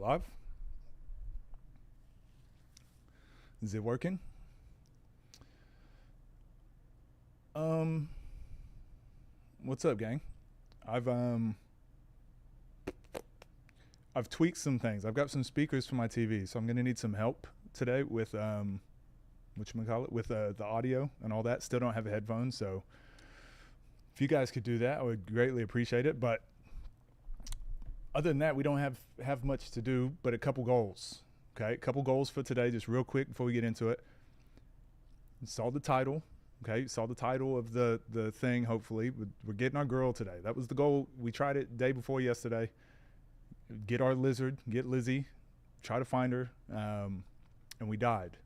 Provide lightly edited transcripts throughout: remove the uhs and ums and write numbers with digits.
live? Is it working? What's up, gang? I've I've tweaked some things. I've got some speakers for my TV, so I'm gonna need some help today with whatchamacallit, with the audio and all that. Still don't have a headphone, so if you guys could do that, I would greatly appreciate it. But other than that, we don't have much to do, but a couple goals. Okay, a couple goals for today, just real quick before we get into it. You saw the title. Okay, you saw the title of the thing. Hopefully, we're getting our girl today. That was the goal. We tried it day before yesterday. Get our lizard, get Lizzy, try to find her, and we died.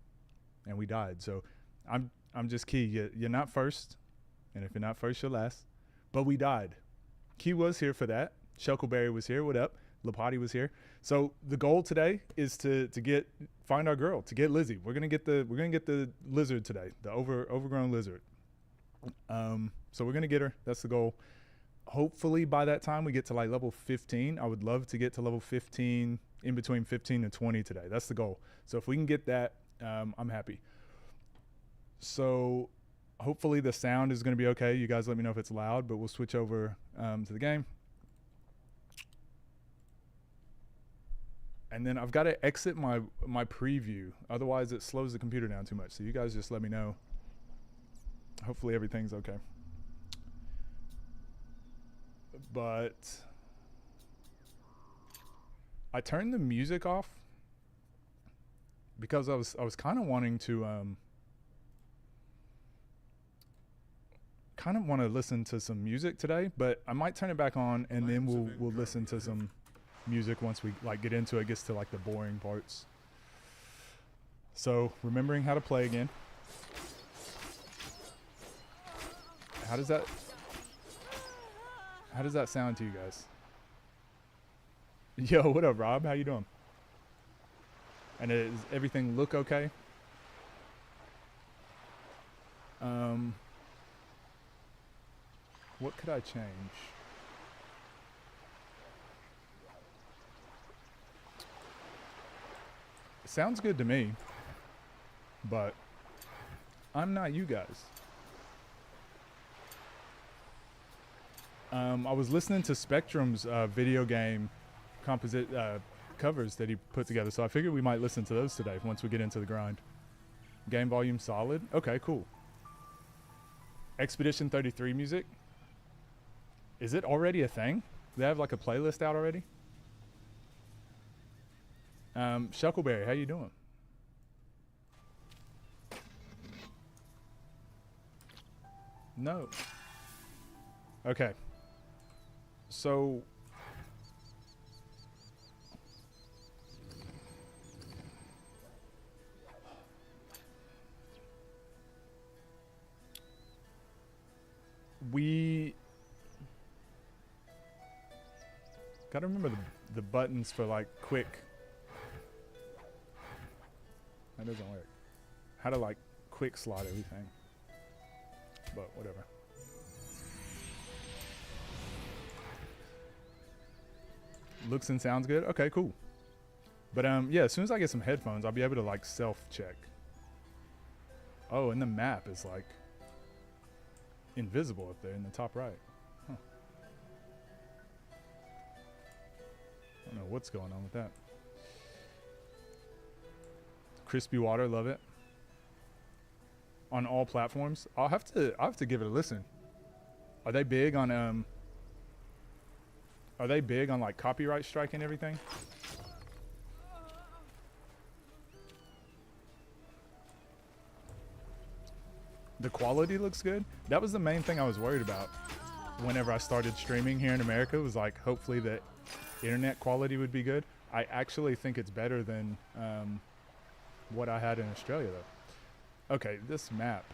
So I'm just key. You're not first, and if you're not first, you're last. But we died. Key was here for that. Shuckleberry was here. What up? Lapati was here. So the goal today is to find our girl, to get Lizzy. We're gonna get the lizard today, the overgrown lizard. So we're gonna get her. That's the goal. Hopefully by that time we get to like level 15. I would love to get to level 15, in between 15 and 20 today. That's the goal. So if we can get that, I'm happy. So hopefully the sound is gonna be okay. You guys let me know if it's loud, but we'll switch over to the game. And then I've got to exit my preview. Otherwise, it slows the computer down too much. So you guys just let me know. Hopefully everything's okay. But I turned the music off because I was kind of wanting to kind of want to listen to some music today. But I might turn it back on, and then we'll listen to some music once we like get into it. Gets to like the boring parts. So remembering how to play again. How does that sound to you guys? Yo, what up, Rob? How you doing? And does everything look okay? What could I change? Sounds good to me, but I'm not you guys. I was listening to Spectrum's video game composite covers that he put together, so I figured we might listen to those today once we get into the grind. Game volume solid. Okay, cool. Expedition 33 music. Is it already a thing? Do they have like a playlist out already? Shuckleberry, how you doing? No. Okay. So we gotta remember the buttons for like quick. That doesn't work. How to like quick slot everything. But whatever. Looks and sounds good. Okay, cool. But yeah, as soon as I get some headphones, I'll be able to like self-check. Oh, and the map is like invisible up there in the top right. Huh. I don't know what's going on with that. Crispy water, love it. On all platforms. I'll have to give it a listen. Are they big on like copyright strike and everything? The quality looks good. That was the main thing I was worried about whenever I started streaming here in America, was like hopefully the internet quality would be good. I actually think it's better than what I had in Australia though. Okay, this map.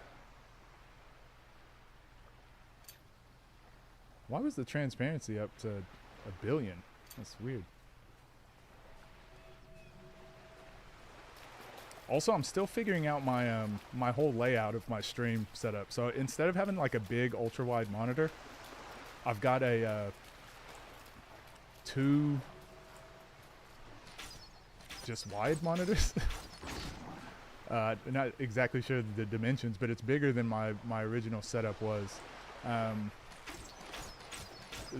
Why was the transparency up to 1 billion? That's weird. Also, I'm still figuring out my my whole layout of my stream setup. So instead of having like a big ultra wide monitor, I've got a two just wide monitors. Not exactly sure the dimensions, but it's bigger than my original setup was.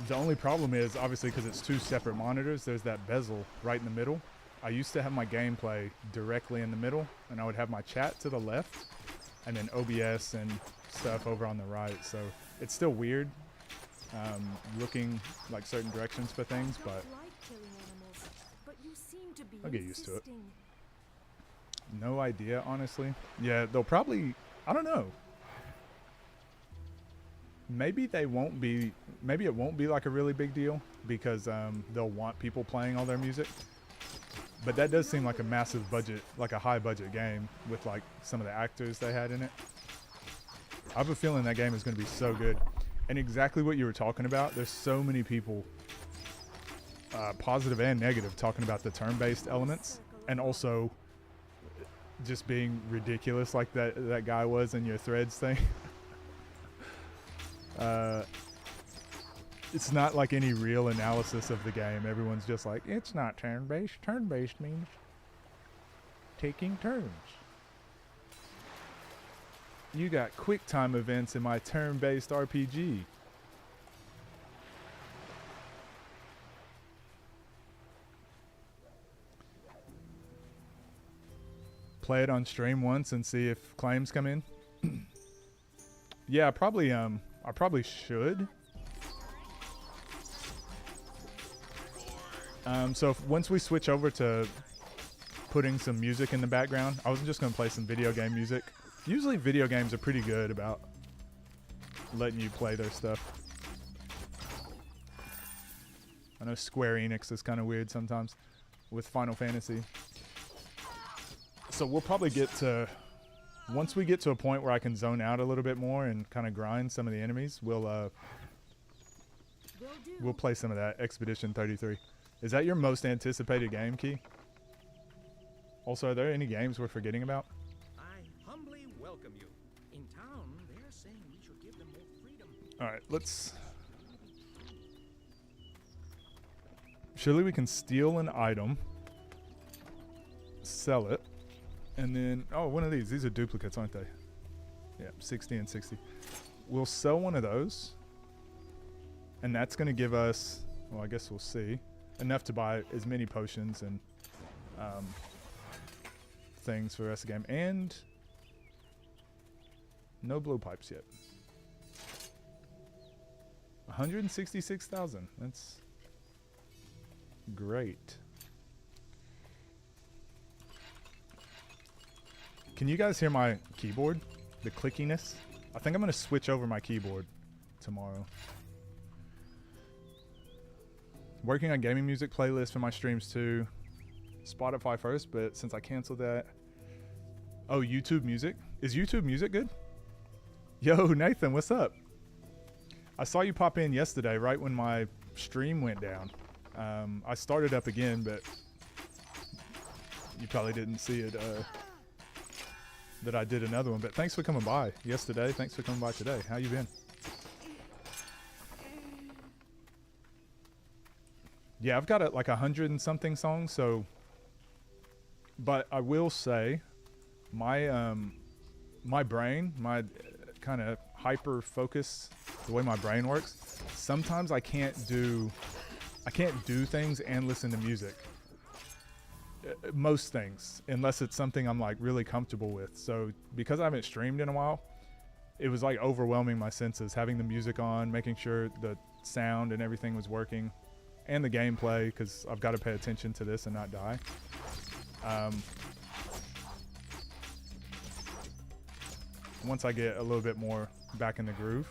The only problem is, obviously, because it's 2 separate monitors, there's that bezel right in the middle. I used to have my gameplay directly in the middle, and I would have my chat to the left, and then OBS and stuff over on the right. So it's still weird looking like certain directions for things, but I'll get used to it. No idea, honestly. Yeah, they'll probably, I don't know. Maybe it won't be like a really big deal because they'll want people playing all their music. But that does seem like a massive budget, like a high budget game with like some of the actors they had in it. I have a feeling that game is going to be so good. And exactly what you were talking about, there's so many people, positive and negative, talking about the turn-based elements and also just being ridiculous like that guy was in your threads thing. It's not like any real analysis of the game. Everyone's just like, it's not turn-based. Turn-based means taking turns. You got quick time events in my turn-based RPG. Play it on stream once and see if claims come in. Yeah, I probably should. So once we switch over to putting some music in the background, I was just going to play some video game music. Usually video games are pretty good about letting you play their stuff. I know Square Enix is kind of weird sometimes with Final Fantasy. So we'll probably get to, once we get to a point where I can zone out a little bit more and kind of grind some of the enemies, we'll play some of that Expedition 33. Is that your most anticipated game, Key? Also, are there any games we're forgetting about? I humbly welcome you. In town, they're saying we should give them more freedom. All right, let's... Surely we can steal an item, sell it, and then... Oh, one of these. These are duplicates, aren't they? Yeah, 60 and 60. We'll sell one of those, and that's going to give us... Well, I guess we'll see. Enough to buy as many potions and things for the rest of the game. And no blowpipes yet. 166,000. That's great. Can you guys hear my keyboard? The clickiness? I think I'm going to switch over my keyboard tomorrow. Working on gaming music playlist for my streams too. Spotify first, but since I canceled that. Oh, YouTube Music. Is YouTube Music good? Yo, Nathan, what's up? I saw you pop in yesterday, right when my stream went down. I started up again, but you probably didn't see it, that I did another one. But thanks for coming by yesterday. Thanks for coming by today. How you been? Yeah, I've got like 100 and something songs, so, but I will say my my brain, my kind of hyper focus, the way my brain works, sometimes I can't do things and listen to music. Most things, unless it's something I'm like really comfortable with. So because I haven't streamed in a while, it was like overwhelming my senses, having the music on, making sure the sound and everything was working. And the gameplay, because I've got to pay attention to this and not die. Once I get a little bit more back in the groove,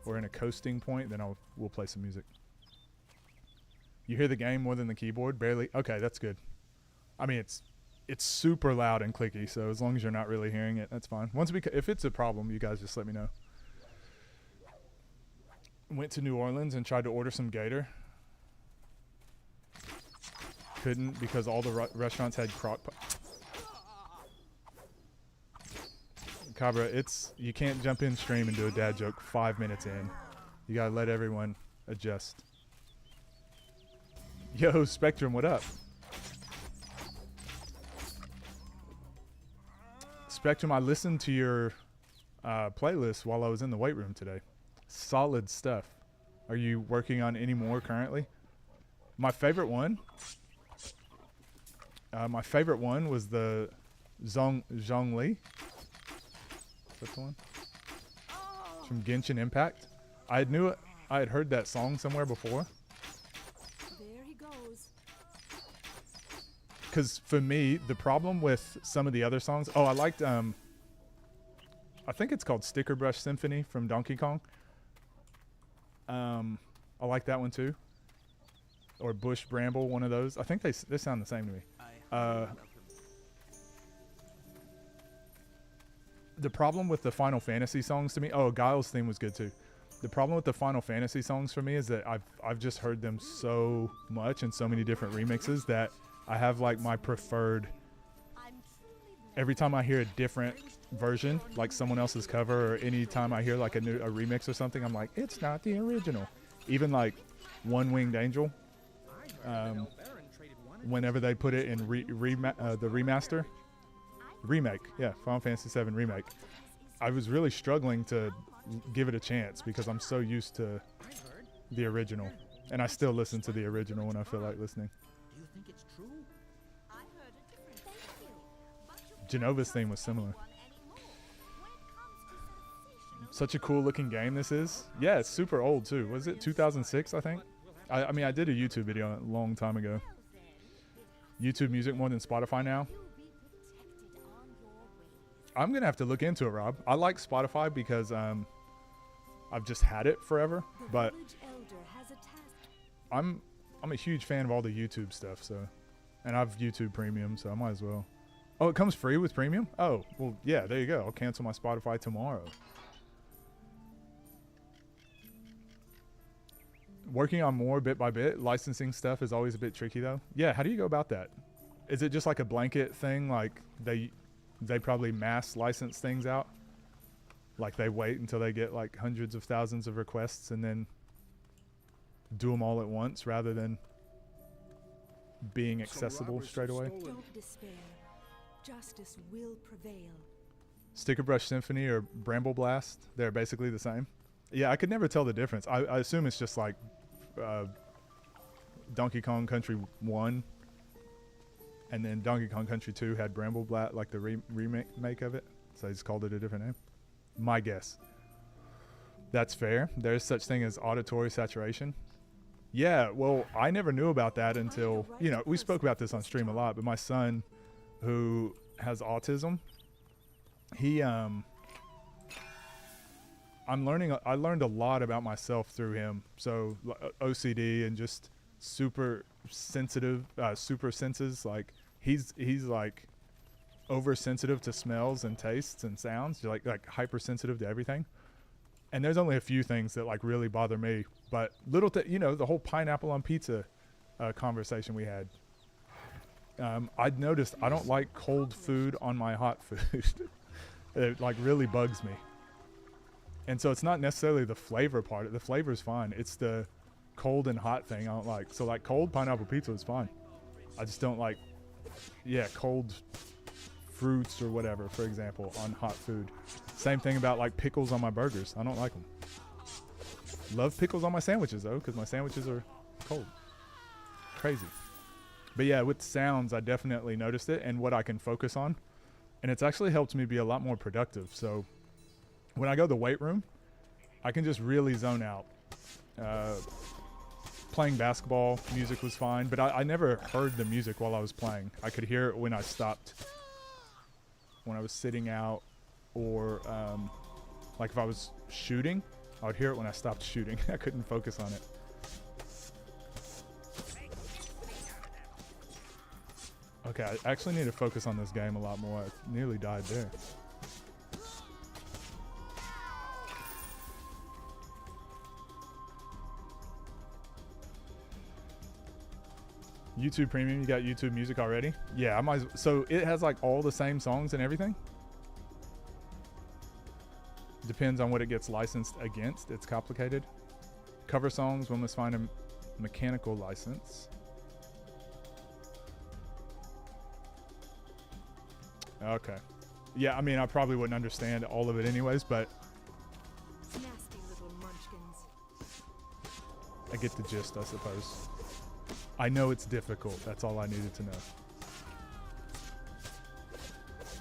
or in a coasting point, then we'll play some music. You hear the game more than the keyboard? Barely? Okay, that's good. I mean, it's super loud and clicky, so as long as you're not really hearing it, that's fine. If it's a problem, you guys just let me know. Went to New Orleans and tried to order some gator. Couldn't because all the restaurants had crock pot. Cabra, you can't jump in stream and do a dad joke 5 minutes in. You gotta let everyone adjust. Yo, Spectrum, what up? Spectrum, I listened to your playlist while I was in the weight room today. Solid stuff. Are you working on any more currently? My favorite one was the Zhongli. Is that the one? From Genshin Impact. I had heard that song somewhere before. There he goes. Because for me, the problem with some of the other songs, I liked, I think it's called Sticker Brush Symphony from Donkey Kong. I like that one too. Or Bush Bramble, one of those. I think they sound the same to me. The problem with the Final Fantasy songs to me, Guile's theme was good too. The problem with the Final Fantasy songs for me is that I've just heard them so much in so many different remixes that I have like my preferred. Every time I hear a different version, like someone else's cover, or any time I hear like a remix or something, I'm like, it's not the original. Even like One Winged Angel, whenever they put it in the remaster, remake, Final Fantasy VII remake, I was really struggling to give it a chance because I'm so used to the original, and I still listen to the original when I feel like listening. Do you think it's true? I heard a different. Thank you. But you Genova's theme was similar. Such a cool looking game this is. Yeah, it's super old too. Was it 2006, I think? I mean, I did a YouTube video a long time ago. YouTube Music more than Spotify now. I'm going to have to look into it, Rob. I like Spotify because I've just had it forever, but I'm a huge fan of all the YouTube stuff, so, and I've YouTube Premium, so I might as well. Oh, it comes free with Premium? Oh, well, yeah, there you go. I'll cancel my Spotify tomorrow. Working on more bit by bit. Licensing stuff is always a bit tricky, though. Yeah, how do you go about that? Is it just like a blanket thing, like they probably mass license things out? Like they wait until they get like hundreds of thousands of requests and then do them all at once rather than being accessible straight away? don't despair. Justice will prevail. Sticker Brush Symphony or Bramble Blast, they're basically the same. Yeah, I could never tell the difference. I assume it's just like Donkey Kong Country 1, and then Donkey Kong Country 2 had Bramble Blast, like the remake of it, so they just called it a different name. My guess. That's fair. There's such thing as auditory saturation. Yeah, well, I never knew about that until, we spoke about this on stream a lot, but my son, who has autism, I learned a lot about myself through him. So OCD and just super sensitive, super senses. Like he's like oversensitive to smells and tastes and sounds. Like hypersensitive to everything. And there's only a few things that like really bother me, but the whole pineapple on pizza conversation we had. I'd noticed I don't like cold food on my hot food. It like really bugs me. And so it's not necessarily the flavor part. The flavor's fine. It's the cold and hot thing I don't like. So like cold pineapple pizza is fine. I just don't like, cold fruits or whatever, for example, on hot food. Same thing about like pickles on my burgers. I don't like them. Love pickles on my sandwiches though, because my sandwiches are cold. Crazy. But yeah, with sounds, I definitely noticed it and what I can focus on. And it's actually helped me be a lot more productive. So when I go to the weight room, I can just really zone out. Playing basketball, music was fine, but I never heard the music while I was playing. I could hear it when I stopped, when I was sitting out, or like if I was shooting, I would hear it when I stopped shooting. I couldn't focus on it. Okay, I actually need to focus on this game a lot more. I nearly died there. YouTube Premium, you got YouTube Music already? Yeah, I might. So it has like all the same songs and everything? Depends on what it gets licensed against. It's complicated. Cover songs, one must find a mechanical license. Okay. Yeah, I mean, I probably wouldn't understand all of it anyways, but Nasty little munchkins. I get the gist, I suppose. I know it's difficult. That's all I needed to know.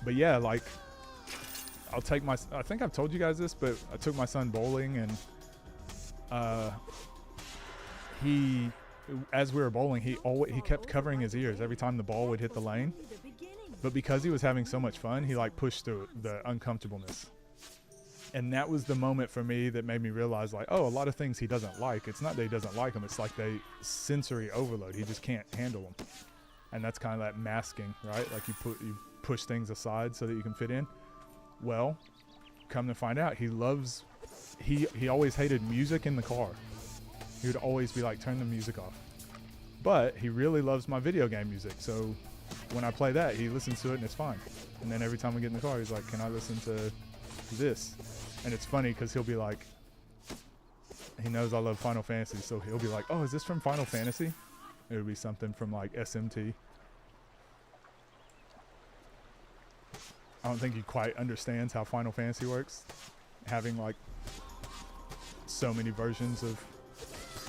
But yeah, like, I think I've told you guys this, but I took my son bowling, and he, as we were bowling, he kept covering his ears every time the ball would hit the lane. The beginning. But because he was having so much fun, he like pushed through the uncomfortableness. And that was the moment for me that made me realize, like, oh, a lot of things he doesn't like. It's not that he doesn't like them. It's like they sensory overload. He just can't handle them. And that's kind of that masking, right? Like you push things aside so that you can fit in. Well, come to find out, he always hated music in the car. He would always be like, turn the music off. But he really loves my video game music. So when I play that, he listens to it and it's fine. And then every time we get in the car, he's like, can I listen to this? And it's funny because he'll be like, he knows I love Final Fantasy. So he'll be like, oh, is this from Final Fantasy? It would be something from like SMT. I don't think he quite understands how Final Fantasy works. Having like so many versions of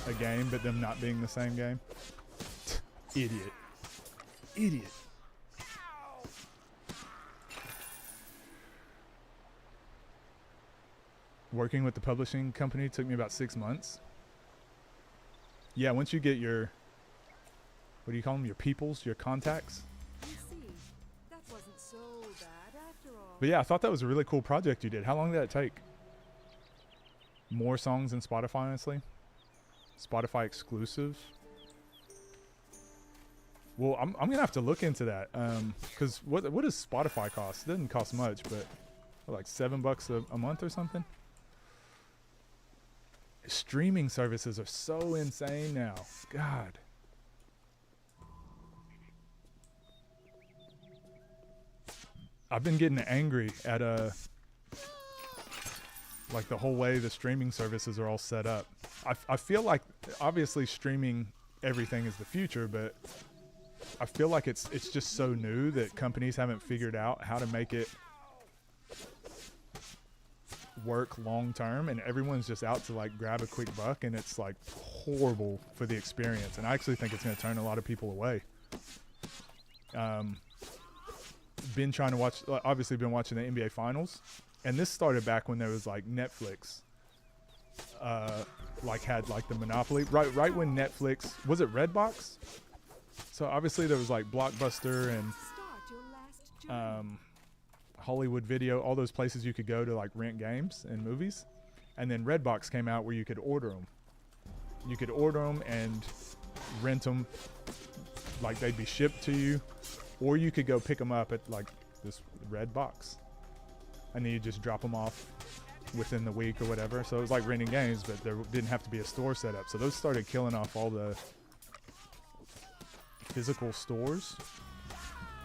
a game, but them not being the same game. Idiot. Idiot. Working with the publishing company took me about 6 months. Yeah, once you get your, what do you call them? Your peoples, your contacts. You see, that wasn't so bad after all. But yeah, I thought that was a really cool project you did. How long did that take? More songs than Spotify, honestly. Spotify exclusive. Well, I'm gonna have to look into that. Cause what does Spotify cost? It doesn't cost much, but like $7 a month or something. Streaming services are so insane now. God. I've been getting angry at like the whole way the streaming services are all set up. I feel like obviously streaming everything is the future, but I feel like it's just so new that companies haven't figured out how to make it work long term, and everyone's just out to like grab a quick buck, and it's like horrible for the experience. And I actually think it's going to turn a lot of people away. Been trying to watch, obviously been watching the NBA finals, and this started back when there was like Netflix like had like the monopoly right when Netflix, was it Redbox? So obviously there was like Blockbuster and Start your last journey. Hollywood Video, all those places you could go to like rent games and movies. And then Redbox came out where you could order them. You could order them and rent them, like they'd be shipped to you, or you could go pick them up at like this Redbox, and then you just drop them off within the week or whatever. So it was like renting games, but there didn't have to be a store set up. So those started killing off all the physical stores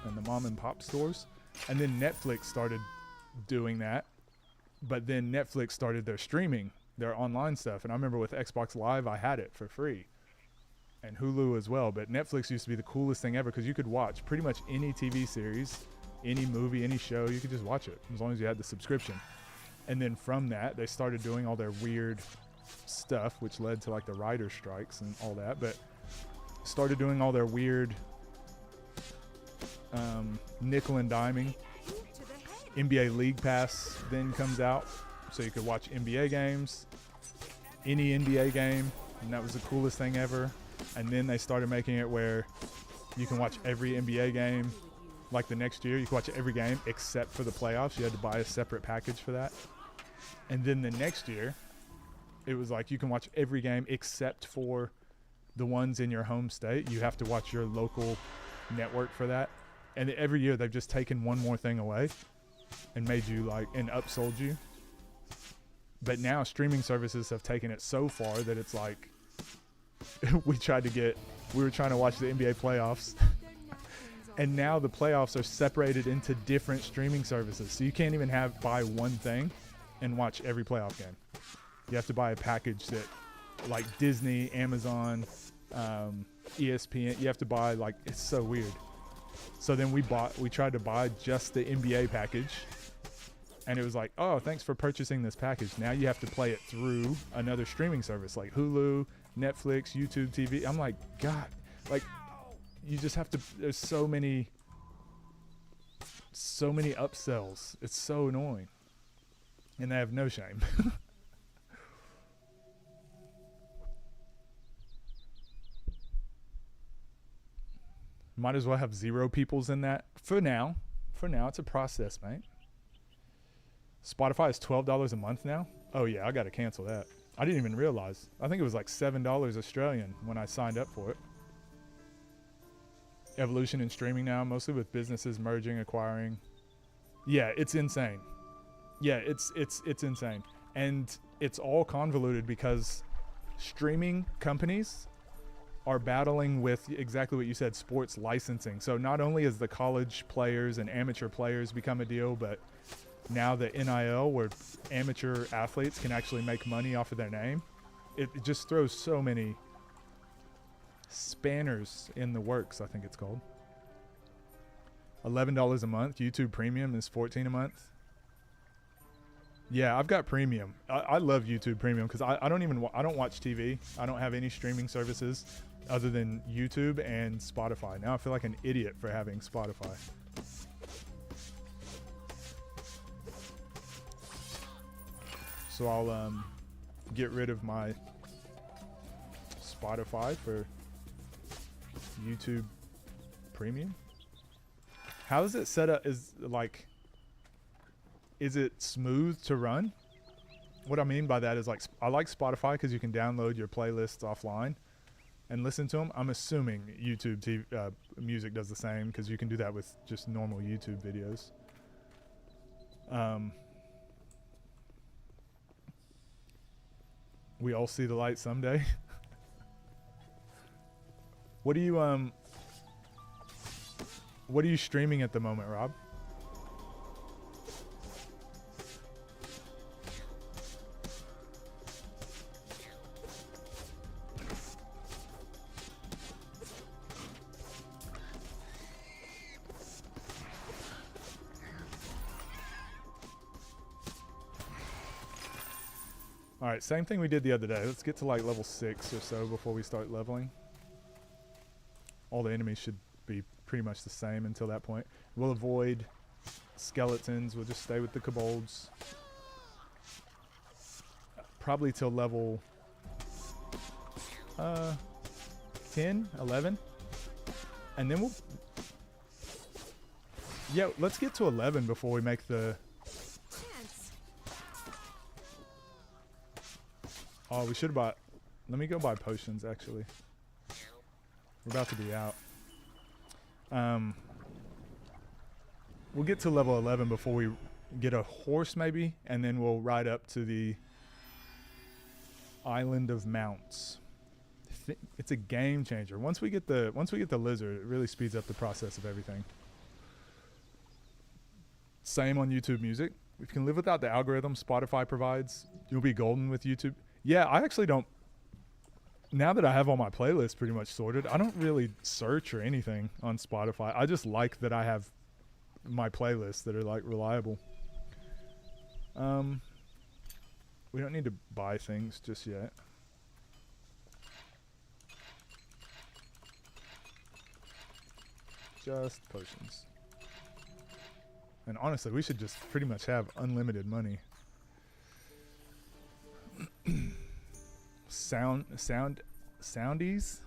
and the mom and pop stores. And then Netflix started doing that, but then Netflix started their streaming, their online stuff. And I remember with Xbox Live, I had it for free, and Hulu as well. But Netflix used to be the coolest thing ever because you could watch pretty much any TV series, any movie, any show. You could just watch it as long as you had the subscription. And then from that, they started doing all their weird stuff, which led to like the writer strikes and all that. But started doing all their weird nickel and diming. NBA League Pass then comes out, so you could watch NBA games, any NBA game, and that was the coolest thing ever. And then they started making it where you can watch every NBA game. Like the next year, you could watch every game except for the playoffs. You had to buy a separate package for that. And then the next year, it was like you can watch every game except for the ones in your home state. You have to watch your local network for that. And every year they've just taken one more thing away and made you like, and upsold you. But now streaming services have taken it so far that it's like, we were trying to watch the NBA playoffs and now the playoffs are separated into different streaming services. So you can't even buy one thing and watch every playoff game. You have to buy a package that like Disney, Amazon, ESPN, you have to buy like, it's so weird. So then we tried to buy just the NBA package, and it was like, oh, thanks for purchasing this package. Now you have to play it through another streaming service like Hulu, Netflix, YouTube TV. I'm like, God, like, you just have to, there's so many upsells. It's so annoying. And they have no shame. Might as well have 0 peoples in that for now. For now, it's a process, mate. Spotify is $12 a month now. Oh yeah, I gotta cancel that. I didn't even realize. I think it was like $7 Australian when I signed up for it. Evolution in streaming now, mostly with businesses merging, acquiring. Yeah, it's insane. Yeah, it's insane. And it's all convoluted because streaming companies are battling with exactly what you said, sports licensing. So not only is the college players and amateur players become a deal, but now the NIL, where amateur athletes can actually make money off of their name, it just throws so many spanners in the works, I think it's called. $11 a month. YouTube Premium is $14 a month. Yeah, I've got Premium. I love YouTube Premium because I don't watch TV. I don't have any streaming services other than YouTube and Spotify. Now I feel like an idiot for having Spotify. So I'll get rid of my Spotify for YouTube Premium. How is it set up? Is it smooth to run? What I mean by that is, like, I like Spotify because you can download your playlists offline and listen to them. I'm assuming YouTube TV, music does the same because you can do that with just normal YouTube videos. We all see the light someday. What are you streaming at the moment, Rob? All right, same thing we did the other day. Let's get to like level 6 or so before we start leveling. All the enemies should be pretty much the same until that point. We'll avoid skeletons. We'll just stay with the kobolds. Probably till level 10, 11. And then we'll... Yeah, let's get to 11 before we make the... Oh, we should buy... Let me go buy potions, actually. We're about to be out. We'll get to level 11 before we get a horse, maybe, and then we'll ride up to the Island of Mounts. It's a game changer. Once we get the lizard, it really speeds up the process of everything. Same on YouTube Music. If you can live without the algorithm Spotify provides, you'll be golden with YouTube. Yeah, I actually don't. Now that I have all my playlists pretty much sorted, I don't really search or anything on Spotify. I just like that I have my playlists that are like reliable. We don't need to buy things just yet. Just potions. And honestly, we should just pretty much have unlimited money. Soundies.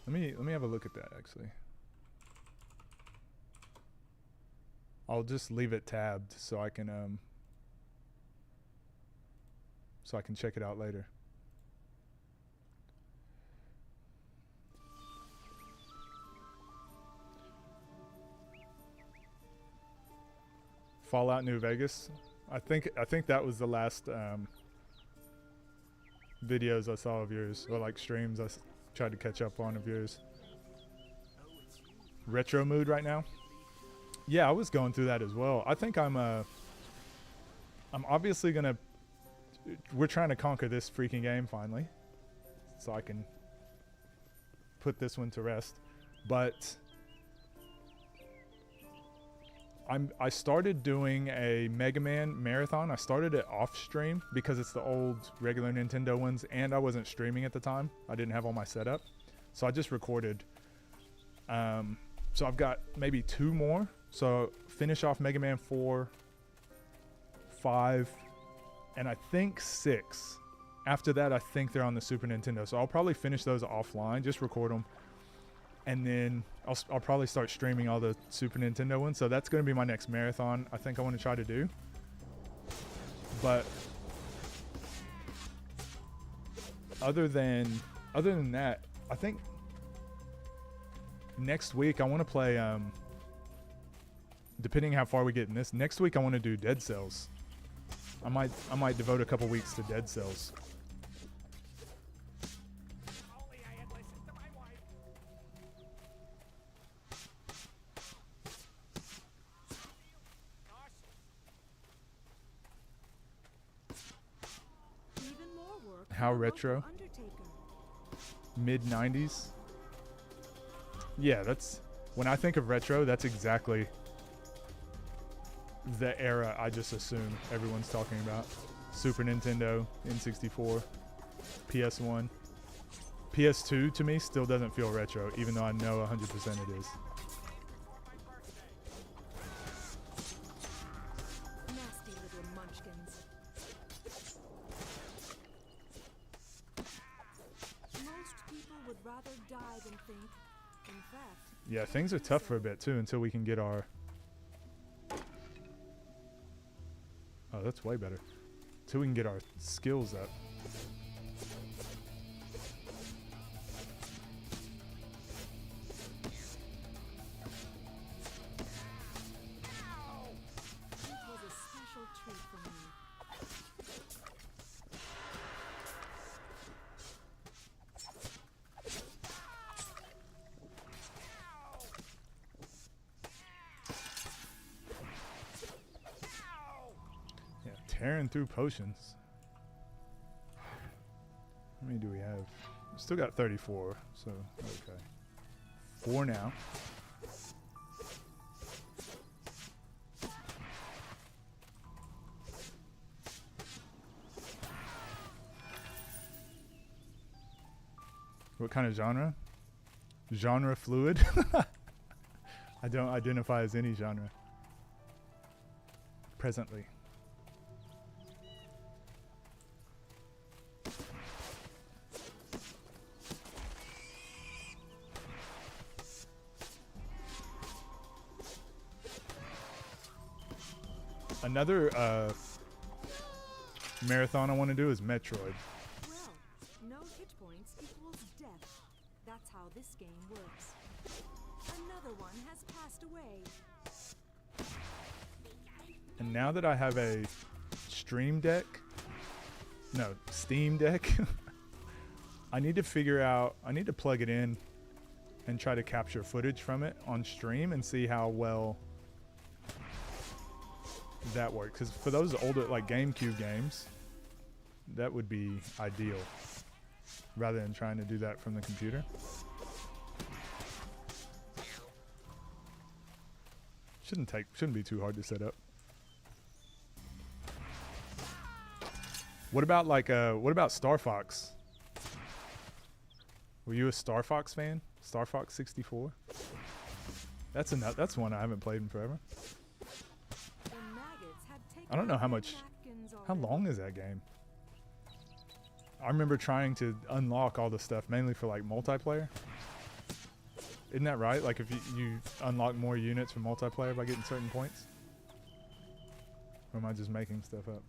Let me have a look at that, actually. I'll just leave it tabbed so I can check it out later. Fallout New Vegas. I think that was the last videos I saw of yours, or like streams I tried to catch up on of yours. Retro mood right now. Yeah, I was going through that as well. I think I'm obviously gonna. We're trying to conquer this freaking game finally. so I can put this one to rest. But I started doing a Mega Man marathon. I started it off stream because it's the old regular Nintendo ones, and I wasn't streaming at the time. I didn't have all my setup, so I just recorded. So I've got maybe 2 more. So finish off Mega Man 4, 5, and I think 6. After that, I think they're on the Super Nintendo. So I'll probably finish those offline, just record them, and then I'll probably start streaming all the Super Nintendo ones. So that's going to be my next marathon I think I want to try to do. But other than that, I think next week I want to play, depending how far we get in this, next week I want to do Dead Cells. I might devote a couple weeks to Dead Cells. Only I had listened to my wife. Even more work. How for the retro? local Undertaker. Mid 90s. Yeah, that's when I think of retro, that's exactly the era I just assume everyone's talking about. Super Nintendo, N64, PS1. PS2 to me still doesn't feel retro, even though I know 100% it is. Nasty little munchkins. Most people would rather die than think. In fact, Yeah, things are tough for a bit too until we can get our... Oh, that's way better. Until we can get our skills up. it was a special treat for me. Yeah, tearing through potions. How many do we have? We still got 34, so okay. 4 now. What kind of genre? Genre fluid? I don't identify as any genre. Presently. Another marathon I want to do is Metroid. Well, no hit points equals death. That's how this game works. Another one has passed away. And now that I have a Steam Deck, I need to figure out, I need to plug it in and try to capture footage from it on stream and see how well that works. Because for those older, like GameCube games, that would be ideal rather than trying to do that from the computer. Shouldn't be too hard to set up. What about Star Fox? Were you a Star Fox fan? Star Fox 64? That's one I haven't played in forever. The maggots have taken I don't know how out my much. napkins How already. long is that game? I remember trying to unlock all the stuff mainly for like multiplayer. Isn't that right? Like if you unlock more units for multiplayer by getting certain points? Or am I just making stuff up?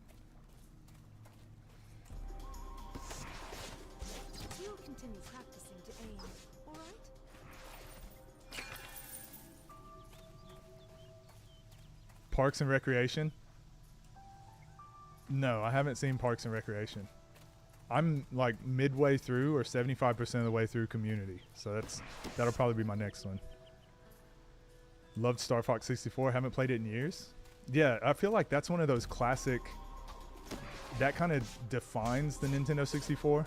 You'll continue practicing to aim, all right? Parks and Recreation? No, I haven't seen Parks and Recreation. I'm like midway through or 75% of the way through Community. So that'll probably be my next one. Loved Star Fox 64. Haven't played it in years. Yeah, I feel like that's one of those classic... That kind of defines the Nintendo 64.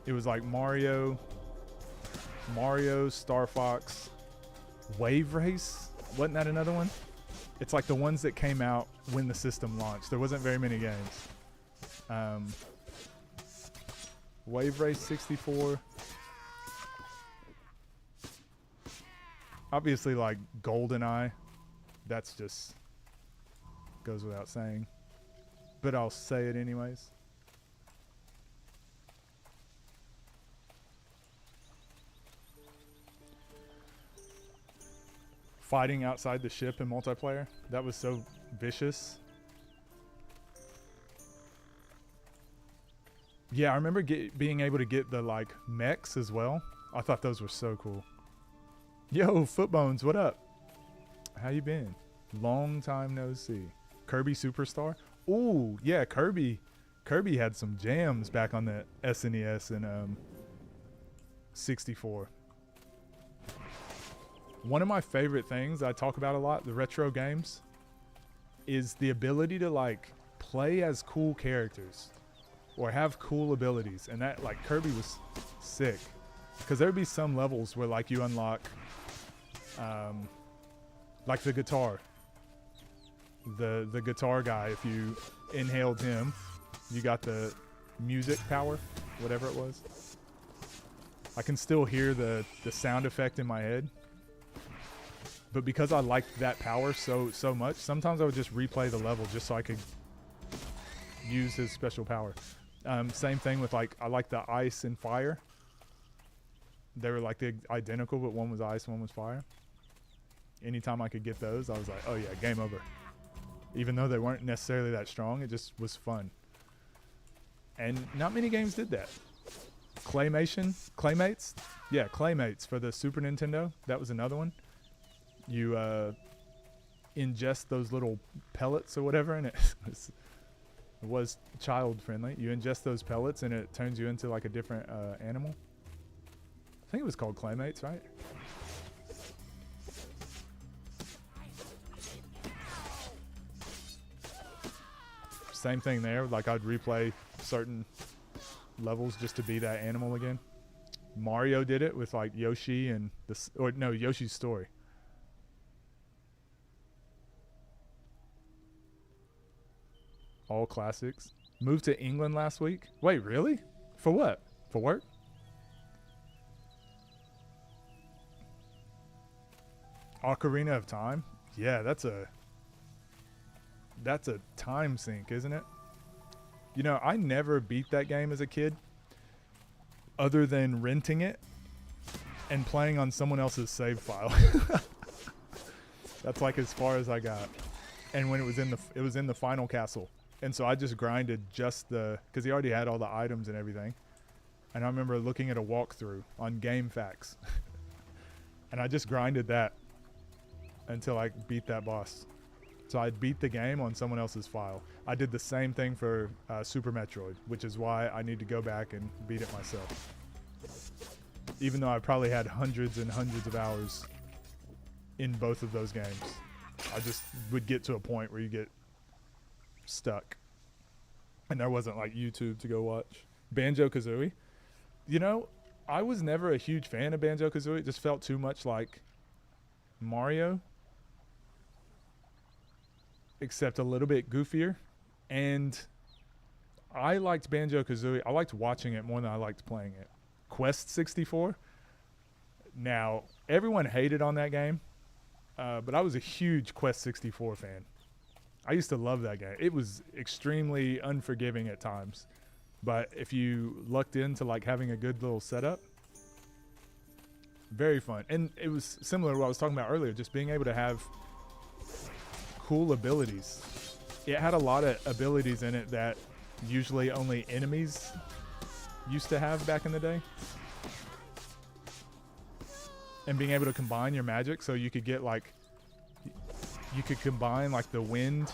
It was like Mario, Star Fox, Wave Race. Wasn't that another one? It's like the ones that came out when the system launched. There wasn't very many games. Wave Race 64. Obviously, like GoldenEye. That's just goes without saying. But I'll say it anyways. Fighting outside the ship in multiplayer. That was so vicious. Yeah, I remember being able to get the like mechs as well. I thought those were so cool. Yo, Footbones, what up? How you been? Long time no see. Kirby Superstar? Ooh, yeah, Kirby had some jams back on the SNES and 64. One of my favorite things I talk about a lot, the retro games, is the ability to like play as cool characters or have cool abilities. And that, like, Kirby was sick. Because there would be some levels where like you unlock like the guitar. The guitar guy, if you inhaled him, you got the music power, whatever it was. I can still hear the sound effect in my head. But because I liked that power so much, sometimes I would just replay the level just so I could use his special power. Same thing with like, I like the ice and fire. They were like the identical, but one was ice, one was fire. Anytime I could get those, I was like, oh yeah, game over. Even though they weren't necessarily that strong, it just was fun. And not many games did that. Claymates? Yeah, Claymates for the Super Nintendo. That was another one. You ingest those little pellets or whatever, and it was child friendly. You ingest those pellets and it turns you into like a different animal. I think it was called Claymates, right? Same thing there. Like I'd replay certain levels just to be that animal again. Mario did it with like Yoshi and Yoshi's Story. All classics. Moved to England last week. Wait, really? For what? For work? Ocarina of Time? Yeah, that's a time sink, isn't it? You know, I never beat that game as a kid other than renting it and playing on someone else's save file. That's like as far as I got. And when it was in the final castle. And so I just grinded just because he already had all the items and everything. And I remember looking at a walkthrough on GameFAQs. And I just grinded that until I beat that boss. So I beat the game on someone else's file. I did the same thing for Super Metroid, which is why I need to go back and beat it myself. Even though I probably had hundreds and hundreds of hours in both of those games. I just would get to a point where you get stuck. And there wasn't like YouTube to go watch. Banjo-Kazooie. You know, I was never a huge fan of Banjo-Kazooie. It just felt too much like Mario. Except a little bit goofier. And I liked Banjo-Kazooie. I liked watching it more than I liked playing it. Quest 64. Now, everyone hated on that game. But I was a huge Quest 64 fan. I used to love that game. It was extremely unforgiving at times. But if you lucked into like having a good little setup, very fun. And it was similar to what I was talking about earlier, just being able to have cool abilities. It had a lot of abilities in it that usually only enemies used to have back in the day. And being able to combine your magic so you could get like, you could combine like the wind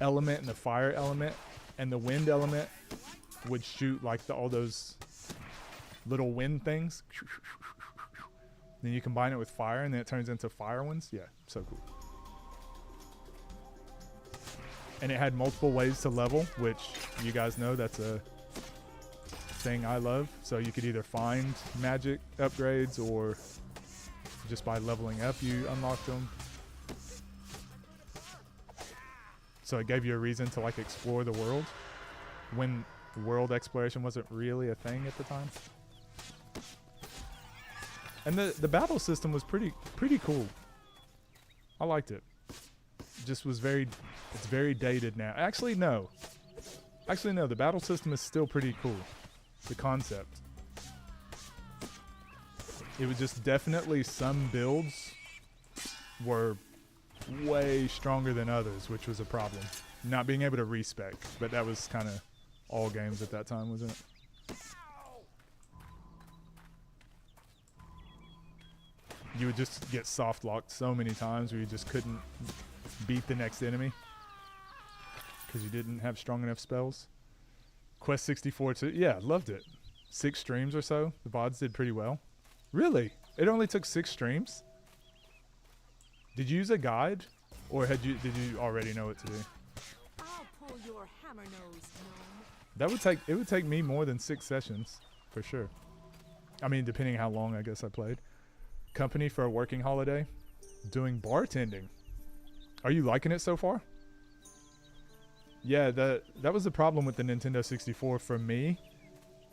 element and the fire element, and the wind element would shoot like all those little wind things. Then you combine it with fire and then it turns into fire ones. Yeah, so cool. And it had multiple ways to level, which you guys know that's a thing I love. So you could either find magic upgrades or just by leveling up you unlocked them. So it gave you a reason to like explore the world when world exploration wasn't really a thing at the time. And the battle system was pretty cool. I liked it. Just was it's very dated now. Actually no, the battle system is still pretty cool. The concept. It was just definitely some builds were way stronger than others, which was a problem. Not being able to respec, but that was kind of all games at that time, wasn't it? You would just get soft locked so many times where you just couldn't beat the next enemy because you didn't have strong enough spells. Quest 64 too. Yeah, loved it. 6 streams or so. The VODs did pretty well. Really? It only took 6 streams? Did you use a guide, or did you already know what to do? I'll pull your hammer nose, gnome. It would take me more than 6 sessions, for sure. I mean, depending how long I guess I played. Company for a working holiday, doing bartending. Are you liking it so far? Yeah, that was the problem with the Nintendo 64 for me,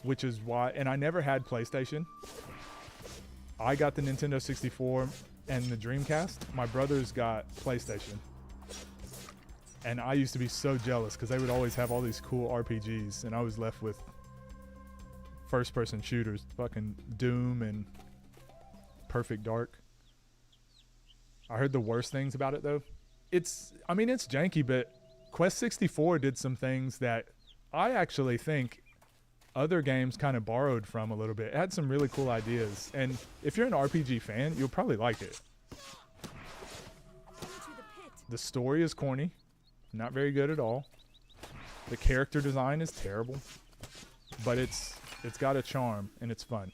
which is why, and I never had PlayStation. I got the Nintendo 64 and the Dreamcast. My brothers got PlayStation. And I used to be so jealous because they would always have all these cool RPGs, and I was left with first-person shooters, fucking Doom and Perfect Dark. I heard the worst things about it, though. It's janky, but Quest 64 did some things that I actually think other games kind of borrowed from a little bit. It had some really cool ideas, and if you're an RPG fan, you'll probably like it. The story is corny, not very good at all. The character design is terrible, but it's got a charm and it's fun.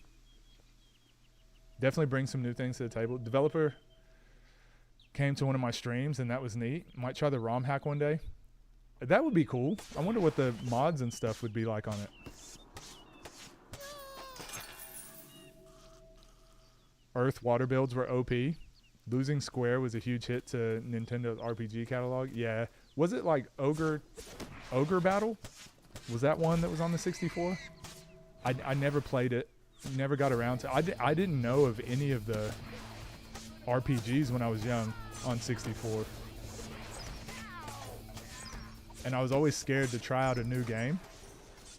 Definitely brings some new things to the table. Developer came to one of my streams, and that was neat. Might try the ROM hack one day. That would be cool. I wonder what the mods and stuff would be like on it. Earth water builds were OP. Losing Square was a huge hit to Nintendo's RPG catalog. Yeah. Was it like Ogre Battle? Was that one that was on the 64? I never played it. Never got around to it. I didn't know of any of the RPGs when I was young on 64. And I was always scared to try out a new game.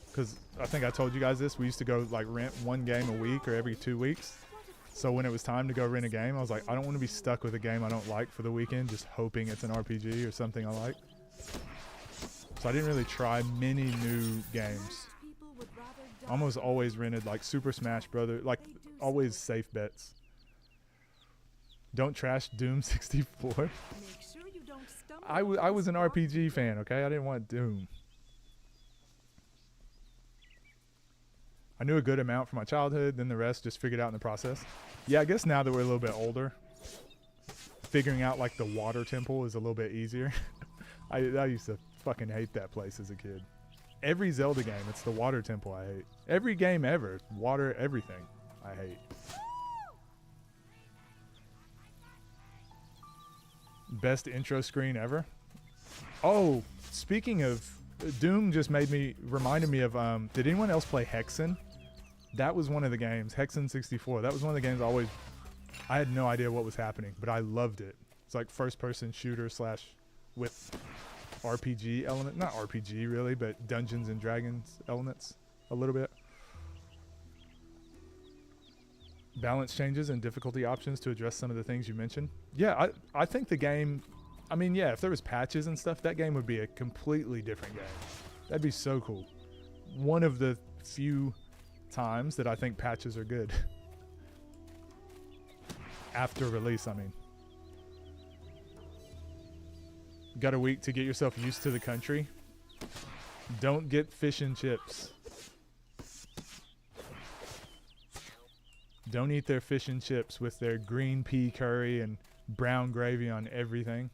Because I think I told you guys this. We used to go like rent one game a week or every 2 weeks. So when it was time to go rent a game, I was like, I don't want to be stuck with a game I don't like for the weekend, just hoping it's an RPG or something I like. So I didn't really try many new games. Almost always rented like Super Smash Brothers, like always safe bets. Don't trash Doom 64. I was an RPG fan, okay? I didn't want Doom. I knew a good amount from my childhood, then the rest just figured out in the process. Yeah, I guess now that we're a little bit older, figuring out like the water temple is a little bit easier. I used to fucking hate that place as a kid. Every Zelda game, it's the water temple I hate. Every game ever, water, everything, I hate. Best intro screen ever? Oh, speaking of, Doom just reminded me of, did anyone else play Hexen? That was one of the games, Hexen 64. That was one of the games I had no idea what was happening, but I loved it. It's like first person shooter / with RPG element, not RPG really, but Dungeons and Dragons elements a little bit. Balance changes and difficulty options to address some of the things you mentioned. Yeah, I think the game, I mean, yeah, if there was patches and stuff, that game would be a completely different game. That'd be so cool. One of the few times that I think patches are good. After release, I mean. Got a week to get yourself used to the country. Don't get fish and chips. Don't eat their fish and chips with their green pea curry and brown gravy on everything.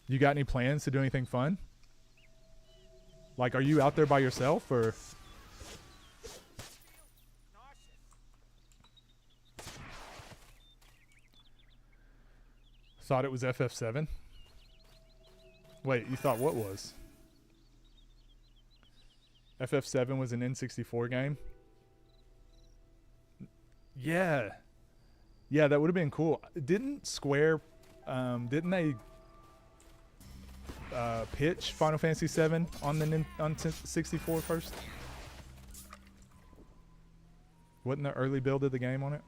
You got any plans to do anything fun? Like, are you out there by yourself, or? Thought it was FF7? Wait, you thought what was? FF7 was an N64 game? Yeah. Yeah, that would have been cool. Didn't Square, didn't they pitch Final Fantasy 7 on the on 64 first? Wasn't the early build of the game on it?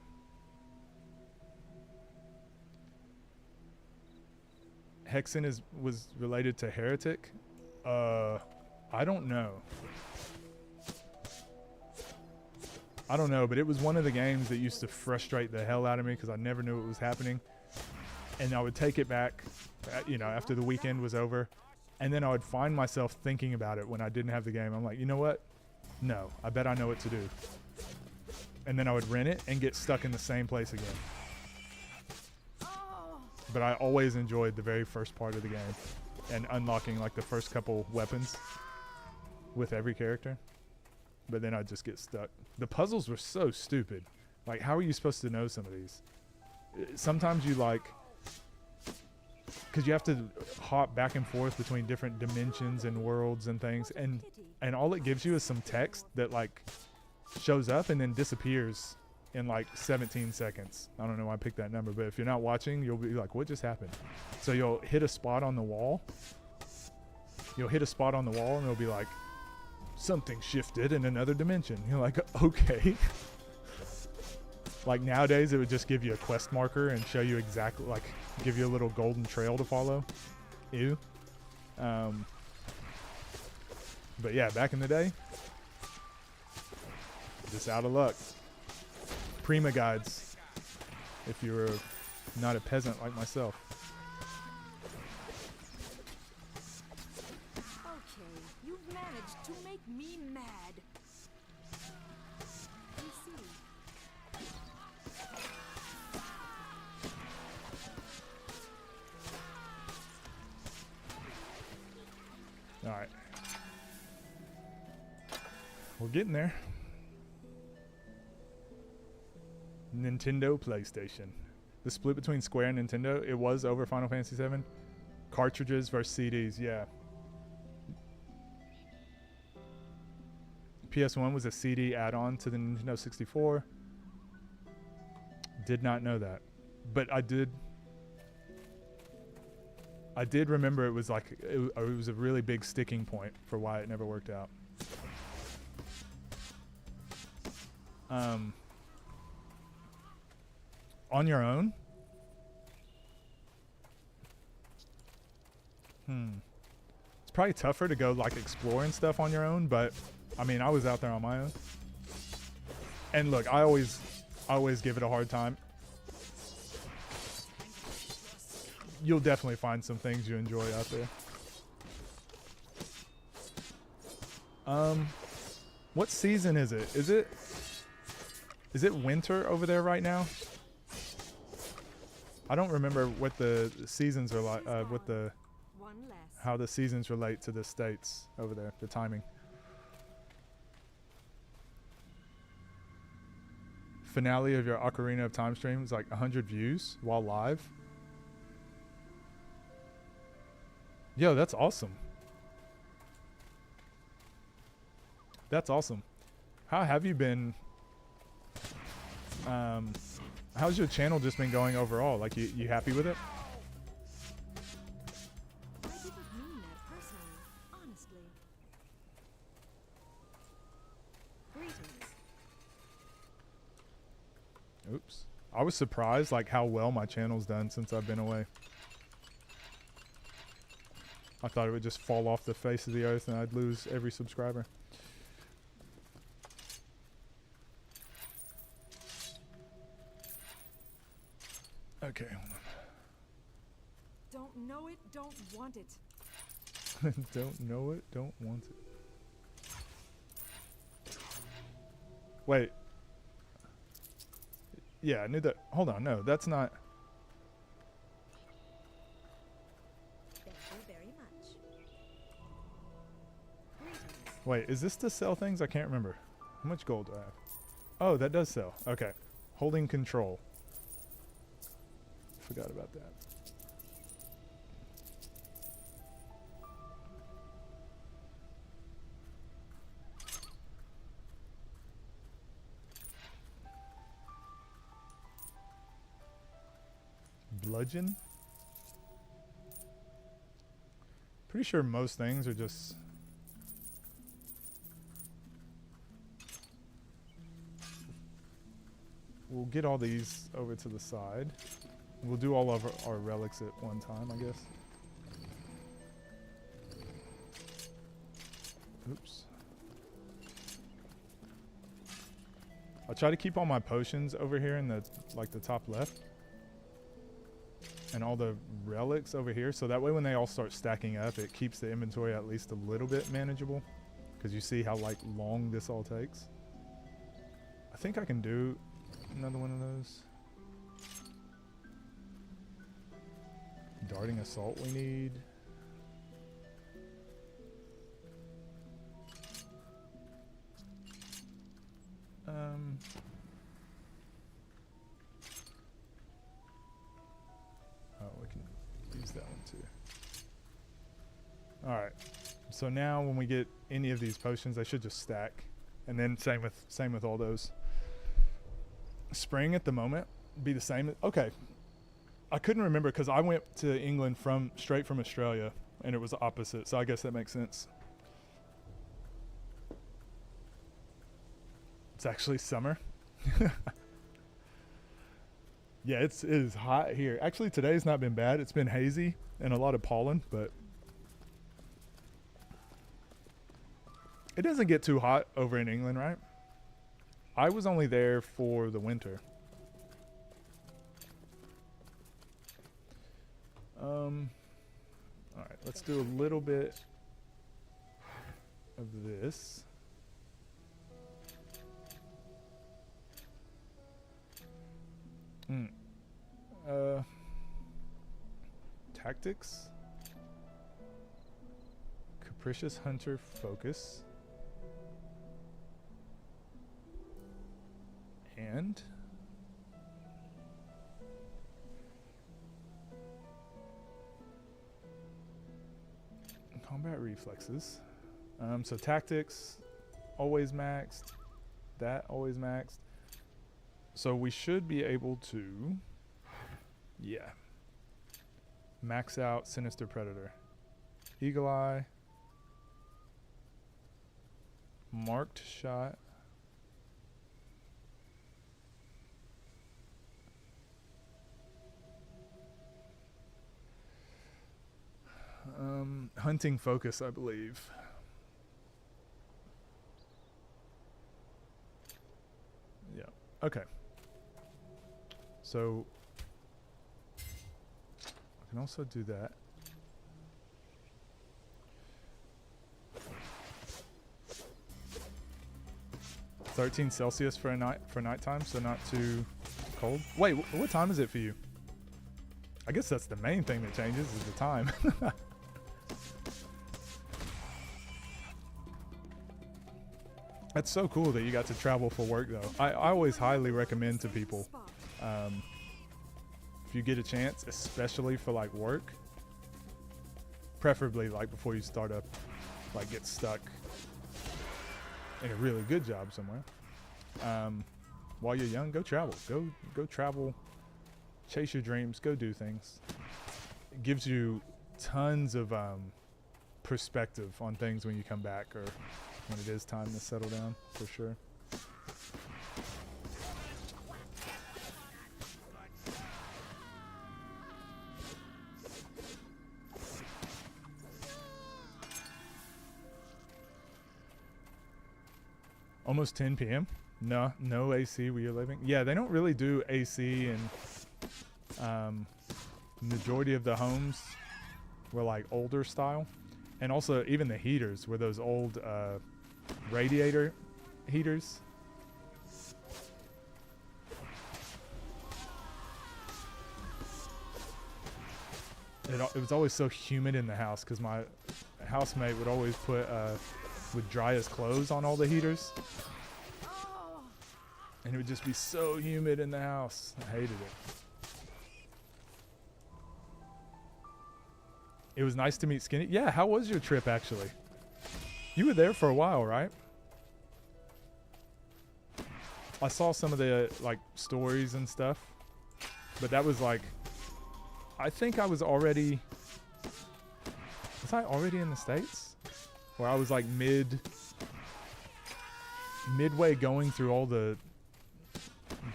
Hexen was related to Heretic? I don't know. I don't know, but it was one of the games that used to frustrate the hell out of me because I never knew what was happening. And I would take it back, you know, after the weekend was over, and then I would find myself thinking about it when I didn't have the game. I'm like, you know what? No, I bet I know what to do. And then I would rent it and get stuck in the same place again. But I always enjoyed the very first part of the game and unlocking like the first couple weapons with every character. But then I'd just get stuck. The puzzles were so stupid. Like, how are you supposed to know some of these? Sometimes you like, because you have to hop back and forth between different dimensions and worlds and things, and all it gives you is some text that like shows up and then disappears in like 17 seconds. I don't know why I picked that number, but if you're not watching, you'll be like, what just happened? So you'll hit a spot on the wall. You'll hit a spot on the wall and it'll be like, something shifted in another dimension. You're like, okay. Like nowadays, it would just give you a quest marker and show you exactly, like, give you a little golden trail to follow. Ew. But yeah, back in the day, just out of luck. Prima guides, if you were not a peasant like myself. Okay, you've managed to make me mad. I see. All right. We're getting there. Nintendo PlayStation. The split between Square and Nintendo, it was over Final Fantasy 7. Cartridges versus CDs, yeah. PS1 was a CD add-on to the Nintendo 64. Did not know that. But I did remember it was like, it was a really big sticking point for why it never worked out. On your own? It's probably tougher to go like exploring stuff on your own, but I mean, I was out there on my own. And look, I always give it a hard time. You'll definitely find some things you enjoy out there. What season is it? Is it winter over there right now? I don't remember what the seasons are like, how the seasons relate to the states over there, the timing. Finale of your Ocarina of Time stream was like 100 views while live. Yo, that's awesome. That's awesome. How have you been? How's your channel just been going overall? Like, you happy with it? I didn't mean that personally, honestly. Greetings. Oops. I was surprised like how well my channel's done since I've been away. I thought it would just fall off the face of the earth and I'd lose every subscriber. Okay, hold on. Don't know it, don't want it. Don't know it, don't want it. Wait. Yeah, I knew that. Hold on, no, that's not. Wait, is this to sell things? I can't remember. How much gold do I have? Oh, that does sell. Okay. Holding control. Forgot about that. Bludgeon? Pretty sure most things are just... We'll get all these over to the side. We'll do all of our relics at one time, I guess. Oops. I'll try to keep all my potions over here in the top left. And all the relics over here. So that way when they all start stacking up, it keeps the inventory at least a little bit manageable. Because you see how long this all takes. I think I can do another one of those. Darting assault we need. Oh, we can use that one too. Alright. So now when we get any of these potions, they should just stack. And then same with all those. Spring at the moment be the same. Okay. I couldn't remember because I went to England straight from Australia and it was the opposite. So I guess that makes sense. It's actually summer. Yeah, it is hot here. Actually, today's not been bad. It's been hazy and a lot of pollen, but it doesn't get too hot over in England, right? I was only there for the winter. All right, let's do a little bit of this. Tactics. Capricious Hunter Focus. And combat reflexes. So tactics, always maxed. That always maxed. So we should be able to, yeah, max out Sinister Predator. Eagle Eye. Marked Shot. Hunting Focus, I believe. Yeah. Okay. So I can also do that. (13°C for nighttime, so not too cold. Wait, what time is it for you? I guess that's the main thing that changes is the time. That's so cool that you got to travel for work, though. I always highly recommend to people, if you get a chance, especially for like work, preferably like before you start up, like get stuck in a really good job somewhere. While you're young, go travel. Go travel. Chase your dreams. Go do things. It gives you tons of perspective on things when you come back or when it is time to settle down, for sure. Almost 10 p.m. No AC where you're living. Yeah, they don't really do AC, and majority of the homes were like older style, and also even the heaters were those old radiator heaters. It was always so humid in the house because my housemate would always put with Dryad's clothes on all the heaters. And it would just be so humid in the house. I hated it. It was nice to meet Skinny. Yeah, how was your trip, actually? You were there for a while, right? I saw some of the, like, stories and stuff. But that was, like... I think I was already... Was I already in the States? Where I was, like, midway going through all the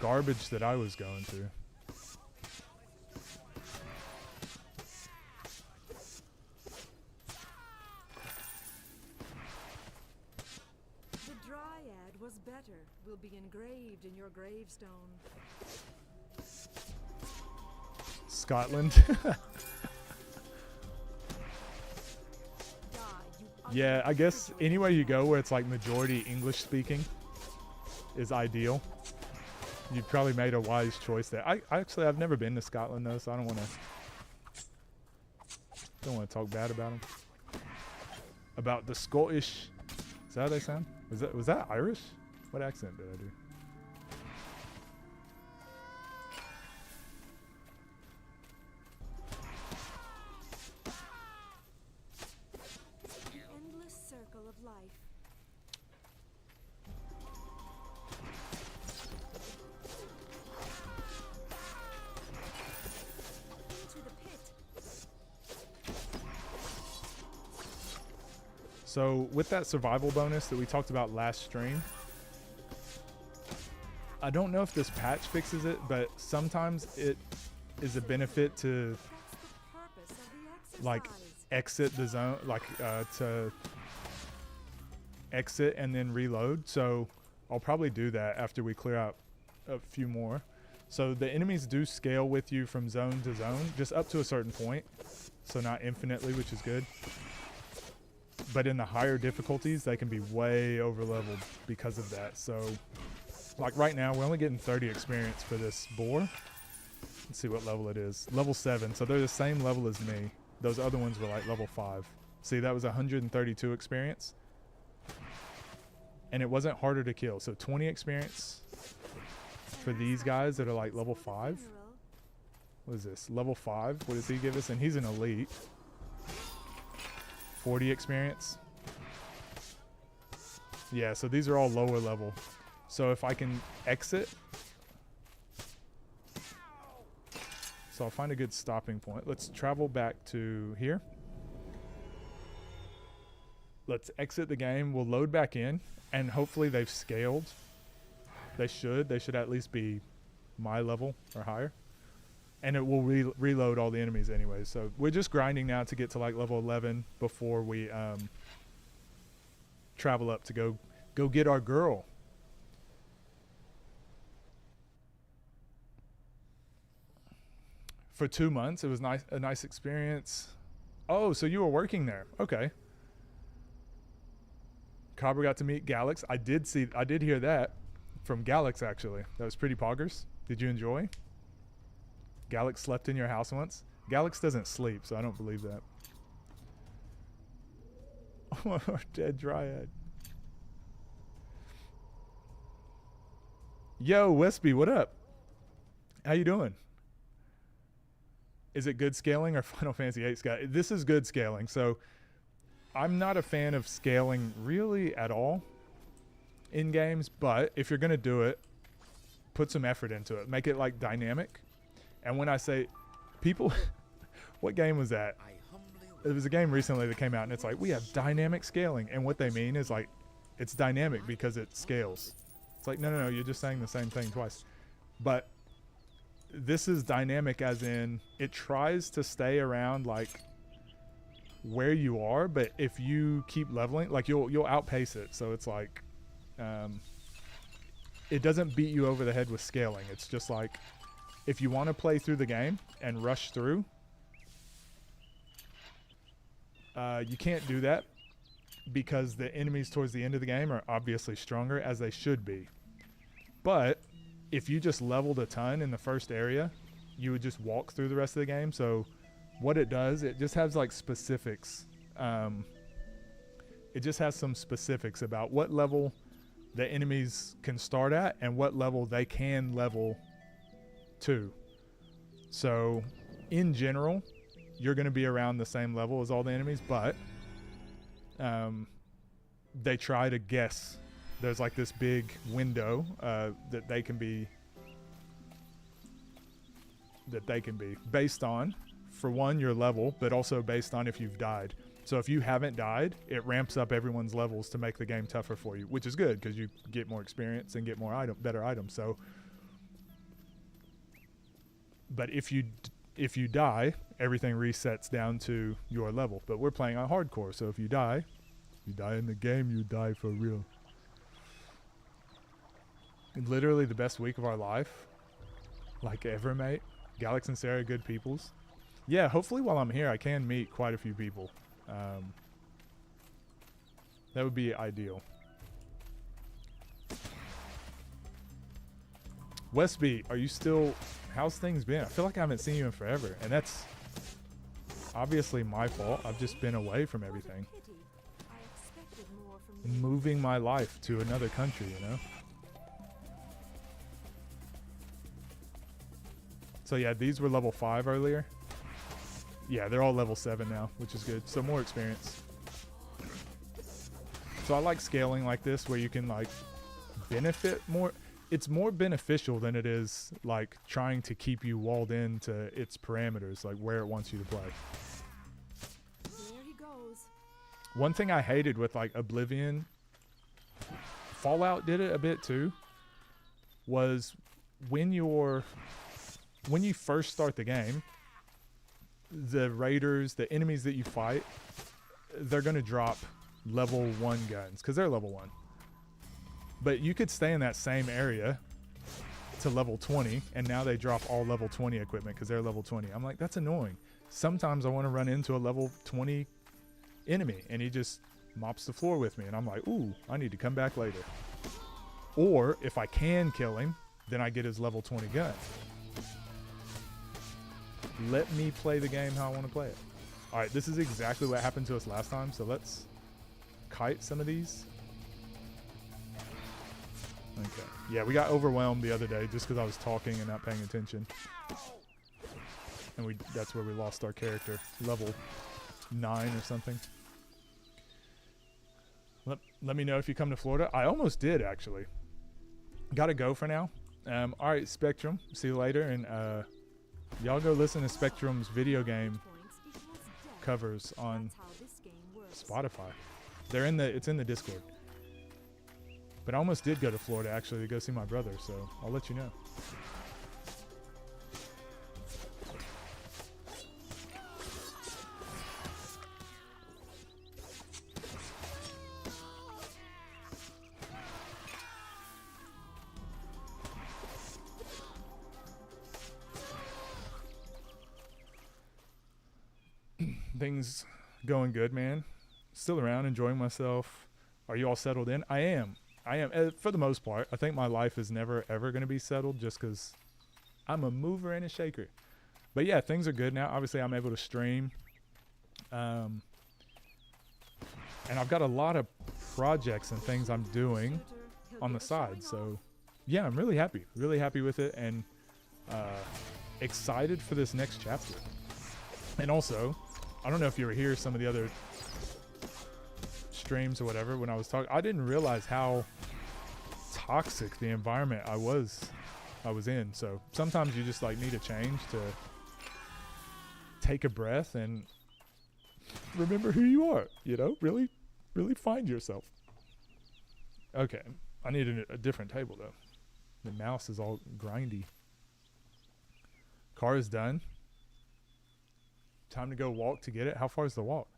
garbage that I was going through. Was better will be engraved in your gravestone. Scotland. Yeah, I guess anywhere you go where it's like majority English speaking is ideal. You've probably made a wise choice there. I've never been to Scotland though, so I don't want to talk bad about them. About the Scottish. Is that how they sound? Was that Irish? What accent did I do? The endless circle of life. Into the pit. So with that survival bonus that we talked about last stream, I don't know if this patch fixes it, but sometimes it is a benefit to like exit the zone, like to exit and then reload. So I'll probably do that after we clear out a few more. So the enemies do scale with you from zone to zone, just up to a certain point. So not infinitely, which is good. But in the higher difficulties, they can be way over leveled because of that. So like right now, we're only getting 30 experience for this boar. Let's see what level it is. Level 7. So they're the same level as me. Those other ones were like level 5. See, that was 132 experience. And it wasn't harder to kill. So 20 experience for these guys that are like level 5. What is this? Level 5. What does he give us? And he's an elite. 40 experience. Yeah, so these are all lower level. So if I can exit. So I'll find a good stopping point. Let's travel back to here. Let's exit the game. We'll load back in. And hopefully they've scaled. They should. They should at least be my level or higher. And it will reload all the enemies anyway. So we're just grinding now to get to like level 11 before we travel up to go get our girl. For 2 months, it was a nice experience. Oh, so you were working there? Okay. Cobra got to meet Galax. I did hear that from Galax actually. That was pretty poggers. Did you enjoy? Galax slept in your house once? Galax doesn't sleep, so I don't believe that. Oh, dead Dryad. Yo, Westby, what up? How you doing? Is it good scaling or Final Fantasy VIII scaling? This is good scaling. So I'm not a fan of scaling really at all in games, but if you're going to do it, put some effort into it. Make it like dynamic. And when I say people, what game was that? It was a game recently that came out and it's like, we have dynamic scaling. And what they mean is like, it's dynamic because it scales. It's like, no, you're just saying the same thing twice. But this is dynamic as in it tries to stay around like where you are, but if you keep leveling, like you'll outpace it. So it's like it doesn't beat you over the head with scaling. It's just like if you want to play through the game and rush through, you can't do that because the enemies towards the end of the game are obviously stronger, as they should be. But if you just leveled a ton in the first area, you would just walk through the rest of the game. So what it does, it just has like specifics It just has some specifics about what level the enemies can start at and what level they can level to. So in general, you're going to be around the same level as all the enemies, but they try to guess. There's like this big window that they can be based on, for one, your level, but also based on if you've died. So if you haven't died, it ramps up everyone's levels to make the game tougher for you, which is good because you get more experience and get more better items. So, but if you die, everything resets down to your level. But we're playing on hardcore, so if you die in the game, you die for real. Literally the best week of our life, like ever, mate. Galax and Sarah, good peoples. Yeah, hopefully while I'm here, I can meet quite a few people. That would be ideal. Westby, are you still... How's things been? I feel like I haven't seen you in forever, and that's obviously my fault. I've just been away from everything. Moving my life to another country, you know? So yeah, these were level 5 earlier. Yeah, they're all level 7 now, which is good. So more experience. So I like scaling like this where you can like benefit more. It's more beneficial than it is like trying to keep you walled into its parameters, like where it wants you to play. There he goes. One thing I hated with like Oblivion, Fallout did it a bit too, was when you first start the game, the raiders, the enemies that you fight, they're going to drop level 1 guns because they're level 1. But you could stay in that same area to level 20, and now they drop all level 20 equipment because they're level 20. I'm like, that's annoying. Sometimes I want to run into a level 20 enemy, and he just mops the floor with me, and I'm like, ooh, I need to come back later. Or if I can kill him, then I get his level 20 gun. Let me play the game how I want to play it. All right, this is exactly what happened to us last time, so let's kite some of these. Okay. Yeah, we got overwhelmed the other day just because I was talking and not paying attention. And that's where we lost our character. Level 9 or something. Let me know if you come to Florida. I almost did, actually. Gotta go for now. All right, Spectrum. See you later. And y'all go listen to Spectrum's video game covers on Spotify. It's in the Discord. But I almost did go to Florida, actually, to go see my brother, so I'll let you know. Things going good, man. Still around, enjoying myself. Are you all settled in? I am, for the most part. I think my life is never, ever going to be settled just because I'm a mover and a shaker. But yeah, things are good now. Obviously, I'm able to stream. And I've got a lot of projects and things I'm doing on the side. So yeah, I'm really happy with it, and excited for this next chapter. And also, I don't know if you were here some of the other streams or whatever when I was talking. I didn't realize how toxic the environment I was in. So sometimes you just like need a change to take a breath and remember who you are, you know, really find yourself. Okay, I need a different table though. The mouse is all grindy. Car is done. Time to go walk to get it. How far is the walk?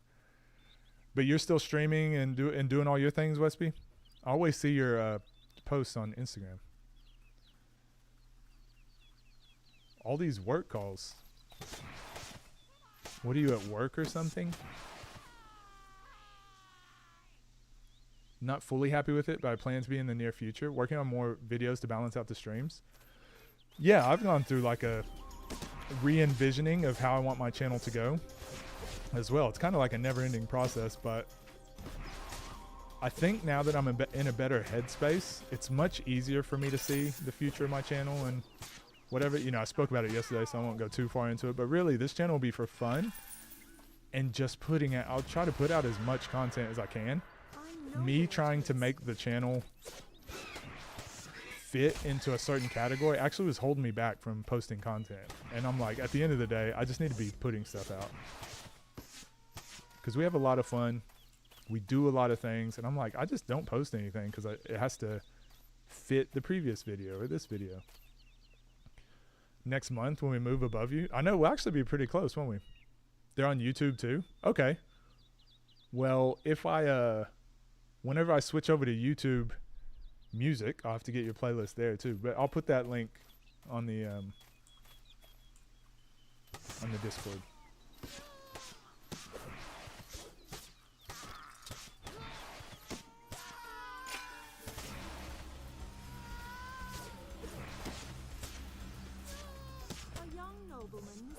But you're still streaming and doing all your things, Westby? I always see your posts on Instagram. All these work calls. What are you, at work or something? Not fully happy with it, but I plan to be in the near future. Working on more videos to balance out the streams. Yeah, I've gone through like a re-envisioning of how I want my channel to go as well. It's kind of like a never-ending process, but I think now that I'm in a better headspace, it's much easier for me to see the future of my channel and whatever. You know, I spoke about it yesterday, so I won't go too far into it. But really, this channel will be for fun and just putting out. I'll try to put out as much content as I can. Me trying to make the channel fit into a certain category actually was holding me back from posting content. And I'm like, at the end of the day, I just need to be putting stuff out. Because we have a lot of fun. We do a lot of things. And I'm like, I just don't post anything because it has to fit the previous video or this video. Next month when we move above you, I know we'll actually be pretty close, won't we? They're on YouTube too? Okay. Well, if whenever I switch over to YouTube Music, I'll have to get your playlist there too. But I'll put that link on the Discord.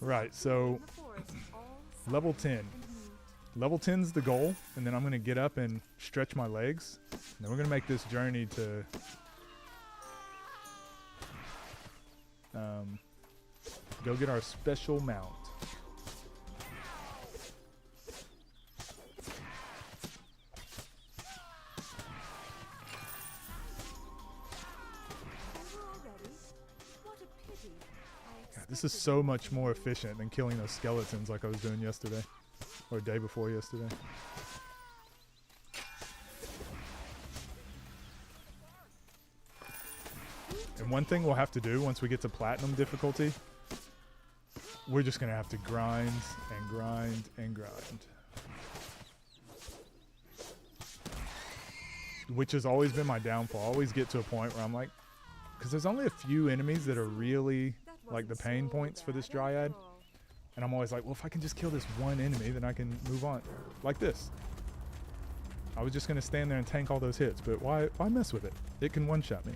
Right, so level 10. Level 10's the goal, and then I'm going to get up and stretch my legs. And then we're going to make this journey to go get our special mount. This is so much more efficient than killing those skeletons like I was doing yesterday. Or day before yesterday. And one thing we'll have to do once we get to platinum difficulty, we're just going to have to grind and grind and grind. Which has always been my downfall. I always get to a point where I'm like, because there's only a few enemies that are really like the pain points for this Dryad. And I'm always like, well, if I can just kill this one enemy, then I can move on. Like this. I was just going to stand there and tank all those hits, but why mess with it? It can one-shot me.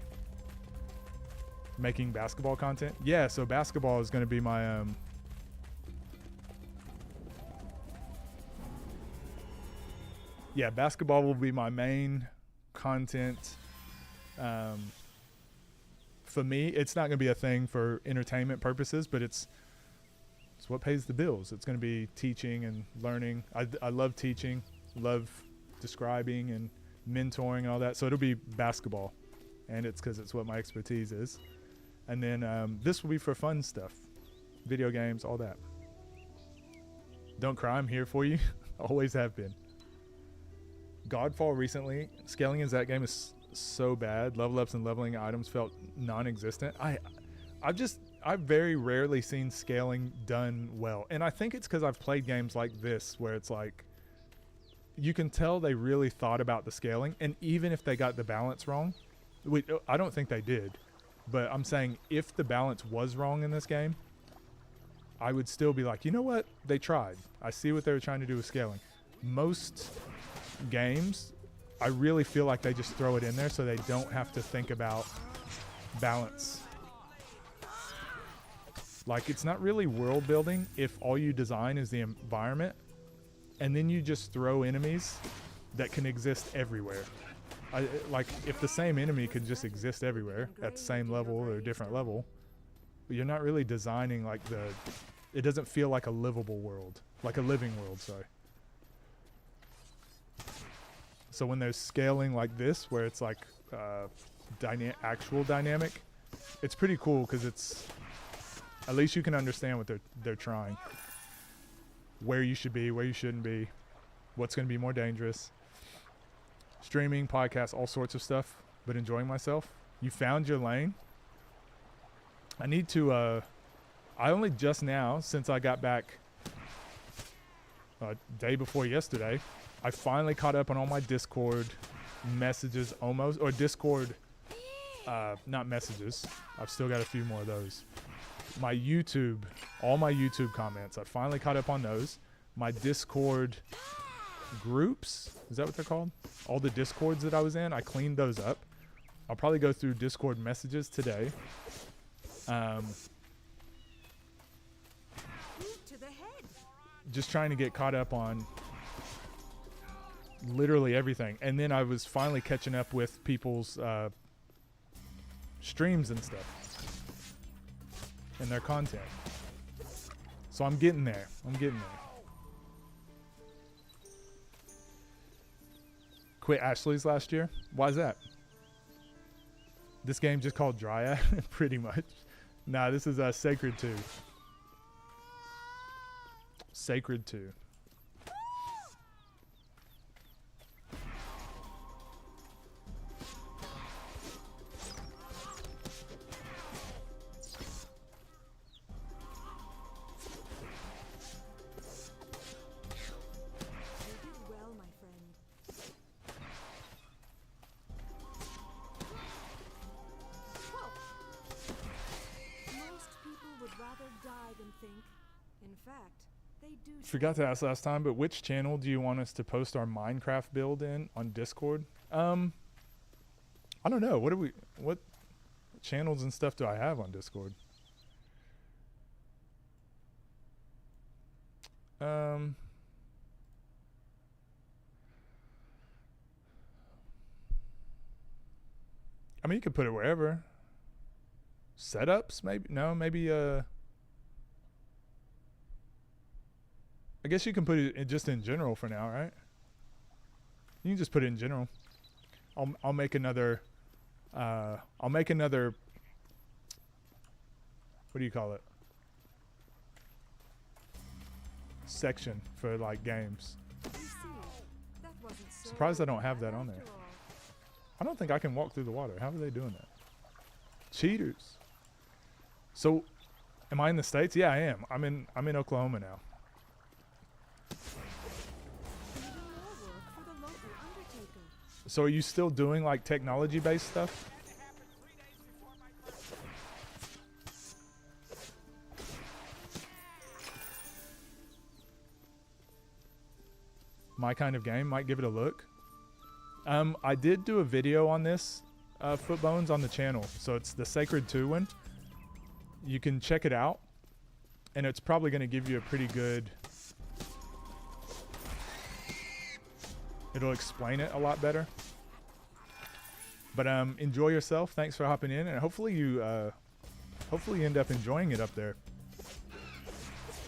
Making basketball content? Yeah, so basketball is going to be my... Yeah, basketball will be my main content. For me, it's not going to be a thing for entertainment purposes, but it's what pays the bills. It's going to be teaching and learning. I love teaching, love describing and mentoring and all that. So it'll be basketball, and it's because it's what my expertise is. And then this will be for fun stuff, video games, all that. Don't cry, I'm here for you. Always have been. Godfall recently, scaling in that game is so bad. Level ups and leveling items felt non-existent. I've very rarely seen scaling done well, and I think it's because I've played games like this where it's like you can tell they really thought about the scaling, and even if they got the balance wrong, I don't think they did, but I'm saying if the balance was wrong in this game, I would still be like, you know what, they tried. I see what they were trying to do with scaling. Most games, I really feel like they just throw it in there so they don't have to think about balance. Like, it's not really world building if all you design is the environment and then you just throw enemies that can exist everywhere. Like, if the same enemy could just exist everywhere at the same level or a different level, you're not really designing like it doesn't feel like a livable world, like a living world, sorry. So when there's scaling like this, where it's like actual dynamic, it's pretty cool because it's, at least you can understand what they're trying. Where you should be, where you shouldn't be, what's going to be more dangerous. Streaming, podcasts, all sorts of stuff, but enjoying myself. You found your lane. I need to, I only just now, since I got back day before yesterday, I finally caught up on all my Discord messages almost, or Discord, not messages. I've still got a few more of those. My YouTube, all my YouTube comments, I finally caught up on those. My Discord groups, is that what they're called? All the Discords that I was in, I cleaned those up. I'll probably go through Discord messages today. Just trying to get caught up on literally everything. And then I was finally catching up with people's streams and stuff and their content. So I'm getting there. Quit Ashley's last year. Why is that? This game just called Dryad, pretty much. Nah, this is Sacred 2. Sacred 2. Forgot to ask last time, but which channel do you want us to post our Minecraft build in on Discord? I don't know. What channels and stuff do I have on Discord? I mean, you could put it wherever. Setups, maybe? No, maybe I guess you can put it just in general for now, right? You can just put it in general. I'll make another what do you call it? Section for like games. Surprised I don't have that on there. I don't think I can walk through the water. How are they doing that? Cheaters. So am I in the States? Yeah, I am. I'm in Oklahoma now. So are you still doing like technology based stuff? My kind of game, might give it a look. I did do a video on this Footbones on the channel, so it's the Sacred 2 one. You can check it out, and it's probably going to give you a pretty good. It'll explain it a lot better. But enjoy yourself. Thanks for hopping in, and hopefully you end up enjoying it up there,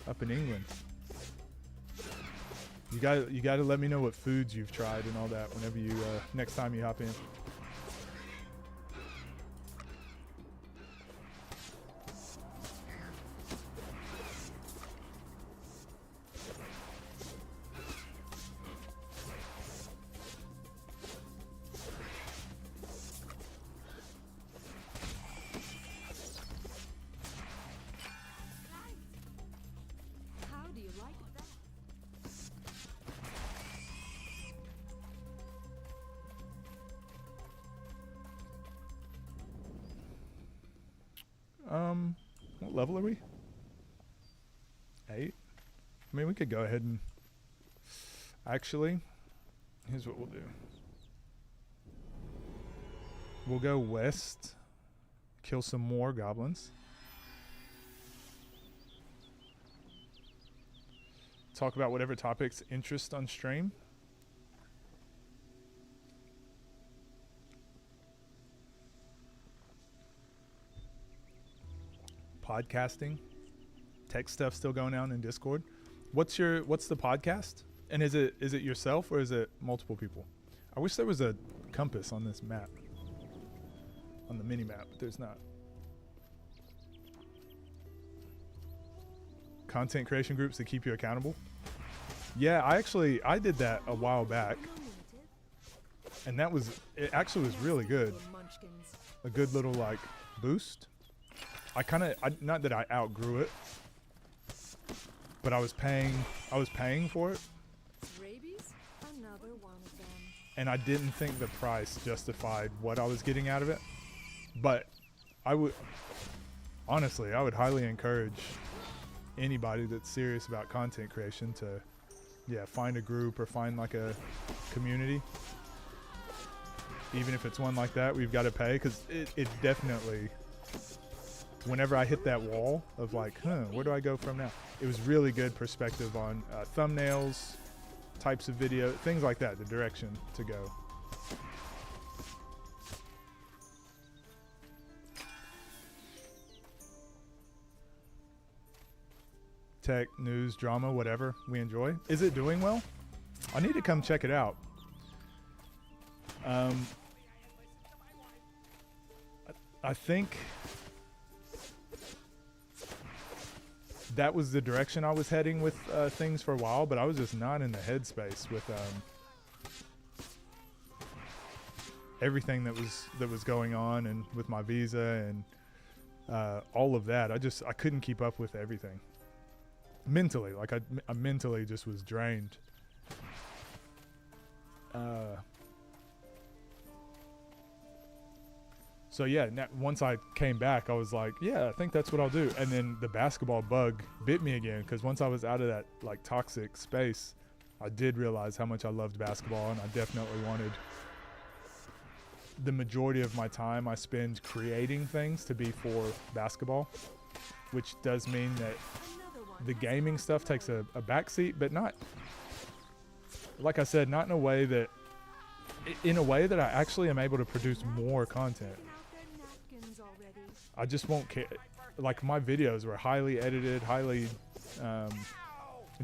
up in England. You got to let me know what foods you've tried and all that whenever you next time you hop in. What level are we? 8? I mean, we could go ahead and actually, here's what we'll do. We'll go west, kill some more goblins. Talk about whatever topics interest on stream. Podcasting, tech stuff still going on in Discord. What's the podcast? And is it yourself or is it multiple people? I wish there was a compass on this map, on the mini map, but there's not. Content creation groups that keep you accountable. Yeah, I did that a while back, and it actually was really good. A good little like boost. Not that I outgrew it, but I was paying for it. Rabies? Another one of them. And I didn't think the price justified what I was getting out of it. But I would highly encourage anybody that's serious about content creation to find a group or find like a community. Even if it's one like that, we've got to pay, because it definitely, whenever I hit that wall of like, where do I go from now? It was really good perspective on thumbnails, types of video, things like that, the direction to go. Tech, news, drama, whatever we enjoy. Is it doing well? I need to come check it out. I think that was the direction I was heading with things for a while, but I was just not in the headspace with everything that was going on, and with my visa and all of that. I couldn't keep up with everything mentally. Like I mentally just was drained. So yeah, once I came back, I was like, yeah, I think that's what I'll do. And then the basketball bug bit me again, because once I was out of that like toxic space, I did realize how much I loved basketball, and I definitely wanted the majority of my time I spend creating things to be for basketball, which does mean that the gaming stuff takes a backseat, but not, like I said, not in a way that I actually am able to produce more content. I just won't care. Like, my videos were highly edited, it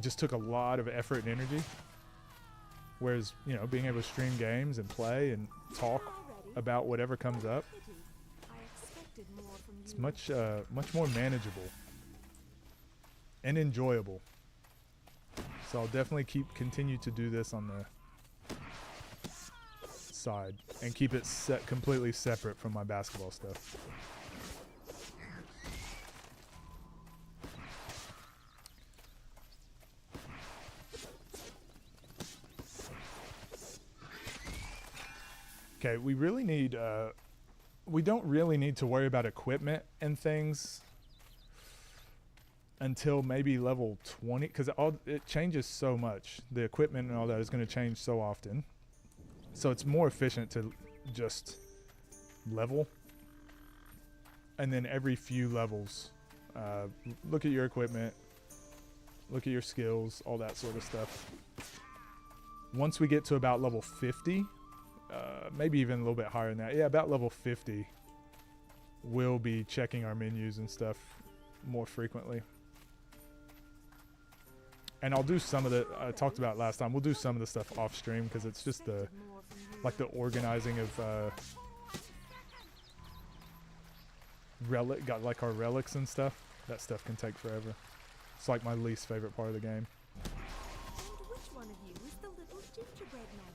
just took a lot of effort and energy. Whereas, you know, being able to stream games and play and talk about whatever comes up, it's much more manageable and enjoyable. So I'll definitely continue to do this on the side and keep it completely separate from my basketball stuff. Okay, we really need, we don't really need to worry about equipment and things until maybe level 20, because it changes so much. The equipment and all that is going to change so often. So it's more efficient to just level. And then every few levels, look at your equipment, look at your skills, all that sort of stuff. Once we get to about level 50, maybe even a little bit higher than that. Yeah, about level 50, we'll be checking our menus and stuff more frequently. And I'll do some of the, I talked about last time, we'll do some of the stuff off stream, because it's just the organizing of got like our relics and stuff. That stuff can take forever. It's like my least favorite part of the game. And which one of you is the little gingerbread man?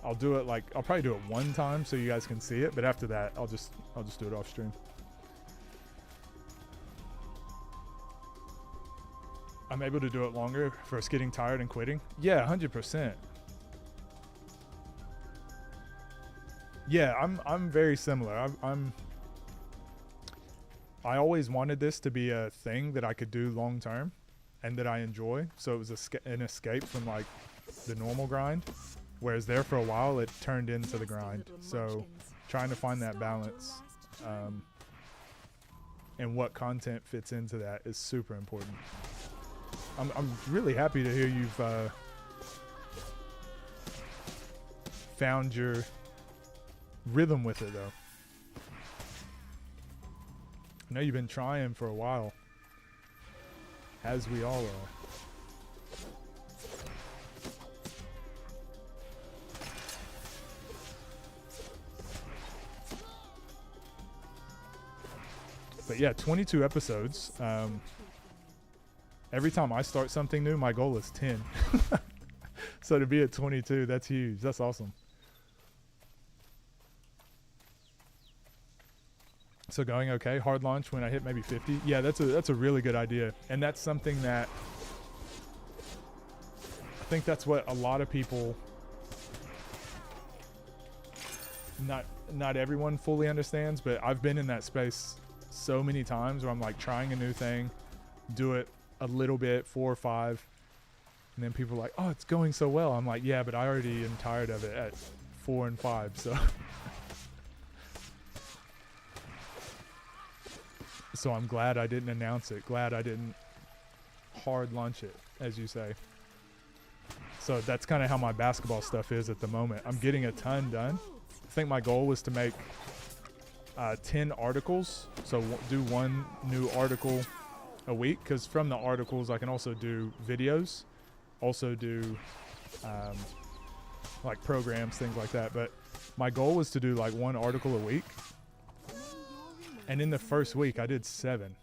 I'll do it I'll probably do it one time so you guys can see it, but after that I'll just do it off stream. I'm able to do it longer for us getting tired and quitting. Yeah, 100%. Yeah, I'm very similar. I always wanted this to be a thing that I could do long term and that I enjoy. So it was an escape from like the normal grind. Whereas there for a while, it turned into the grind. So trying to find that balance and what content fits into that is super important. I'm really happy to hear you've found your rhythm with it, though. I know you've been trying for a while, as we all are. But yeah, 22 episodes. Every time I start something new, my goal is 10. So to be at 22, that's huge. That's awesome. So going okay, hard launch when I hit maybe 50. Yeah, that's a really good idea. And that's something that I think that's what a lot of people, not everyone fully understands, but I've been in that space so many times where I'm like trying a new thing, do it a little bit, 4 or 5, and then people are like, oh, it's going so well. I'm like, yeah, but I already am tired of it at 4 and 5. So I'm glad I didn't announce it. Glad I didn't hard launch it, as you say. So that's kind of how my basketball stuff is at the moment. I'm getting a ton done. I think my goal was to make 10 articles. So do one new article a week, because from the articles I can also do videos, also do like programs, things like that. But my goal was to do like one article a week. And in the first week I did 7.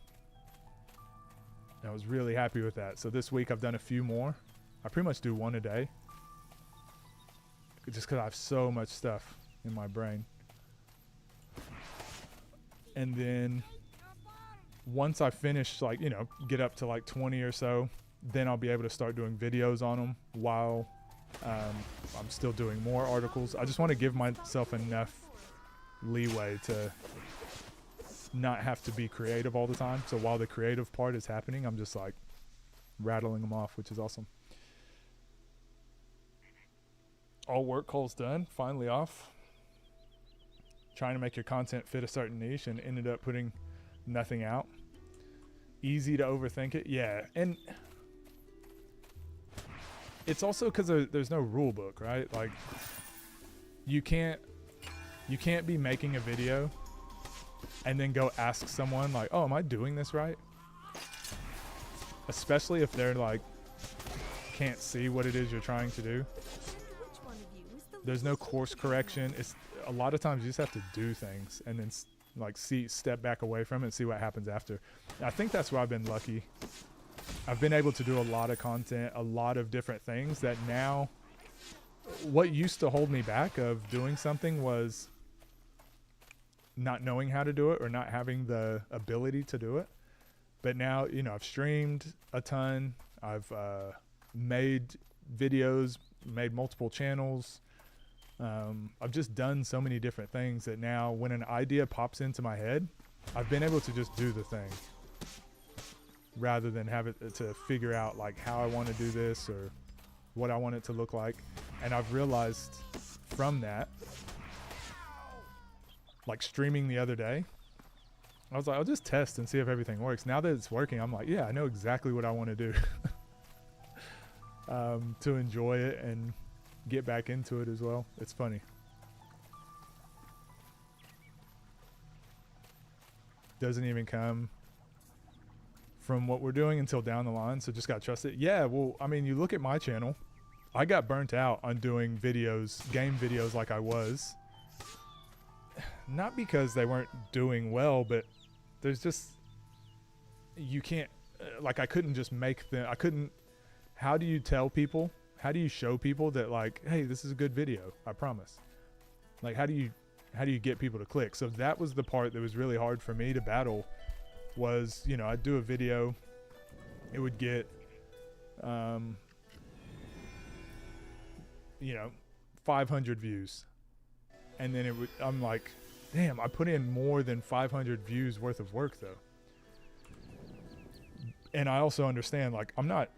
I was really happy with that. So this week I've done a few more. I pretty much do one a day, just because I have so much stuff in my brain. And then once I finish, like, you know, get up to like 20 or so, then I'll be able to start doing videos on them while I'm still doing more articles. I just want to give myself enough leeway to not have to be creative all the time. So while the creative part is happening, I'm just like rattling them off, which is awesome. All work calls done, finally off. Trying to make your content fit a certain niche and ended up putting nothing out. Easy to overthink it, yeah. And it's also because there's no rule book, right? Like you can't be making a video and then go ask someone like, oh, am I doing this right? Especially if they're like can't see what it is you're trying to do. There's no course correction. It's a lot of times you just have to do things and then like step back away from it and see what happens after. I think that's where I've been lucky. I've been able to do a lot of content, a lot of different things that now, what used to hold me back of doing something was not knowing how to do it or not having the ability to do it. But now, you know, I've streamed a ton. I've made videos, made multiple channels. I've just done so many different things that now when an idea pops into my head, I've been able to just do the thing rather than have it to figure out like how I want to do this or what I want it to look like. And I've realized from that, like streaming the other day, I was like, I'll just test and see if everything works. Now that it's working, I'm like, yeah, I know exactly what I want to do to enjoy it and get back into it as well. It's funny. Doesn't even come from what we're doing until down the line, so just gotta trust it. Yeah, well, I mean, you look at my channel, I got burnt out on doing videos, game videos like I was. Not because they weren't doing well, but there's just, you can't, like I couldn't just make them, how do you tell people? How do you show people that like, hey, this is a good video, I promise? Like, how do you get people to click? So that was the part that was really hard for me to battle was, you know, I'd do a video, it would get, you know, 500 views. And then I'm like, damn, I put in more than 500 views worth of work though. And I also understand, like, I'm not,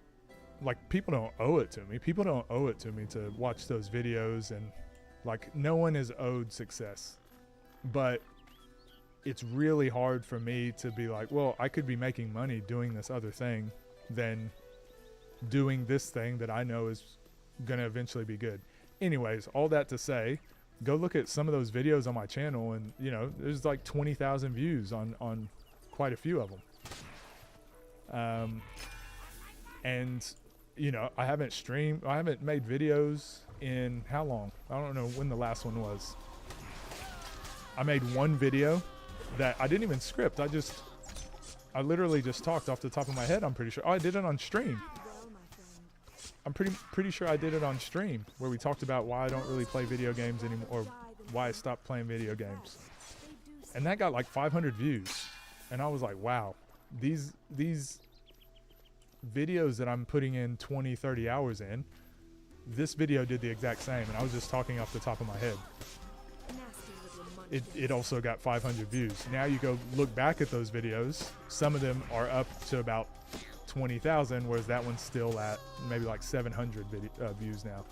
like, people don't owe it to me. People don't owe it to me to watch those videos, and like no one is owed success. But it's really hard for me to be like, well, I could be making money doing this other thing than doing this thing that I know is going to eventually be good. Anyways, all that to say, go look at some of those videos on my channel and, you know, there's like 20,000 views on quite a few of them. And, you know, I haven't made videos in how long? I don't know when the last one was. I made one video that I didn't even script. I literally just talked off the top of my head, I'm pretty sure. Oh, I did it on stream. I'm pretty sure I did it on stream where we talked about why I don't really play video games anymore, or why I stopped playing video games. And that got like 500 views. And I was like, wow, these videos that I'm putting in 20, 30 hours in, this video did the exact same. And I was just talking off the top of my head. It also got 500 views. Now you go look back at those videos. Some of them are up to about 20,000, whereas that one's still at maybe like 700 views now.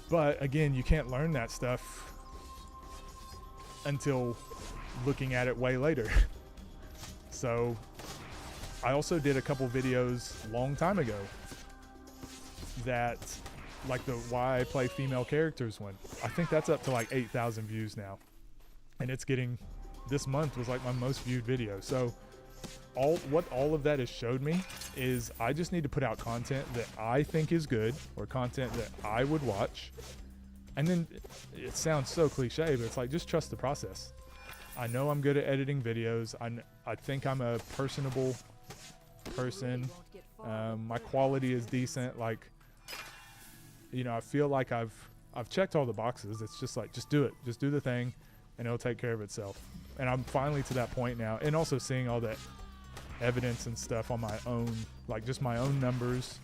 But again, you can't learn that stuff until looking at it way later. So I also did a couple videos long time ago that, like the why I play female characters one. I think that's up to like 8,000 views now. And it's getting, this month was like my most viewed video. So all of that has showed me is I just need to put out content that I think is good, or content that I would watch. And then it sounds so cliche, but it's like, just trust the process. I know I'm good at editing videos. I think I'm a personable person. My quality is decent. Like, you know, I feel like I've checked all the boxes. It's just like, just do it. Just do the thing and it'll take care of itself. And I'm finally to that point now. And also seeing all that evidence and stuff on my own, like just my own numbers.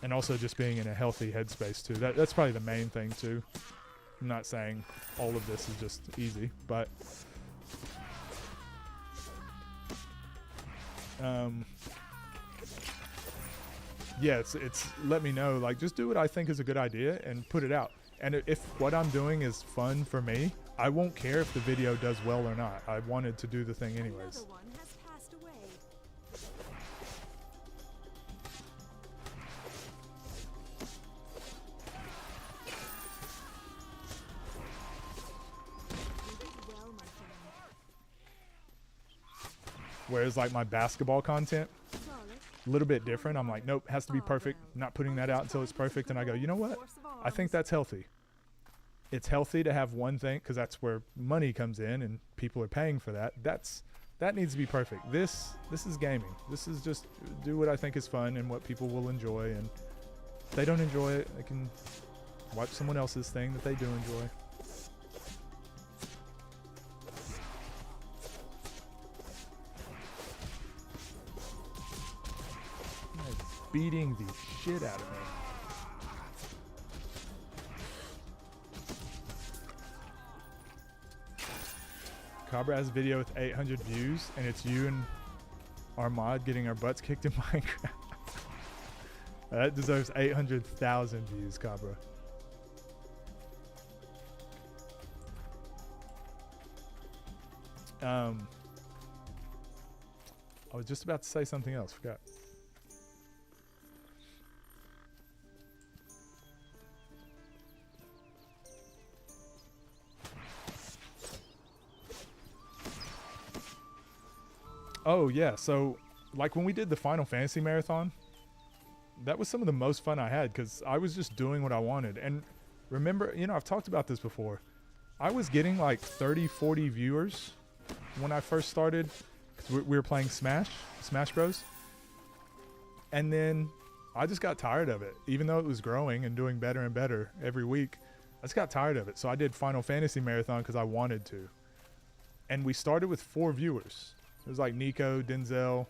And also just being in a healthy headspace too. That's probably the main thing too. I'm not saying all of this is just easy, but yeah, it's let me know, like, just do what I think is a good idea and put it out. And if what I'm doing is fun for me, I won't care if the video does well or not. I wanted to do the thing anyways. Another one has passed away. You did well, my friend. Whereas like my basketball content, Solid. a little bit different. I'm like, nope, has to be perfect. Not putting that out until it's perfect. And I go, you know what? I think that's healthy. It's healthy to have one thing, because that's where money comes in and people are paying for that. That needs to be perfect. This is gaming. This is just do what I think is fun and what people will enjoy. And if they don't enjoy it, they can watch someone else's thing that they do enjoy. Beating the shit out of me. Cabra has a video with 800 views, and it's you and our mod getting our butts kicked in Minecraft. That deserves 800,000 views, Cabra. I was just about to say something else, forgot. Oh yeah, so like when we did the Final Fantasy marathon, that was some of the most fun I had because I was just doing what I wanted. And remember, you know, I've talked about this before. I was getting like 30, 40 viewers when I first started, because we were playing Smash Bros. And then I just got tired of it. Even though it was growing and doing better and better every week, I just got tired of it. So I did Final Fantasy marathon because I wanted to. And we started with 4 viewers. It was like Nico, Denzel,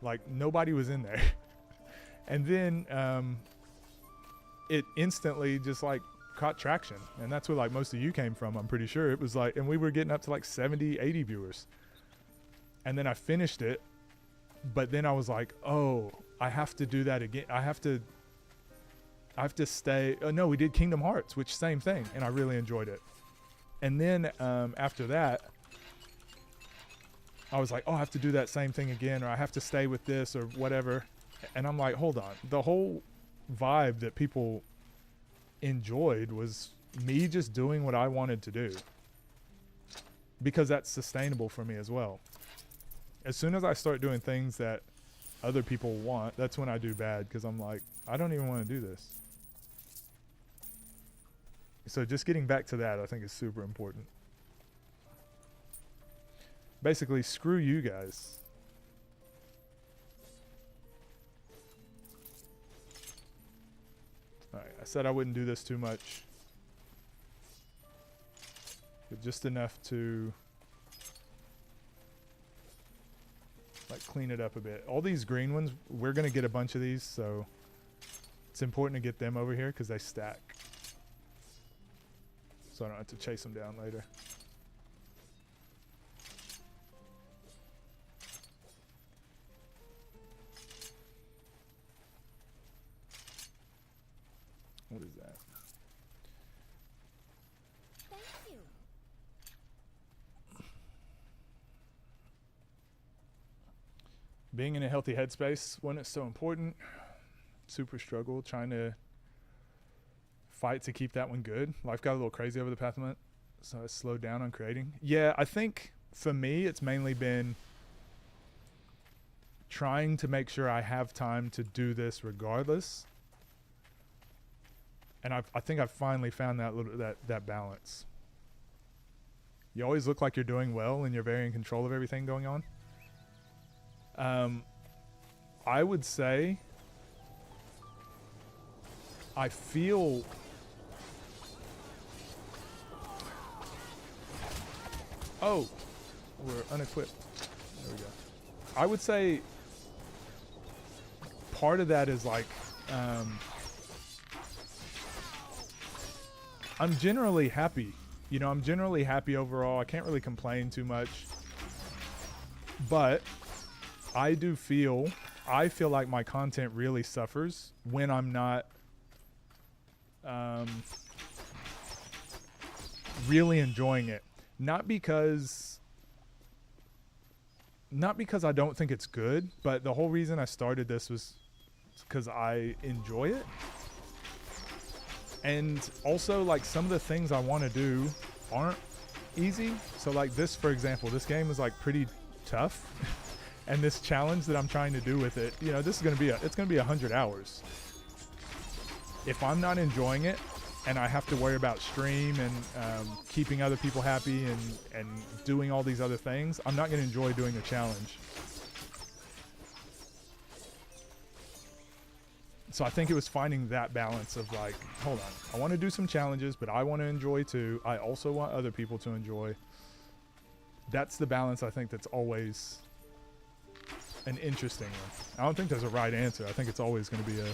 like nobody was in there. And then it instantly just like caught traction. And that's where like most of you came from, I'm pretty sure. It was like, and we were getting up to like 70, 80 viewers. And then I finished it, but then I was like, oh, I have to do that again. I have to stay. No, we did Kingdom Hearts, which same thing. And I really enjoyed it. And then after that, I was like, oh, I have to do that same thing again, or I have to stay with this or whatever. And I'm like, hold on. The whole vibe that people enjoyed was me just doing what I wanted to do, because that's sustainable for me as well. As soon as I start doing things that other people want, that's when I do bad, because I'm like, I don't even want to do this. So just getting back to that, I think is super important. Basically, screw you guys. Alright, I said I wouldn't do this too much, but just enough to like clean it up a bit. All these green ones, we're gonna get a bunch of these, so it's important to get them over here because they stack, so I don't have to chase them down later. What is that? Thank you. being in a healthy headspace when it's so important. Super struggle trying to fight to keep that one good. Life got a little crazy over the past month, so I slowed down on creating. Yeah, I think for me it's mainly been trying to make sure I have time to do this regardless. And I think I've finally found that balance. You always look like you're doing well and you're very in control of everything going on. I would say I feel we're unequipped. There we go. I would say part of that is like I'm generally happy. You know, I'm generally happy overall. I can't really complain too much. But I feel like my content really suffers when I'm not really enjoying it. Not because I don't think it's good, but the whole reason I started this was because I enjoy it. And also, like, some of the things I want to do aren't easy. So like this, for example, this game is like pretty tough. And this challenge that I'm trying to do with it, you know, this is going to be it's going to be 100 hours. If I'm not enjoying it and I have to worry about stream and keeping other people happy and doing all these other things, I'm not going to enjoy doing the challenge. So I think it was finding that balance of like, hold on, I want to do some challenges, but I want to enjoy too. I also want other people to enjoy. That's the balance I think that's always an interesting one. I don't think there's a right answer. I think it's always going to be a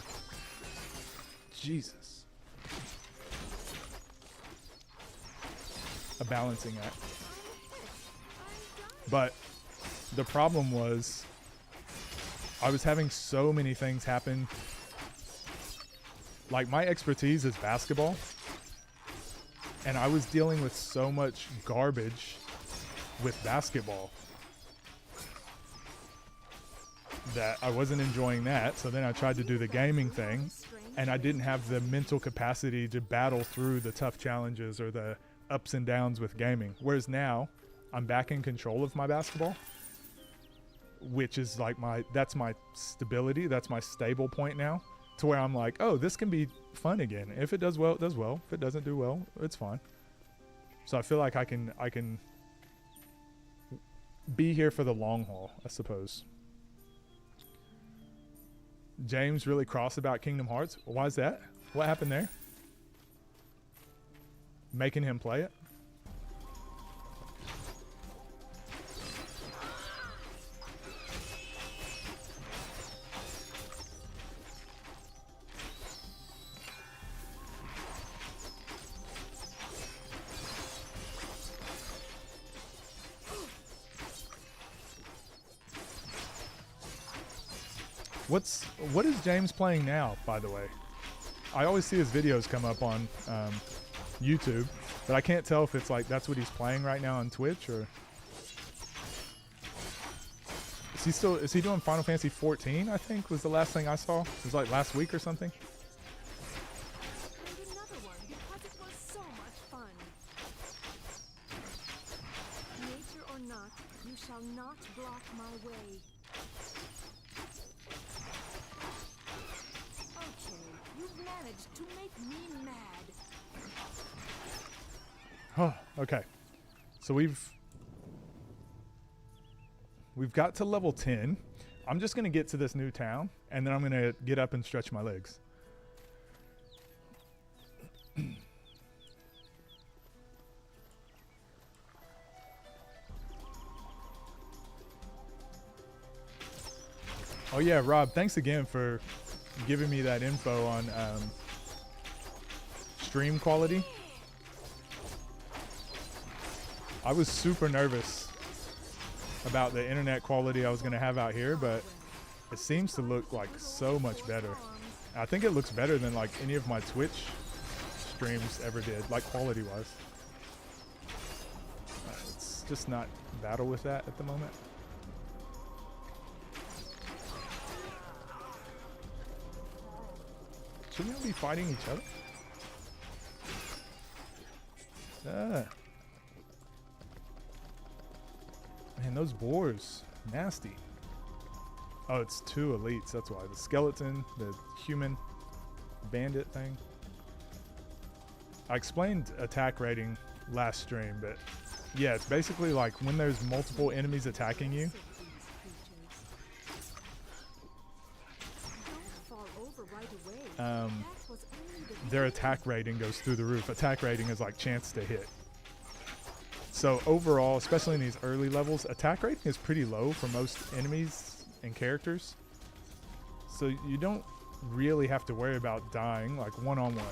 balancing act. But the problem was I was having so many things happen. Like, my expertise is basketball, and I was dealing with so much garbage with basketball that I wasn't enjoying that. So then I tried to do the gaming thing, and I didn't have the mental capacity to battle through the tough challenges or the ups and downs with gaming. Whereas now I'm back in control of my basketball, which is like that's my stability. That's my stable point now, to where I'm like, oh, this can be fun again. If it does well, it does well. If it doesn't do well, it's fine. So I feel like I can be here for the long haul, I suppose. James really cross about Kingdom Hearts. Why is that? What happened there? Making him play it? What is James playing now, by the way? I always see his videos come up on YouTube, but I can't tell if it's like that's what he's playing right now on Twitch, or is he doing Final Fantasy 14? I think was the last thing I saw. It was like last week or something. And another one because it was so much fun. Nature or not, you shall not block my way. Okay, you've managed to make me mad. Oh, okay. So we've got to level 10. I'm just going to get to this new town, and then I'm going to get up and stretch my legs. Oh yeah, Rob, thanks again for giving me that info on stream quality. I was super nervous about the internet quality I was going to have out here, but it seems to look like so much better. I think it looks better than like any of my Twitch streams ever did, like quality wise. Let's just not battle with that at the moment. Shouldn't we be fighting each other? Ah. Man, those boars. Nasty. Oh, it's 2 elites, that's why. The skeleton, the human bandit thing. I explained attack rating last stream, but yeah, it's basically like when there's multiple enemies attacking you. Their attack rating goes through the roof. Attack rating is like chance to hit. So overall, especially in these early levels, attack rating is pretty low for most enemies and characters. So you don't really have to worry about dying like one-on-one.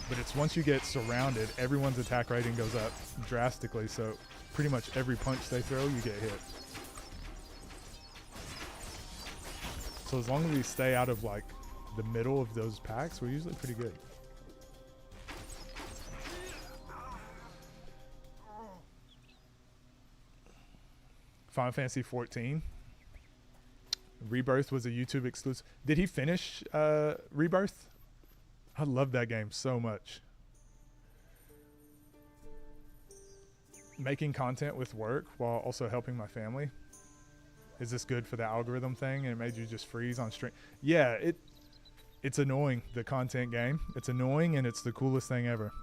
But it's once you get surrounded, everyone's attack rating goes up drastically. So pretty much every punch they throw, you get hit. So as long as we stay out of like the middle of those packs, we're usually pretty good. Final Fantasy 14. Rebirth was a YouTube exclusive. Did he finish Rebirth? I love that game so much. Making content with work while also helping my family. Is this good for the algorithm thing? And it made you just freeze on stream. Yeah, it's annoying, the content game. It's annoying and it's the coolest thing ever.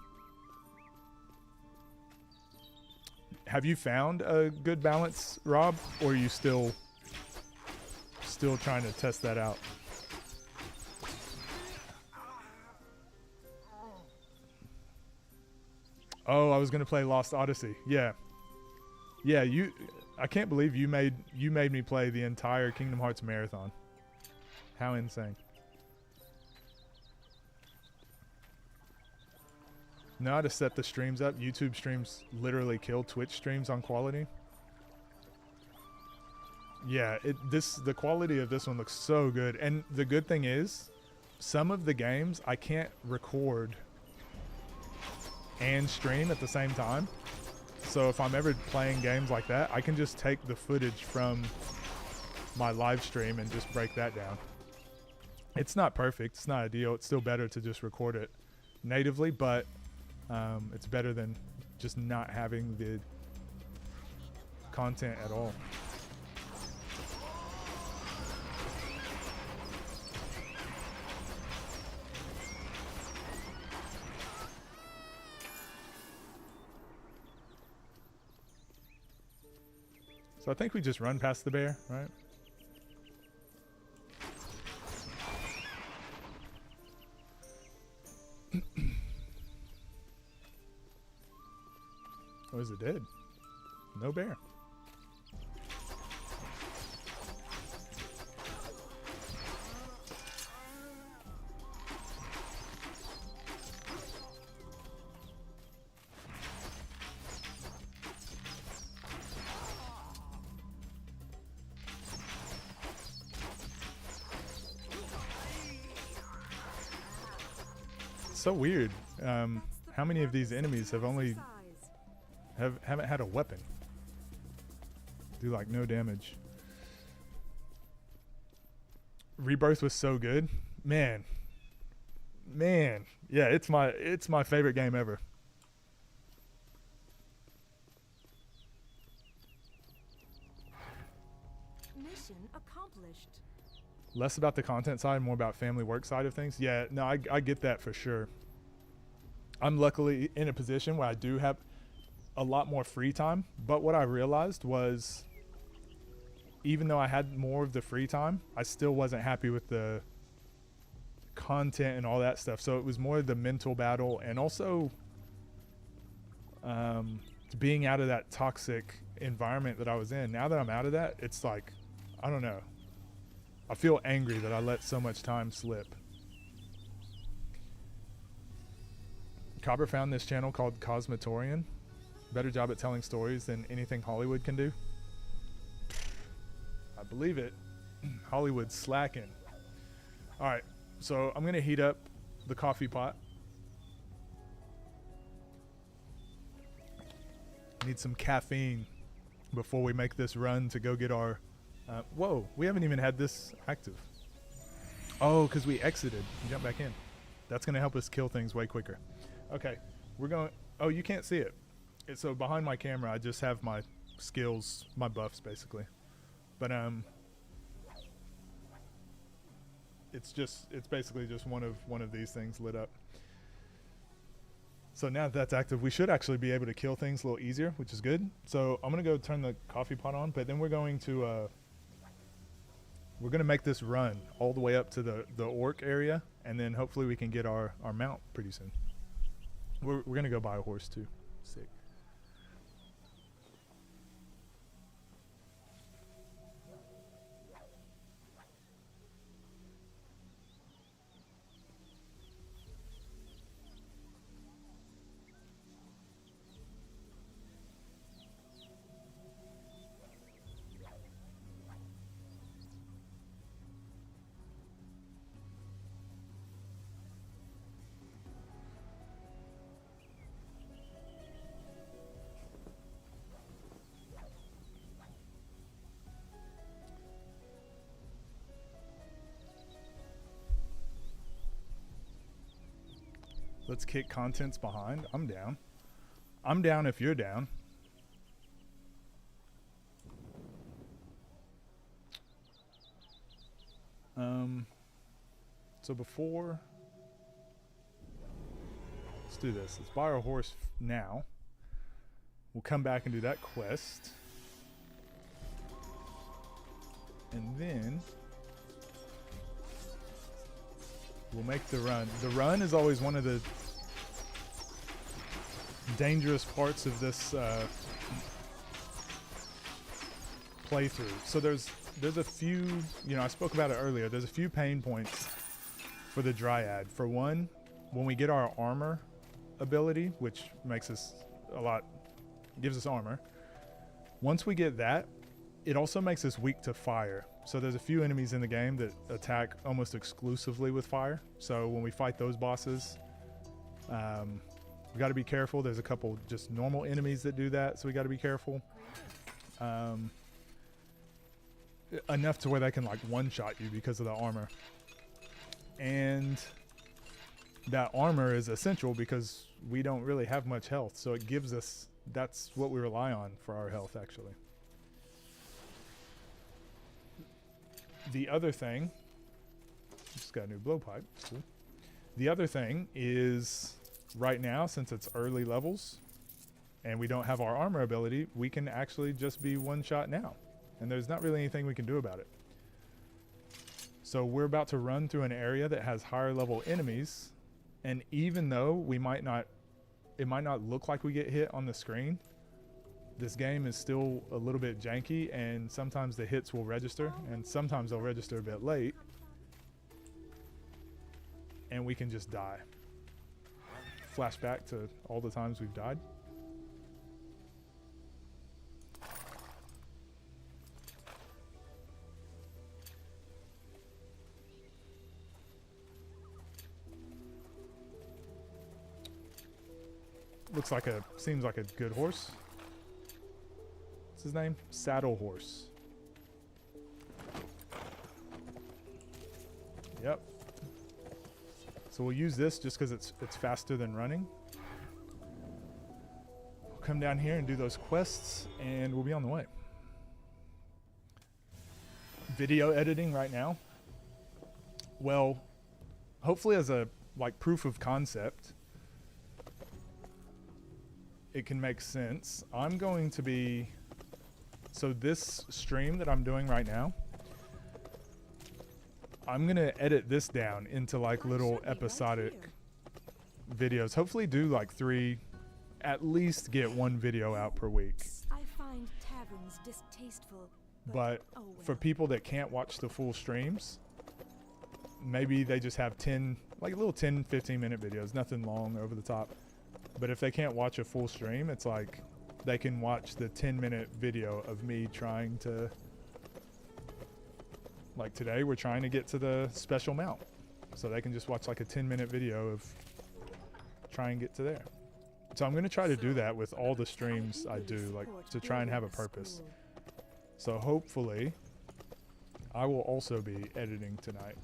Have you found a good balance, Rob? Or are you still trying to test that out? Oh, I was gonna play Lost Odyssey. Yeah. Yeah, I can't believe you made me play the entire Kingdom Hearts marathon. How insane. Know how to set the streams up? YouTube streams literally kill Twitch streams on quality. Yeah, the quality of this one looks so good. And the good thing is, some of the games I can't record and stream at the same time. So if I'm ever playing games like that, I can just take the footage from my live stream and just break that down. It's not perfect. It's not ideal. It's still better to just record it natively, but it's better than just not having the content at all. So I think we just run past the bear, right? Oh, is it dead? No bear. So weird. How many of these enemies have haven't had a weapon? Do like no damage. Rebirth was so good. Man. Yeah, it's my favorite game ever. Mission accomplished. Less about the content side, more about family work side of things. Yeah, no, I get that for sure. I'm luckily in a position where I do have a lot more free time, but what I realized was even though I had more of the free time, I still wasn't happy with the content and all that stuff. So it was more the mental battle and also being out of that toxic environment that I was in. Now that I'm out of that, it's like, I don't know. I feel angry that I let so much time slip. Cobber found this channel called Cosmetorian. Better job at telling stories than anything Hollywood can do. I believe it. Hollywood's slacking. All right, so I'm gonna heat up the coffee pot. Need some caffeine before we make this run to go get our... whoa, we haven't even had this active. Oh, because we exited. Jump back in. That's going to help us kill things way quicker. Okay, we're going... Oh, you can't see it. So behind my camera, I just have my skills, my buffs, basically. But, it's basically just one of these things lit up. So now that that's active, we should actually be able to kill things a little easier, which is good. So I'm going to go turn the coffee pot on, but then we're going to make this run all the way up to the orc area, and then hopefully we can get our mount pretty soon. We're going to go buy a horse too. Sick. Let's kick contents behind. I'm down. I'm down if you're down. So before... Let's do this. Let's buy our horse now. We'll come back and do that quest. And then... we'll make the run. The run is always one of the dangerous parts of this playthrough. So there's a few, I spoke about it earlier. There's a few pain points for the Dryad. For one, when we get our armor ability, which makes us gives us armor. Once we get that, it also makes us weak to fire. So there's a few enemies in the game that attack almost exclusively with fire. So when we fight those bosses, we got to be careful. There's a couple just normal enemies that do that, so we got to be careful. Enough to where they can like one-shot you because of the armor. And that armor is essential because we don't really have much health. So it gives us, that's what we rely on for our health actually. The other thing, just got a new blowpipe. Cool. The other thing is right now, since it's early levels and we don't have our armor ability, we can actually just be one shot now. And there's not really anything we can do about it. So we're about to run through an area that has higher level enemies. And even though it might not look like we get hit on the screen, this game is still a little bit janky, and sometimes the hits will register, and sometimes they'll register a bit late, and we can just die. Flashback to all the times we've died. Seems like a good horse. What's his name? Saddle horse. Yep. So we'll use this just because it's faster than running. We'll come down here and do those quests, and we'll be on the way. Video editing right now. Well, hopefully as a proof of concept, it can make sense. I'm going to be... So this stream that I'm doing right now, I'm going to edit this down into little episodic videos. Hopefully do 3, at least get 1 video out per week. I find taverns distasteful. But oh well. For people that can't watch the full streams, maybe they just have 10, little 10, 15-minute videos, nothing long over the top. But if they can't watch a full stream, it's they can watch the 10-minute video of me trying to... today, we're trying to get to the special mount. So they can just watch a 10-minute video of trying to get to there. So I'm going to try to do that with all the streams I do, to try and have a purpose. So hopefully, I will also be editing tonight.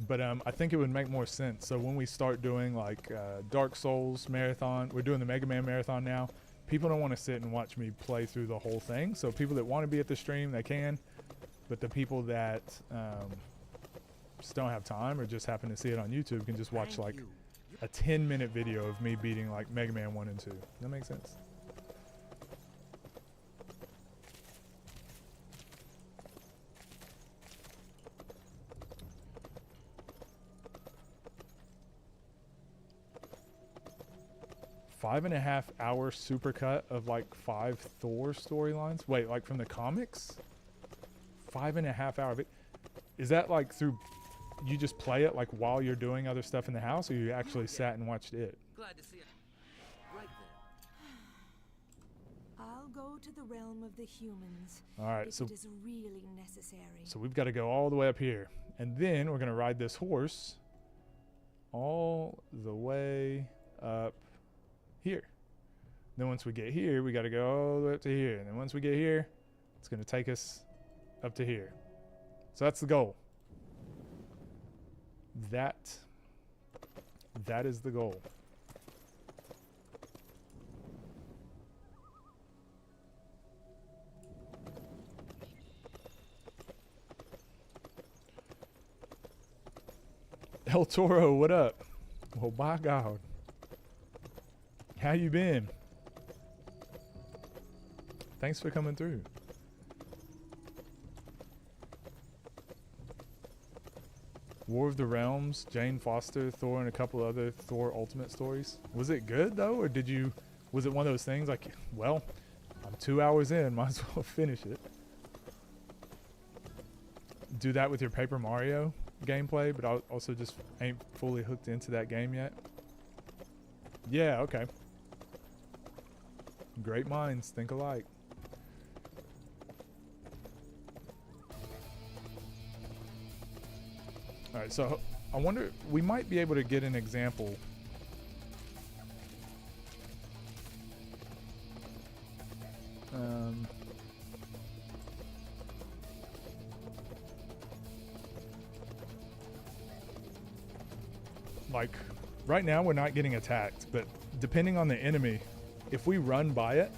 But I think it would make more sense. So when we start doing like Dark Souls marathon, we're doing the Mega Man marathon now. People don't want to sit and watch me play through the whole thing. So people that want to be at the stream, they can. But the people that just don't have time or just happen to see it on YouTube can just watch like a 10-minute video of me beating like Mega Man 1 and 2. That makes sense? $5.5-hour supercut of like 5 Thor storylines. Wait, like from the comics? 5.5 hour. Is that like through? You just play it like while you're doing other stuff in the house, or you actually sat and watched it? Glad to see it. Right there. I'll go to the realm of the humans. All right, if so it is really necessary. so we've got to go all the way up here, and then we're gonna ride this horse all the way up here. Then once we get here, we got to go all the way up to here, and then once we get here, it's gonna take us up to here. So that's the goal. That is the goal. El Toro, what up? Well, by God. How you been? Thanks for coming through. War of the Realms, Jane Foster, Thor, and a couple other Thor Ultimate stories. Was it good though, or was it one of those things like, well, I'm 2 hours in, might as well finish it. Do that with your Paper Mario gameplay, but I also just ain't fully hooked into that game yet. Yeah, okay. Great minds think alike. All right, so I wonder, we might be able to get an example. Like, right now we're not getting attacked, but depending on the enemy, if we run by it,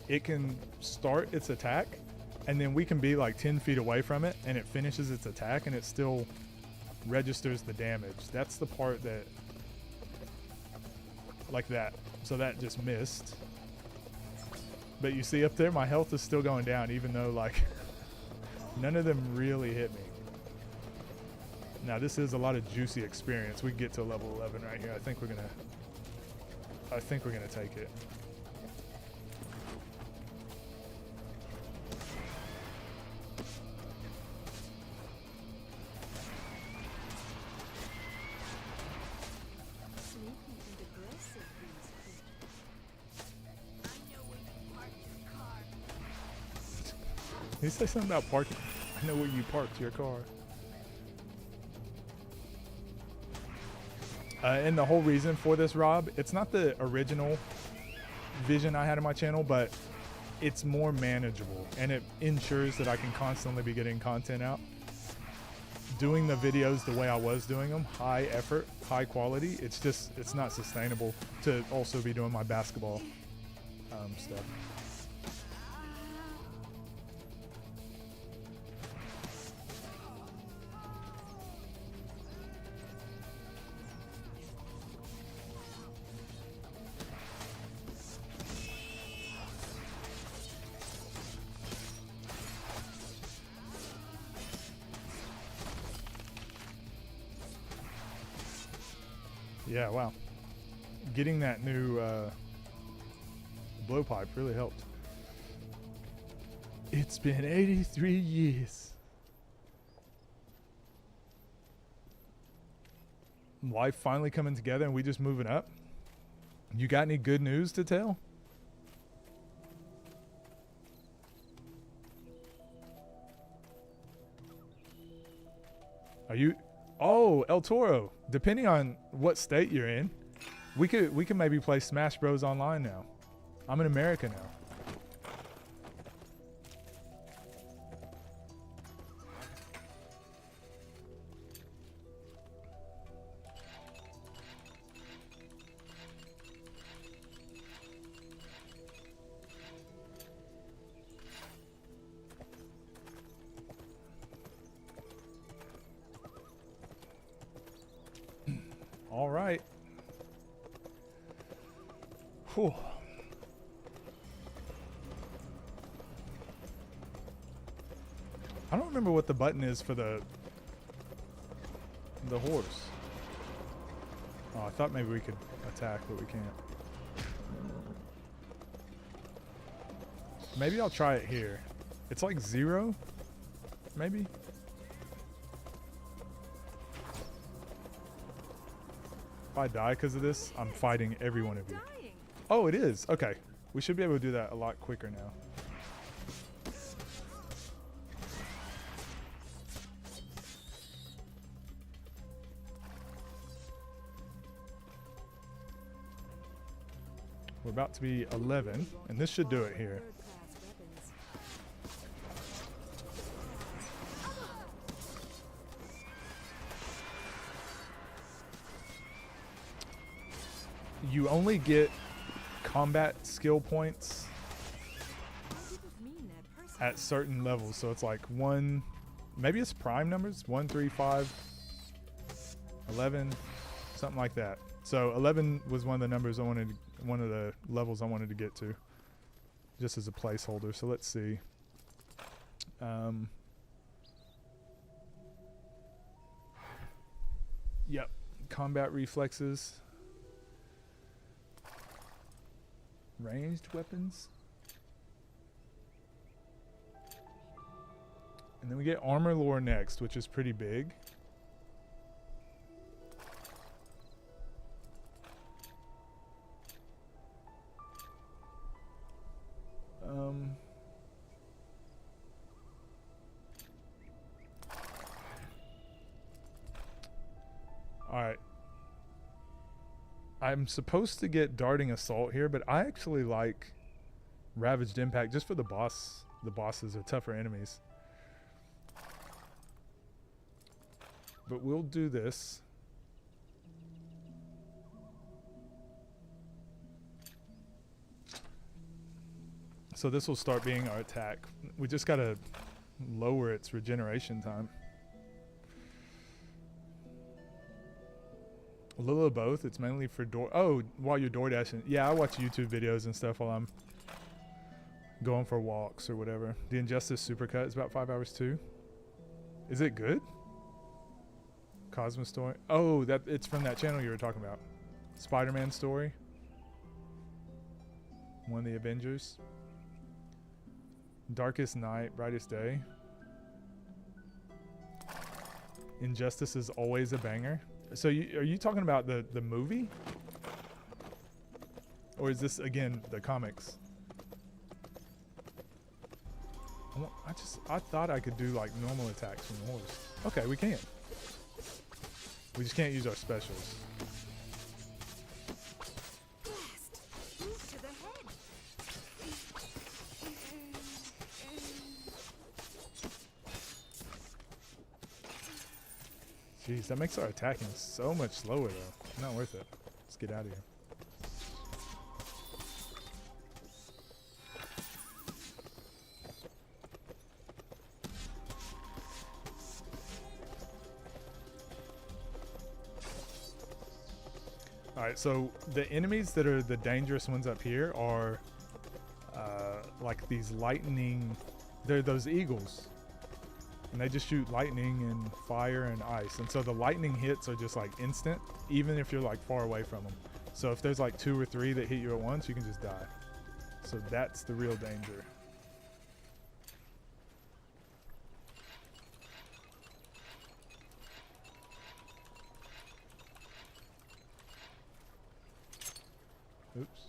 it can start its attack, and then we can be like 10 feet away from it, and it finishes its attack, and it still registers the damage. That's the part that, like that. So that just missed. But you see up there, my health is still going down, even though like none of them really hit me. Now this is a lot of juicy experience. We get to level 11 right here. I think we're gonna take it. Did you say something about parking? I know where you parked your car. And the whole reason for this, Rob, it's not the original vision I had on my channel, but it's more manageable, and it ensures that I can constantly be getting content out. Doing the videos the way I was doing them, high effort, high quality, it's not sustainable to also be doing my basketball stuff. Yeah, wow. Getting that new blowpipe really helped. It's been 83 years. Life finally coming together and we just moving up. You got any good news to tell? Are you... Oh, El Toro. Depending on what state you're in, we could maybe play Smash Bros online now. I'm in America now. All right. Whew. I don't remember what the button is for the horse. Oh, I thought maybe we could attack, but we can't. Maybe I'll try it here. It's like 0, maybe? If I die because of this, I'm fighting every one of you. Dying. Oh, it is. Okay. We should be able to do that a lot quicker now. We're about to be 11, and this should do it here. Third-class weapons. You only get combat skill points How did it mean that person? at certain levels, so it's like 1, maybe it's prime numbers, 1, 3, 5, 11, something like that. So 11 was one of the numbers I wanted, one of the levels I wanted to get to, just as a placeholder. So let's see. Yep, combat reflexes, ranged weapons, and then we get armor lore next, which is pretty big. Alright. I'm supposed to get Darting Assault here, but I actually like Ravaged Impact just for the boss. The bosses are tougher enemies. But we'll do this. So this will start being our attack. We just gotta lower its regeneration time. A little of both. It's mainly for while you're door dashing. Yeah, I watch YouTube videos and stuff while I'm going for walks or whatever. The Injustice Supercut is about 5 hours too. Is it good? Cosmo Story. Oh, that it's from that channel you were talking about. Spider-Man Story. One of the Avengers. Darkest Night, Brightest Day. Injustice is always a banger. So are you talking about the movie? Or is this, again, the comics? I thought I could do, like, normal attacks from the horse. Okay, we can. We just can't use our specials. Blast! Move to the head. Jeez, that makes our attacking so much slower, though. Not worth it. Let's get out of here. Alright, so the enemies that are the dangerous ones up here are like these lightning... They're those eagles. And they just shoot lightning and fire and ice. And so the lightning hits are just like instant, even if you're like far away from them. So if there's like 2 or 3 that hit you at once, you can just die. So that's the real danger. Oops.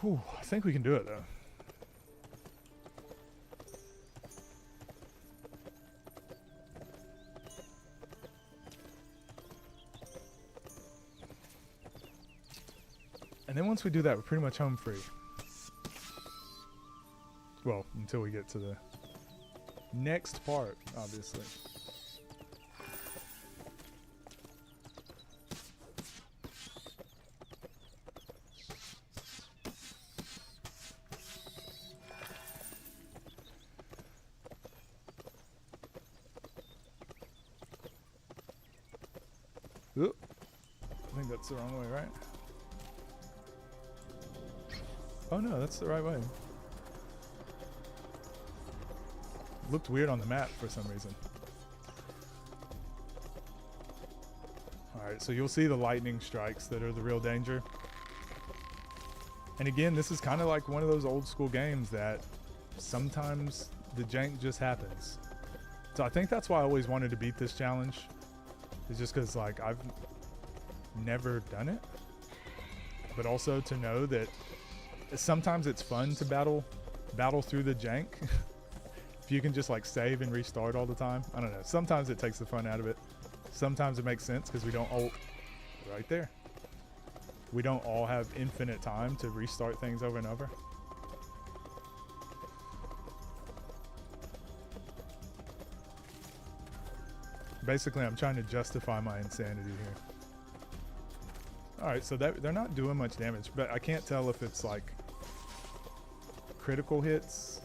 Whew, I think we can do it though. And then once we do that, we're pretty much home free. Well, until we get to the next part, obviously. Oop. I think that's the wrong way, right? Oh no, that's the right way. Looked weird on the map for some reason. Alright, so you'll see the lightning strikes that are the real danger. And again, this is kind of like one of those old school games that sometimes the jank just happens. So I think that's why I always wanted to beat this challenge. It's just because, like, I've never done it. But also to know that sometimes it's fun to battle through the jank. If you can just, like, save and restart all the time. I don't know. Sometimes it takes the fun out of it. Sometimes it makes sense because we don't all... Right there. We don't all have infinite time to restart things over and over. Basically, I'm trying to justify my insanity here. Alright, so they're not doing much damage, but I can't tell if it's like critical hits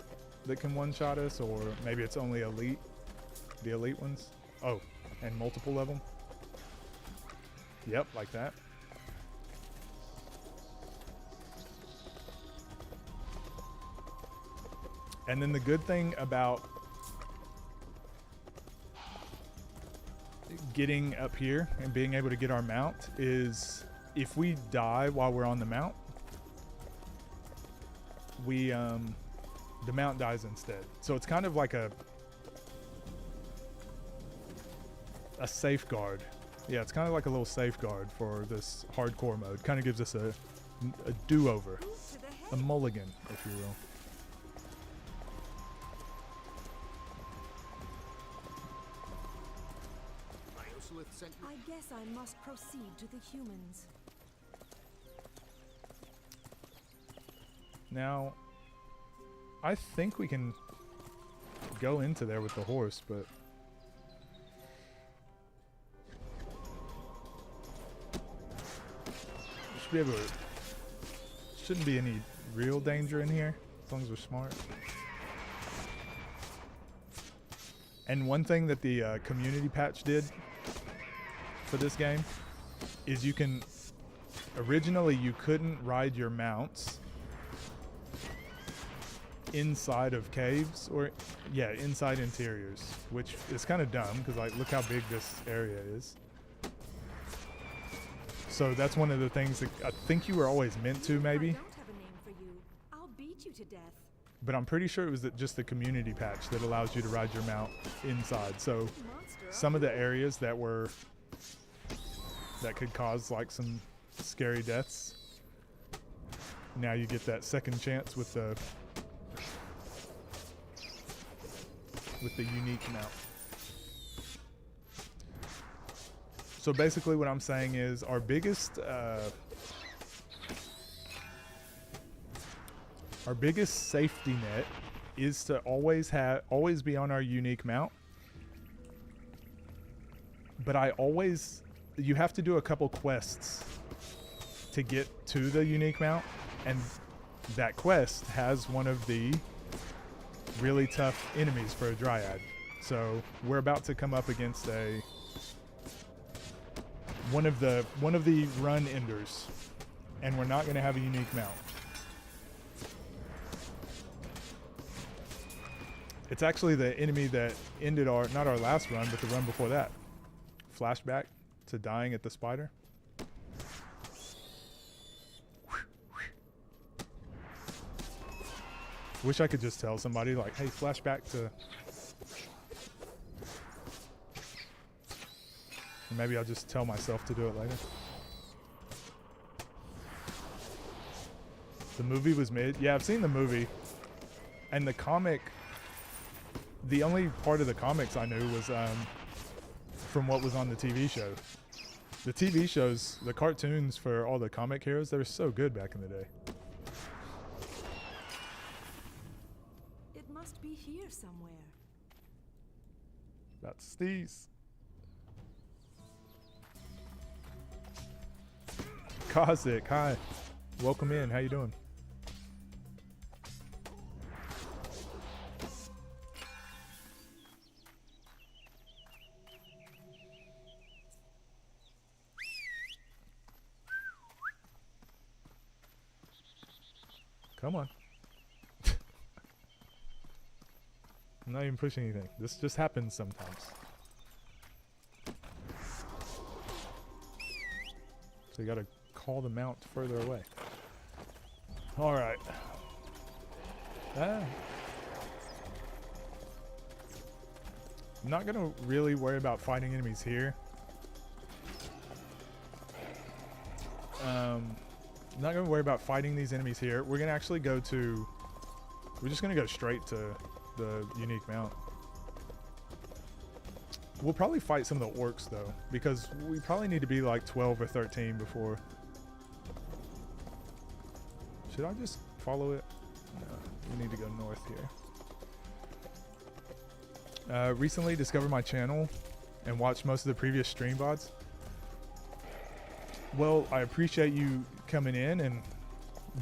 that can one-shot us, or maybe it's only elite, the elite ones. Oh, and multiple level. Yep, like that. And then the good thing about getting up here and being able to get our mount is if we die while we're on the mount, we the mount dies instead. So it's kind of like a safeguard. Yeah, it's kind of like a little safeguard for this hardcore mode. Kind of gives us a do-over, a mulligan, if you will. I guess I must proceed to the humans. Now, I think we can go into there with the horse, but we should be able to. Shouldn't be any real danger in here as long as we're smart. And one thing that the community patch did for this game is you can originally you couldn't ride your mounts inside of caves, or yeah, inside interiors, which is kind of dumb because, like, look how big this area is. So that's one of the things that I think you were always meant to, maybe. I don't have a name for you. I'll beat you to death. But I'm pretty sure it was just the community patch that allows you to ride your mount inside. So some of the areas that could cause like some scary deaths, now you get that second chance with the unique mount. So basically what I'm saying is our biggest safety net is to always be on our unique mount. But you have to do a couple quests to get to the unique mount, and that quest has one of the really tough enemies for a Dryad. So we're about to come up against one of the run enders, and we're not going to have a unique mount. It's actually the enemy that ended not our last run, but the run before that. Flashback to dying at the spider. Wish I could just tell somebody, like, hey, flashback to... And maybe I'll just tell myself to do it later. The movie was mid. Yeah, I've seen the movie. And the comic... The only part of the comics I knew was from what was on the TV show. The TV shows, the cartoons for all the comic heroes, they were so good back in the day. It must be here somewhere. That's Steez. Cossack, hi. Welcome in. How you doing? Come on. I'm not even pushing anything. This just happens sometimes. So you gotta call the mount further away. Alright. I'm not gonna really worry about fighting enemies here. Not gonna worry about fighting these enemies here. We're gonna actually go to... We're just gonna go straight to the unique mount. We'll probably fight some of the orcs though, because we probably need to be like 12 or 13 before. Should I just follow it? No, we need to go north here. Recently discovered my channel and watched most of the previous stream VODs. Well, I appreciate you coming in and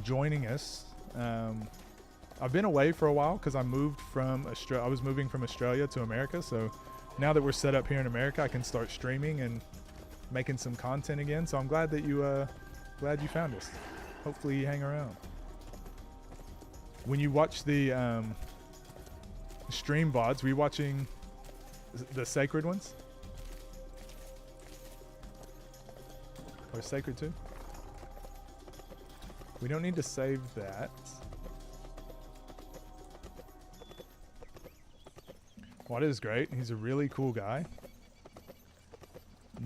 joining us. I've been away for a while because I moved from Australia. I was moving from Australia to America, so now that we're set up here in America, I can start streaming and making some content again. So I'm glad that you found us. Hopefully you hang around. When you watch the stream VODs, were you watching the sacred ones? Or sacred too? We don't need to save that. What is great? He's a really cool guy.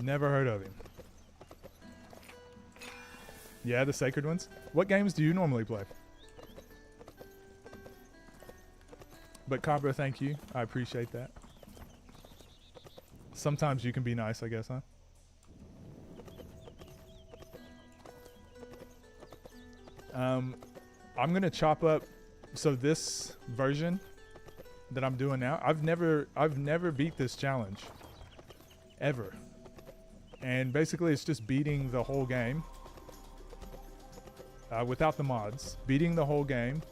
Never heard of him. Yeah, the sacred ones. What games do you normally play? But Cabra, thank you. I appreciate that. Sometimes you can be nice, I guess, huh? I'm gonna chop up. So this version that I'm doing now, I've never beat this challenge ever, and basically it's just beating the whole game without the mods, beating the whole game,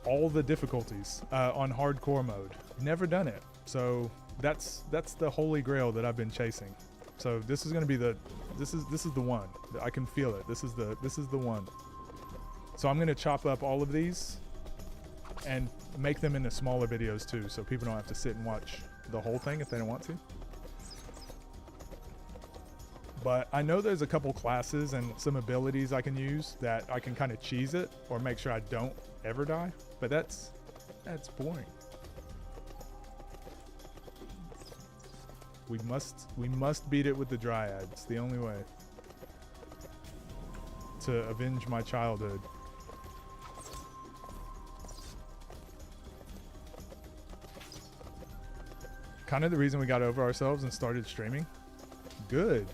all the difficulties on hardcore mode. Never done it, so that's the holy grail that I've been chasing. So this is gonna be this is the one. I can feel it. This is the one. So I'm gonna chop up all of these and make them into smaller videos too, so people don't have to sit and watch the whole thing if they don't want to. But I know there's a couple classes and some abilities I can use that I can kind of cheese it or make sure I don't ever die, but that's boring. We must beat it with the Dryad. It's the only way to avenge my childhood. Kind of the reason we got over ourselves and started streaming. Good.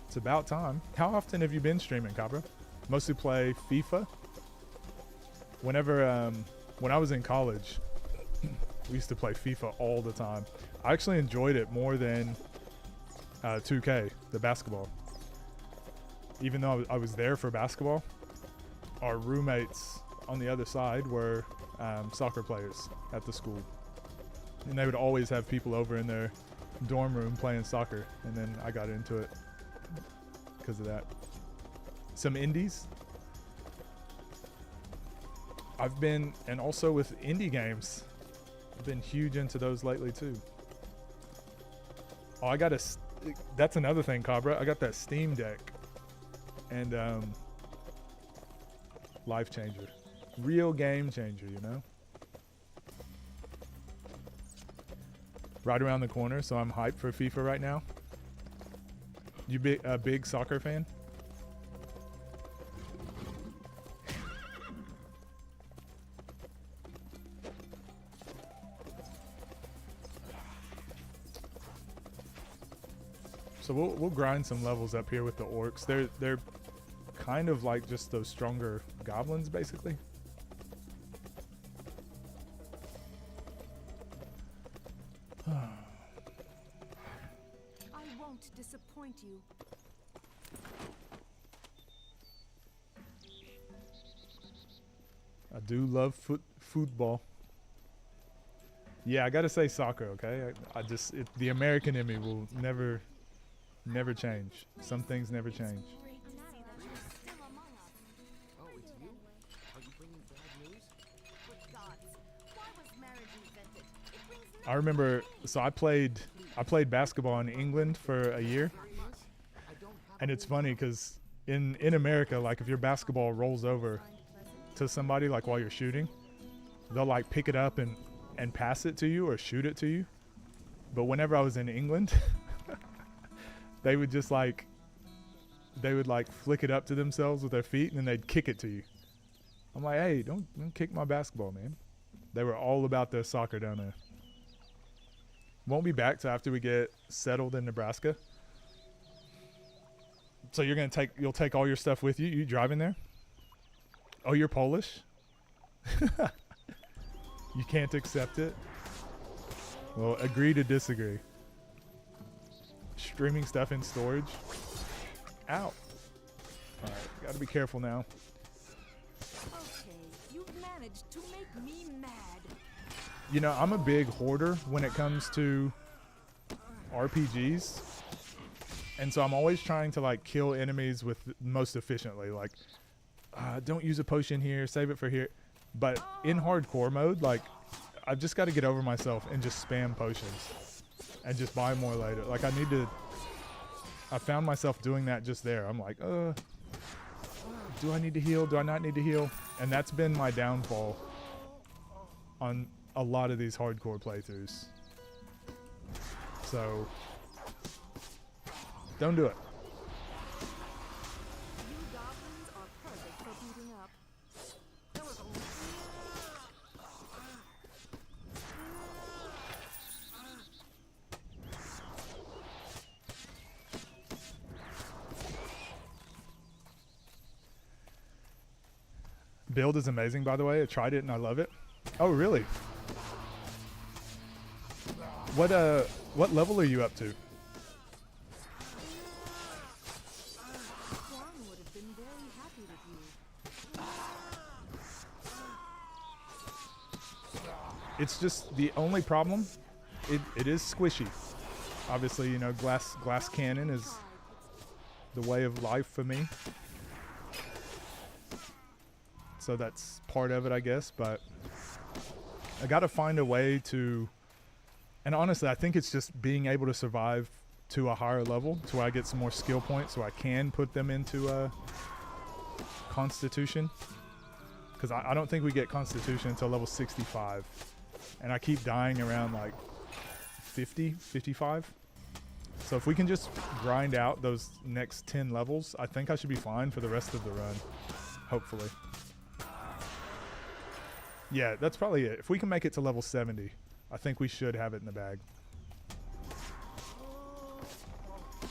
It's about time. How often have you been streaming, Cabra? Mostly play FIFA. Whenever, when I was in college, we used to play FIFA all the time. I actually enjoyed it more than 2K, the basketball. Even though I was there for basketball, our roommates on the other side were soccer players at the school. And they would always have people over in their dorm room playing soccer. And then I got into it because of that. Some indies. I've been, and also with indie games, I've been huge into those lately too. Oh, that's another thing, Cabra. I got that Steam Deck. And life changer. Real game changer, you know? Right around the corner, so I'm hyped for FIFA right now. You a big soccer fan? So we'll grind some levels up here with the orcs. They're kind of like just those stronger goblins, basically. I won't disappoint you. I do love football. Yeah, I gotta say soccer, okay? I just the American in me will never change. Some things never change. Oh Bad news? Good gods, why was marriage invented? It brings I remember, so I played basketball in England for a year, and it's funny because in America, like if your basketball rolls over to somebody like while you're shooting, they'll like pick it up and pass it to you or shoot it to you. But whenever I was in England, they would just like flick it up to themselves with their feet and then they'd kick it to you. I'm like, hey, don't kick my basketball, man. They were all about their soccer down there. Won't be back till after we get settled in Nebraska. So you'll take all your stuff with you. You driving there? Oh, you're Polish? You can't accept it? Well, agree to disagree. Streaming stuff in storage. Ow. Alright, gotta be careful now. Okay, you've managed to make me mad. You know, I'm a big hoarder when it comes to RPGs. And so I'm always trying to like kill enemies with most efficiently. Like, don't use a potion here, save it for here. But in hardcore mode, like, I've just got to get over myself and just spam potions and just buy more later. Like, I found myself doing that just there. I'm like, do I need to heal? Do I not need to heal? And that's been my downfall on a lot of these hardcore playthroughs. So, don't do it. You goblins are perfect for beating up. There was only Build is amazing, by the way. I tried it and I love it. Oh, really? What level are you up to? Juan would have been very happy with you. It's just the only problem. It is squishy. Obviously, you know, glass cannon is the way of life for me. So that's part of it, I guess. But I got to find a way to. And honestly, I think it's just being able to survive to a higher level to where I get some more skill points so I can put them into Constitution. Because I don't think we get Constitution until level 65. And I keep dying around like 50, 55. So if we can just grind out those next 10 levels, I think I should be fine for the rest of the run. Hopefully. Yeah, that's probably it. If we can make it to level 70, I think we should have it in the bag.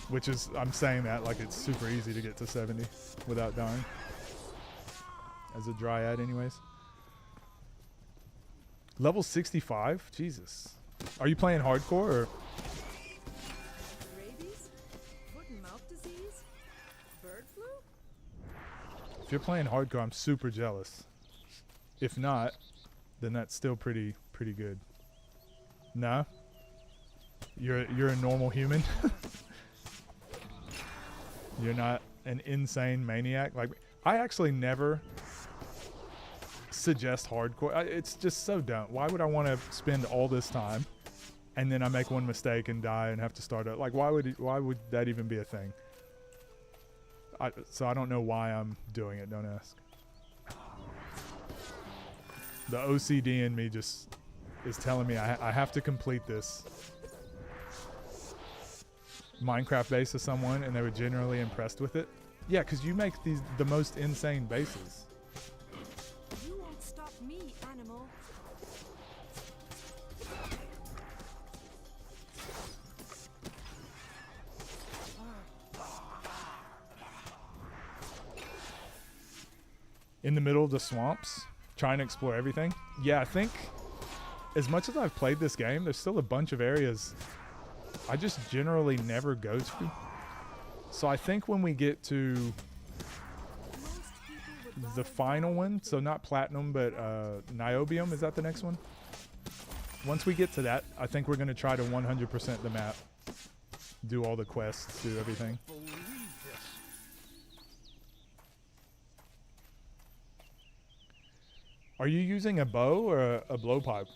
Which is, I'm saying that like it's super easy to get to 70 without dying. As a Dryad anyways. Level 65? Jesus. Are you playing hardcore or? Rabies? Foot and mouth disease? Bird flu? If you're playing hardcore, I'm super jealous. If not, then that's still pretty good. Nah? You're a normal human? You're not an insane maniac? Like, I actually never suggest hardcore. It's just so dumb. Why would I want to spend all this time and then I make one mistake and die and have to start up? Like, why would that even be a thing? So I don't know why I'm doing it. Don't ask. The OCD in me just is telling me I have to complete this Minecraft base to someone and they were generally impressed with it. Yeah, because you make the most insane bases. You won't stop me, animal. In the middle of the swamps, trying to explore everything. Yeah, I think as much as I've played this game, there's still a bunch of areas I just generally never go to. So I think when we get to the final one, so not Platinum, but Niobium, is that the next one? Once we get to that, I think we're going to try to 100% the map. Do all the quests, do everything. believe this. Are you using a bow or a blowpipe?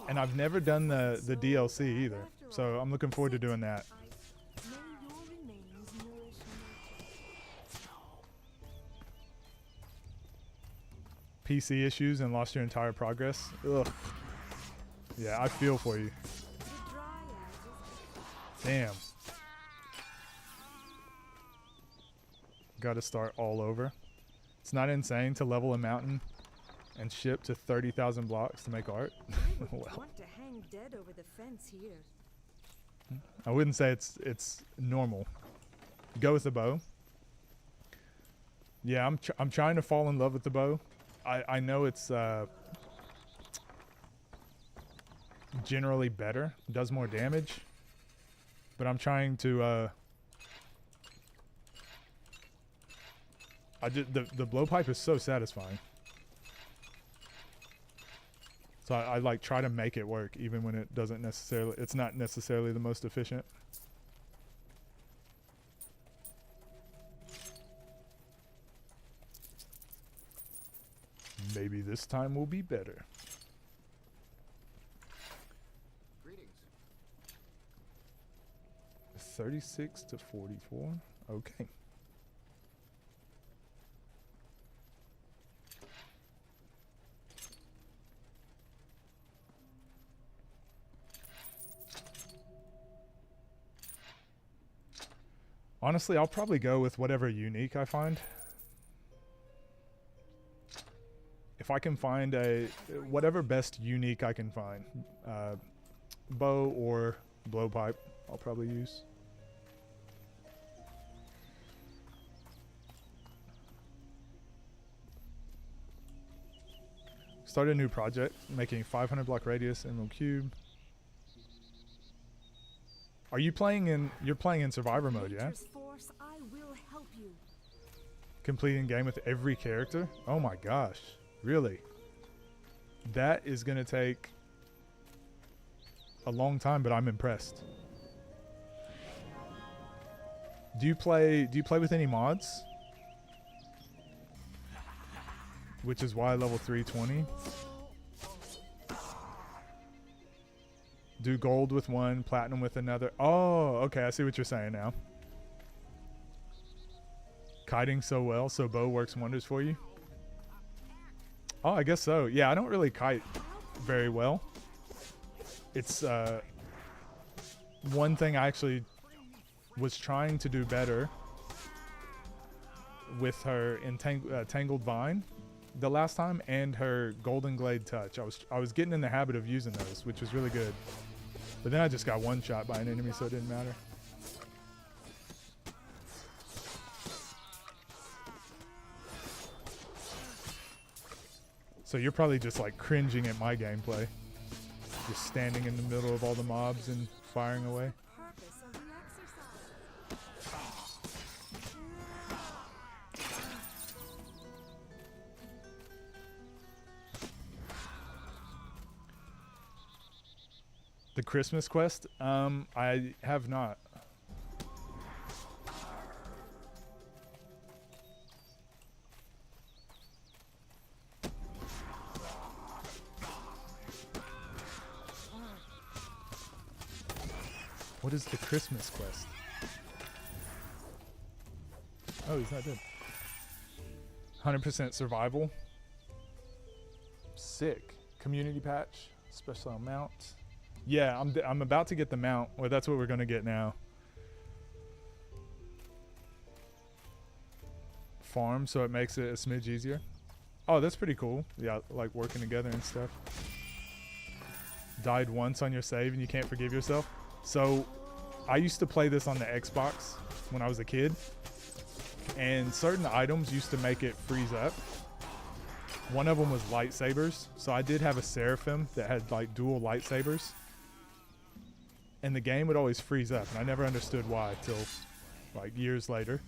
And I've never done the DLC either, so I'm looking forward to doing that. May your remains nourish nature. PC issues and lost your entire progress. Ugh. Yeah, I feel for you. The Dryad is Damn. Got to start all over. It's not insane to level a mountain and ship to 30,000 blocks to make art. Well, want to hang dead over the fence here. I wouldn't say it's normal. Go with the bow. Yeah, I'm trying to fall in love with the bow. I know it's generally better, does more damage, but I'm trying to the blowpipe is so satisfying. So I like try to make it work even when it doesn't necessarily, it's not necessarily the most efficient. Maybe this time will be better. Greetings. 36 to 44. Okay. Honestly, I'll probably go with whatever unique I find. If I can find whatever best unique I can find, bow or blowpipe, I'll probably use. Start a new project, making 500 block radius emerald cube. Are you playing in? You're playing in survivor mode, yeah? Nature's force, I will help you. Completing game with every character? Oh my gosh, really? That is gonna take a long time, but I'm impressed. Do you play with any mods? Which is why level 320. Do gold with one, platinum with another. Oh, okay, I see what you're saying now. Kiting so well, so bow works wonders for you. Oh, I guess so. Yeah, I don't really kite very well. It's one thing I actually was trying to do better with her Tangled Vine the last time and her Golden Glade Touch. I was getting in the habit of using those, which was really good. But then I just got one shot by an enemy, so it didn't matter. So you're probably just like cringing at my gameplay. Just standing in the middle of all the mobs and firing away. Purpose of the exercise. The Christmas quest? I have not. What is the Christmas quest? Oh, he's not dead. 100% survival. Sick. Community patch. Special mount. Yeah, I'm about to get the mount. Well, that's what we're going to get now. Farm, so it makes it a smidge easier. Oh, that's pretty cool. Yeah, like working together and stuff. Died once on your save and you can't forgive yourself. So, I used to play this on the Xbox when I was a kid. And certain items used to make it freeze up. One of them was lightsabers. So I did have a Seraphim that had like dual lightsabers. And the game would always freeze up. And I never understood why till like years later.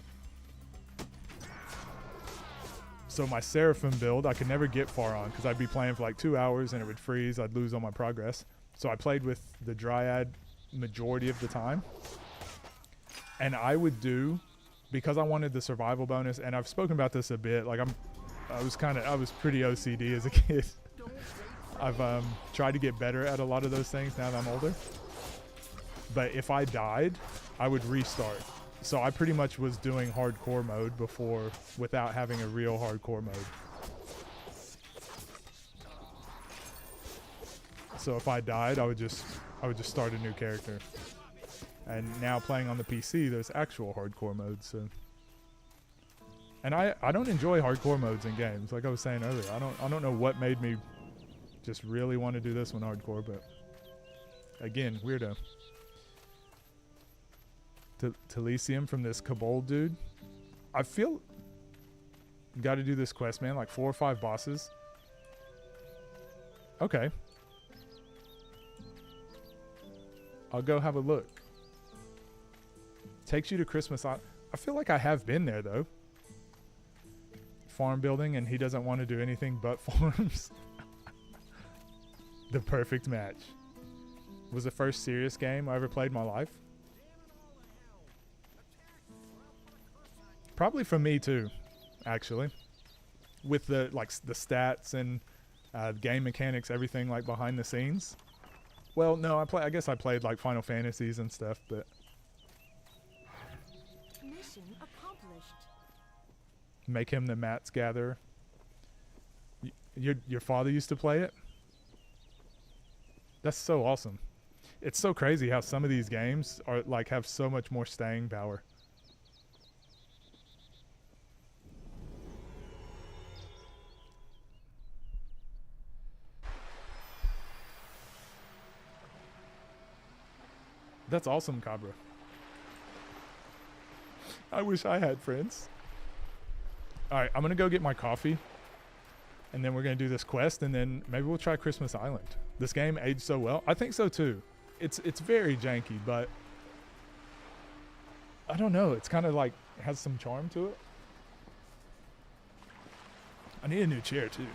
So my Seraphim build, I could never get far on because I'd be playing for like 2 hours and it would freeze. I'd lose all my progress. So I played with the Dryad majority of the time. And I would do, because I wanted the survival bonus, and I've spoken about this a bit, like I was pretty OCD as a kid. I've tried to get better at a lot of those things now that I'm older. But if I died, I would restart. So I pretty much was doing hardcore mode before without having a real hardcore mode. So if I died, I would just start a new character. And now playing on the PC, there's actual hardcore modes. So. And I don't enjoy hardcore modes in games, like I was saying earlier. I don't know what made me just really want to do this one hardcore, but again, weirdo. Telesium from this Cabal dude. I feel got to do this quest, man. Like 4 or 5 bosses. Okay. I'll go have a look. Takes you to Christmas Island. I feel like I have been there though. Farm building, and he doesn't want to do anything but farms. The perfect match. It was the first serious game I ever played in my life. Probably for me too, actually. With the the stats and game mechanics, everything like behind the scenes. Well, no, I guess I played like Final Fantasies and stuff, but Mission accomplished. make him the mats gatherer. Your father used to play it? That's so awesome. It's so crazy how some of these games are like have so much more staying power. That's awesome, Cabra. I wish I had friends. Alright, I'm gonna go get my coffee. And then we're gonna do this quest, and then maybe we'll try Christmas Island. This game aged so well. I think so too. It's very janky, but I don't know. It's kind of like has some charm to it. I need a new chair too.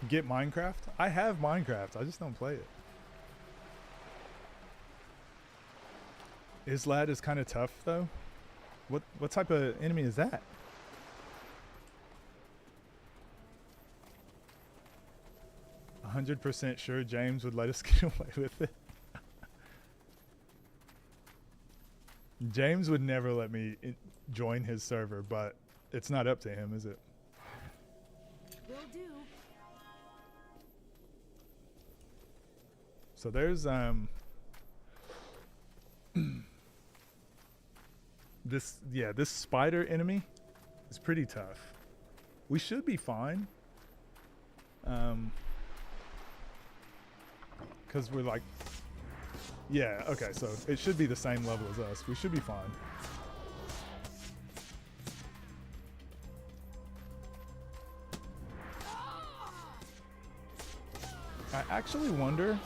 Get Minecraft? I have Minecraft. I just don't play it. Islad is kind of tough though. What type of enemy is that? %100% sure James would let us get away with it. James would never let me join his server, but it's not up to him, is it? Will do. So there's this spider enemy is pretty tough. We should be fine. Cause we're like, yeah, okay, so it should be the same level as us. We should be fine. I actually wonder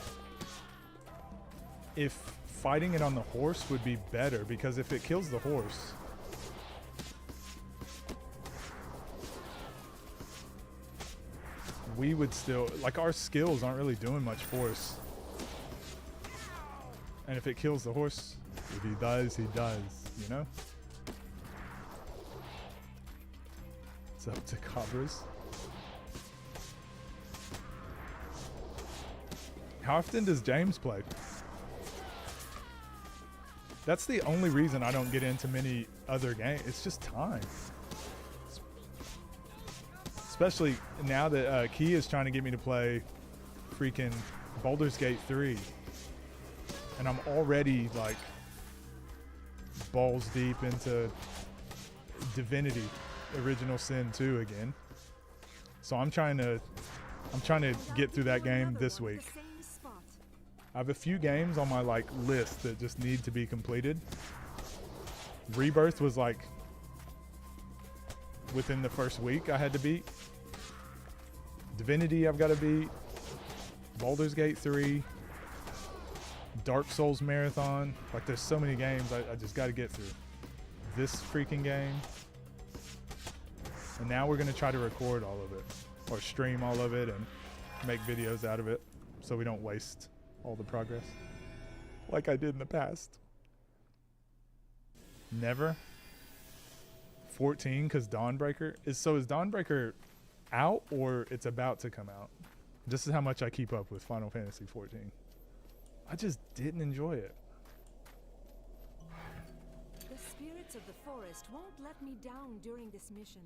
if fighting it on the horse would be better, because if it kills the horse, we would still, like, our skills aren't really doing much for us. And if it kills the horse, if he does, you know? It's up to Cabras. How often does James play? That's the only reason I don't get into many other games. It's just time. Especially now that Key is trying to get me to play freaking Baldur's Gate 3. And I'm already like balls deep into Divinity Original Sin 2 again. So I'm trying to get through that game this week. I have a few games on my like list that just need to be completed. Rebirth was like within the first week I had to beat. Divinity I've got to beat. Baldur's Gate 3. Dark Souls Marathon. Like there's so many games I just got to get through. This freaking game. And now we're going to try to record all of it. Or stream all of it and make videos out of it. So we don't waste all the progress. Like I did in the past. Never. 14 because Dawnbreaker. Is Dawnbreaker out or it's about to come out? This is how much I keep up with Final Fantasy 14. I just didn't enjoy it. The spirits of the forest won't let me down during this mission.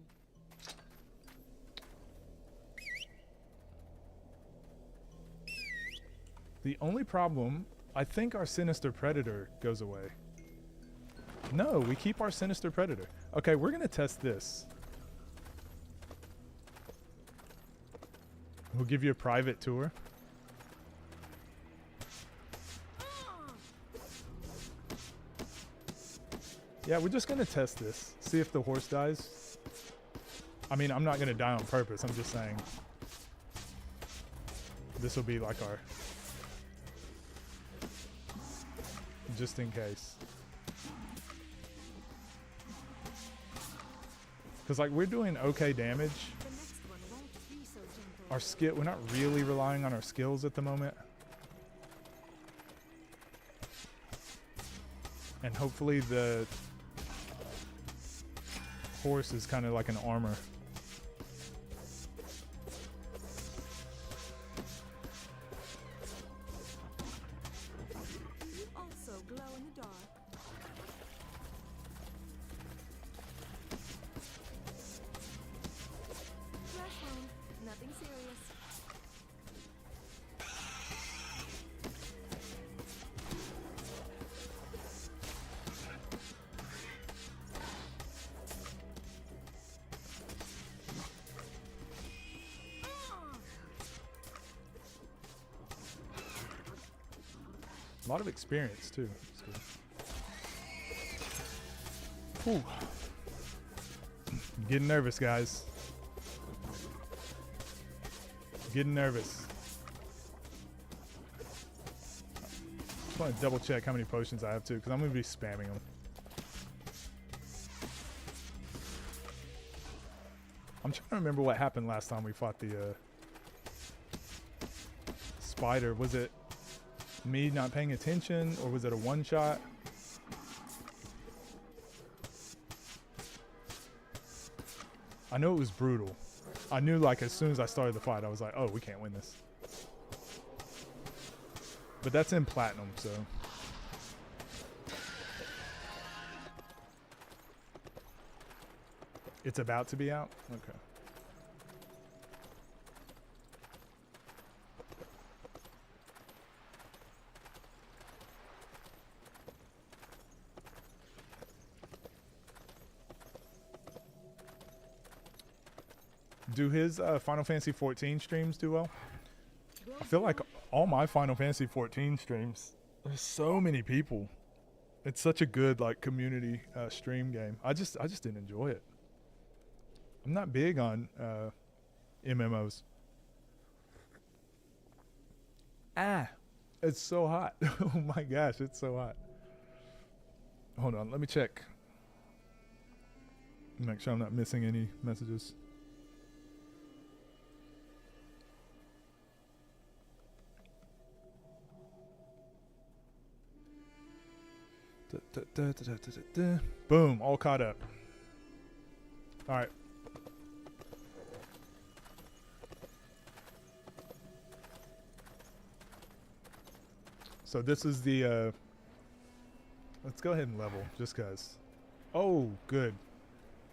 The only problem, I think our Sinister Predator goes away. No, we keep our Sinister Predator. Okay, we're going to test this. We'll give you a private tour. Yeah, we're just going to test this. See if the horse dies. I mean, I'm not going to die on purpose. I'm just saying. This will be like our... just in case. Because like we're doing okay damage. Our skill, we're not really relying on our skills at the moment. And hopefully the horse is kind of like an armor. Also glow in the dark. Flash wound, nothing serious. A lot of experience too. That's good. Whew. I'm getting nervous, guys. Getting nervous. Just want to double check how many potions I have too, because I'm going to be spamming them. I'm trying to remember what happened last time we fought the spider. Was it me not paying attention, or was it a one-shot? I know it was brutal. I knew like as soon as I started the fight, I was like, oh, we can't win this. But that's in platinum, so. It's about to be out? Okay. Do his Final Fantasy 14 streams do well? I feel like all my Final Fantasy 14 streams, there's so many people. It's such a good like community stream game. I just didn't enjoy it. I'm not big on MMOs. It's so hot. Oh my gosh, it's so hot. Hold on, let me check. Make sure I'm not missing any messages. Boom, all caught up. All right. So this is the, let's go ahead and level, just cause. Oh, good.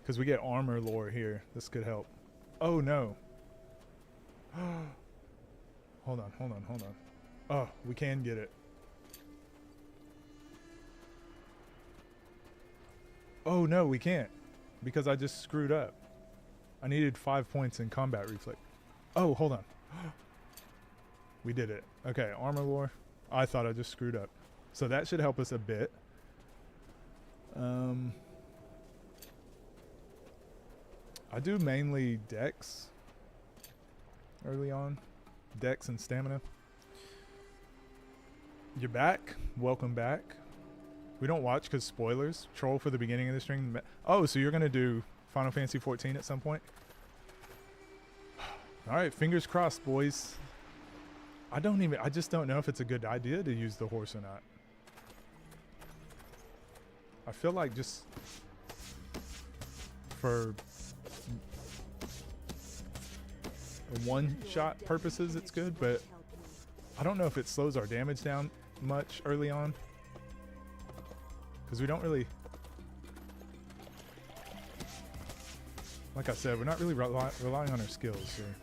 Cause we get armor lore here. This could help. Oh no. Hold on. Oh, we can get it. Oh no, we can't. Because I just screwed up. I needed 5 points in combat reflex. Oh, hold on. We did it. Okay, armor lore. I thought I just screwed up. So that should help us a bit. I do mainly dex early on. Dex and stamina. You're back. Welcome back. We don't watch because spoilers. Troll for the beginning of the stream. Oh, so you're going to do Final Fantasy 14 at some point? All right, fingers crossed, boys. I just don't know if it's a good idea to use the horse or not. I feel like just for one-shot purposes it's good, but I don't know if it slows our damage down much early on. Because we don't really... Like I said, we're not really relying on our skills here.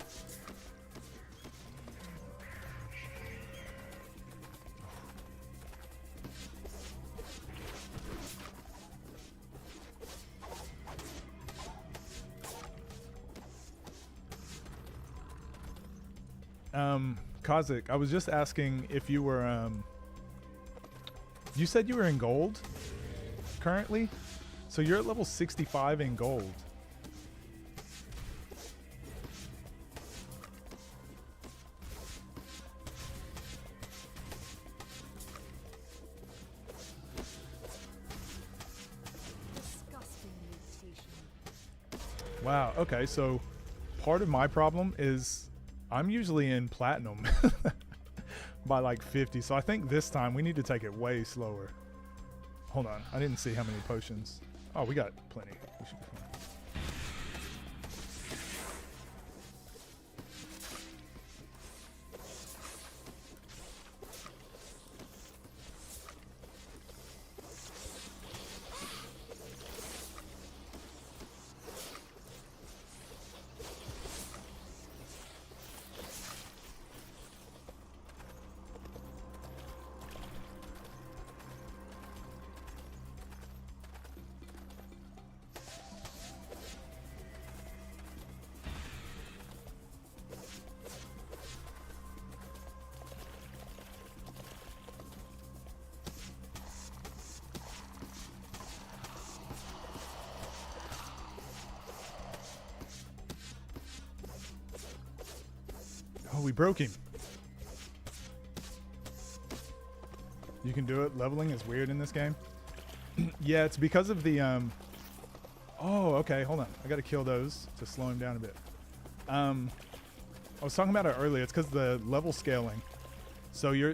Kazik, I was just asking if you were, you said you were in gold currently? So you're at level 65 in gold. Wow, okay, so part of my problem is I'm usually in platinum by like 50, so I think this time we need to take it way slower. Hold on, I didn't see how many potions. Oh, we got plenty. We should be fine. Oh, we broke him. You can do it. Leveling is weird in this game. Yeah, it's because of the... Oh, okay. Hold on. I got to kill those to slow him down a bit. I was talking about it earlier. It's because the level scaling. So you're...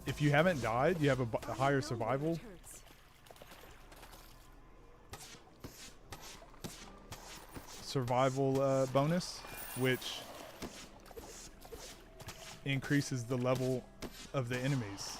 If you haven't died, you have a higher survival. Bonus, which increases the level of the enemies.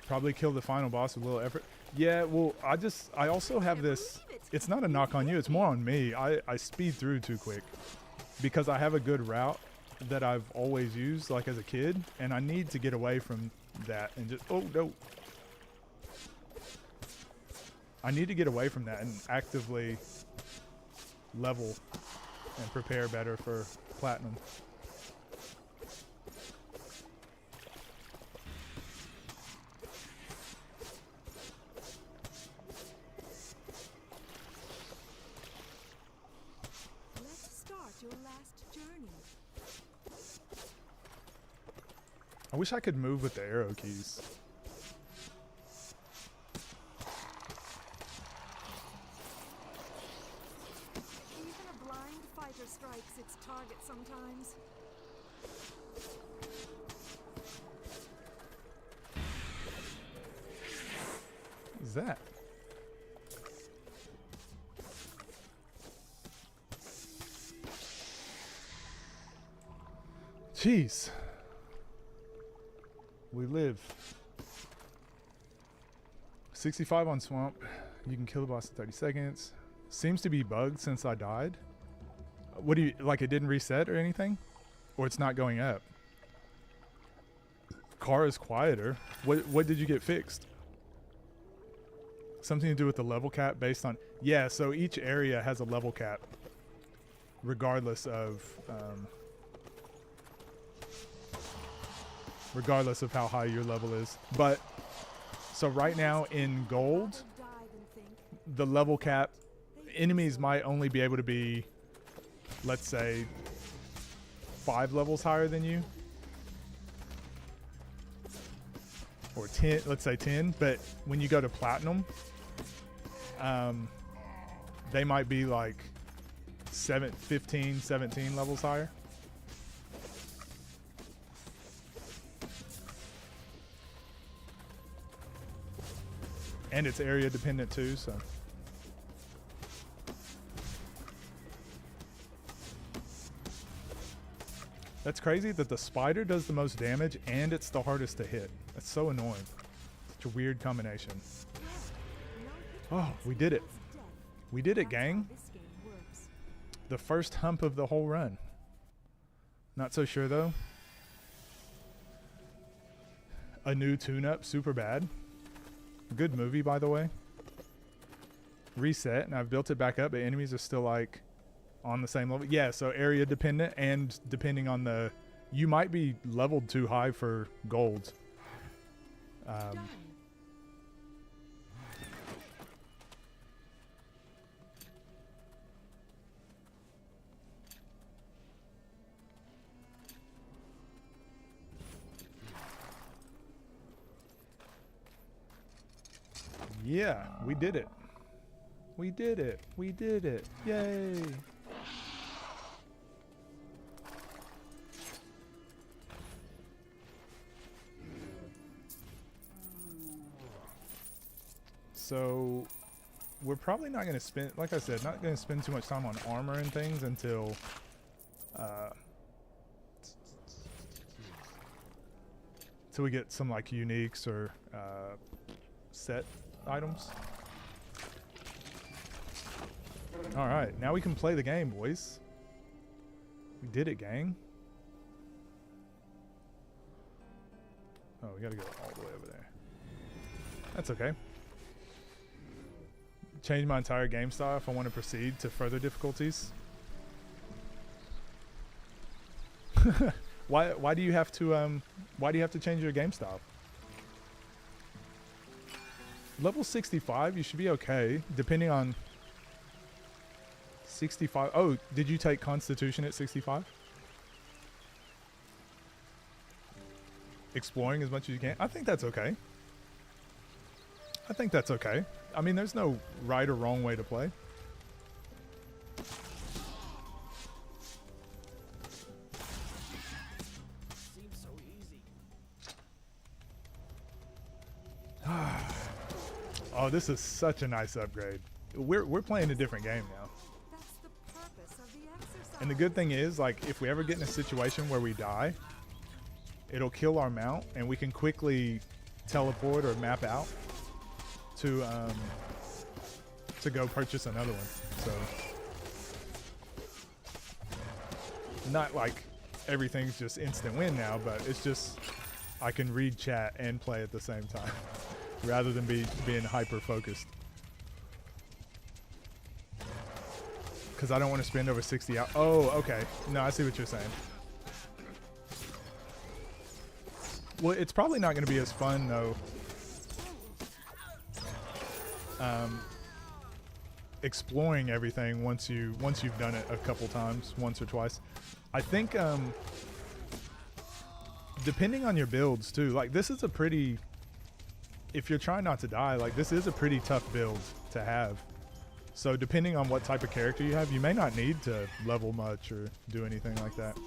Probably kill the final boss with a little effort. Yeah, well, I also have this, it's not a knock on you, it's more on me. I speed through too quick because I have a good route that I've always used, like as a kid, and I need to get away from that and just, oh no. I need to get away from that and actively level and prepare better for platinum. I wish I could move with the arrow keys. Even a blind fighter strikes its target sometimes. What is that? Jeez. We live. 65 on Swamp. You can kill the boss in 30 seconds. Seems to be bugged since I died. What do you, like it didn't reset or anything? Or it's not going up? Car is quieter. What did you get fixed? Something to do with the level cap based on... Yeah, so each area has a level cap. Regardless of how high your level is. But, so right now in gold, the level cap, enemies might only be able to be, let's say, 5 levels higher than you. Or 10, let's say 10. But when you go to platinum, they might be like 15, 17 levels higher. And it's area dependent too, so. That's crazy that the spider does the most damage and it's the hardest to hit. That's so annoying. Such a weird combination. Oh, we did it. We did it, gang. The first hump of the whole run. Not so sure though. A new tune-up, super bad. Good movie, by the way. Reset, and I've built it back up, but enemies are still like on the same level. Yeah, so area dependent, and depending on the, you might be leveled too high for gold. Yeah, we did it. We did it. We did it. Yay. So we're probably not going to spend, like I said, not going to spend too much time on armor and things until we get some like uniques or set items. All right, now we can play the game, boys. We did it, gang. Oh, we gotta go all the way over there. That's okay. Change my entire game style if I want to proceed to further difficulties. Why do you have to change your game style? Level 65, you should be okay, depending on 65. Oh, did you take Constitution at 65? Exploring as much as you can. I think that's okay. I think that's okay. I mean, there's no right or wrong way to play. Seems so easy. Oh, this is such a nice upgrade. We're playing a different game now. That's the purpose of the exercise. And the good thing is, like, if we ever get in a situation where we die, it'll kill our mount, and we can quickly teleport or map out to go purchase another one. So, not like everything's just instant win now, but it's just I can read chat and play at the same time, rather than being hyper focused. Because I don't want to spend over 60 hours. Oh, okay. No, I see what you're saying. Well, it's probably not going to be as fun though. Exploring everything once you've done it a couple times, once or twice. I think depending on your builds too, like this is a pretty, if you're trying not to die, like this is a pretty tough build to have. So depending on what type of character you have, you may not need to level much or do anything like that.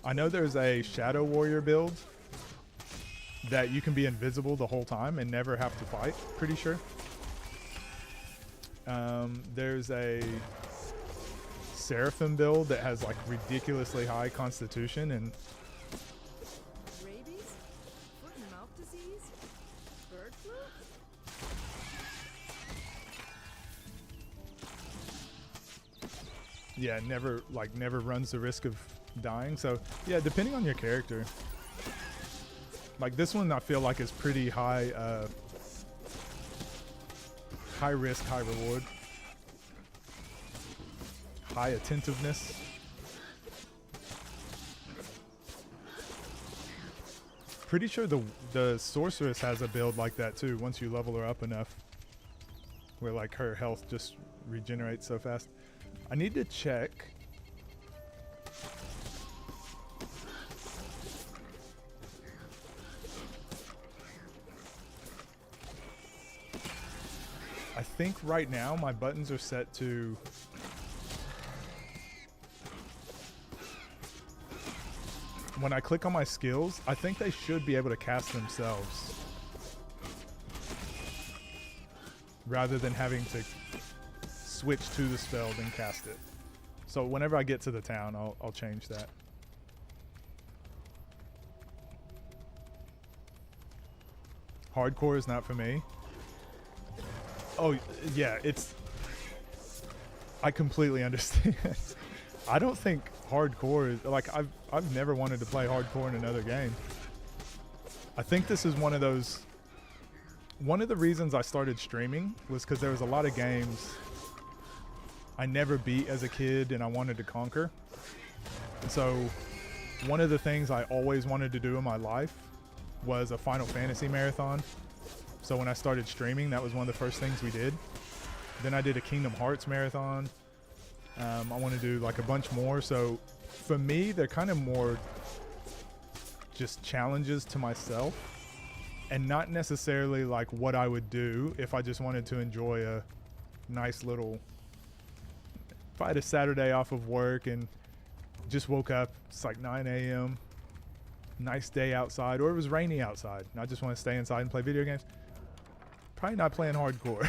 I know there's a Shadow Warrior build that you can be invisible the whole time and never have to fight, pretty sure. There's a Seraphim build that has like ridiculously high constitution and Rabies? Foot and mouth disease? Bird flu? yeah, never runs the risk of dying. So yeah, depending on your character. Like this one I feel like is pretty high high risk, high reward. High attentiveness. Pretty sure the sorceress has a build like that too once you level her up enough. Where like her health just regenerates so fast. I need to check. I think right now my buttons are set to when I click on my skills, I think they should be able to cast themselves rather than having to switch to the spell then cast it. So whenever I get to the town, I'll change that. Hardcore is not for me. Oh yeah, I completely understand. I don't think hardcore is like I've never wanted to play hardcore in another game. I think this is one of the reasons I started streaming was because there was a lot of games I never beat as a kid and I wanted to conquer. And so one of the things I always wanted to do in my life was a Final Fantasy marathon. So when I started streaming, that was one of the first things we did. Then I did a Kingdom Hearts marathon. I want to do like a bunch more. So for me, they're kind of more just challenges to myself and not necessarily like what I would do if I just wanted to enjoy a nice little, if I had a Saturday off of work and just woke up, it's like 9 a.m., nice day outside, or it was rainy outside and I just want to stay inside and play video games. Probably not playing hardcore.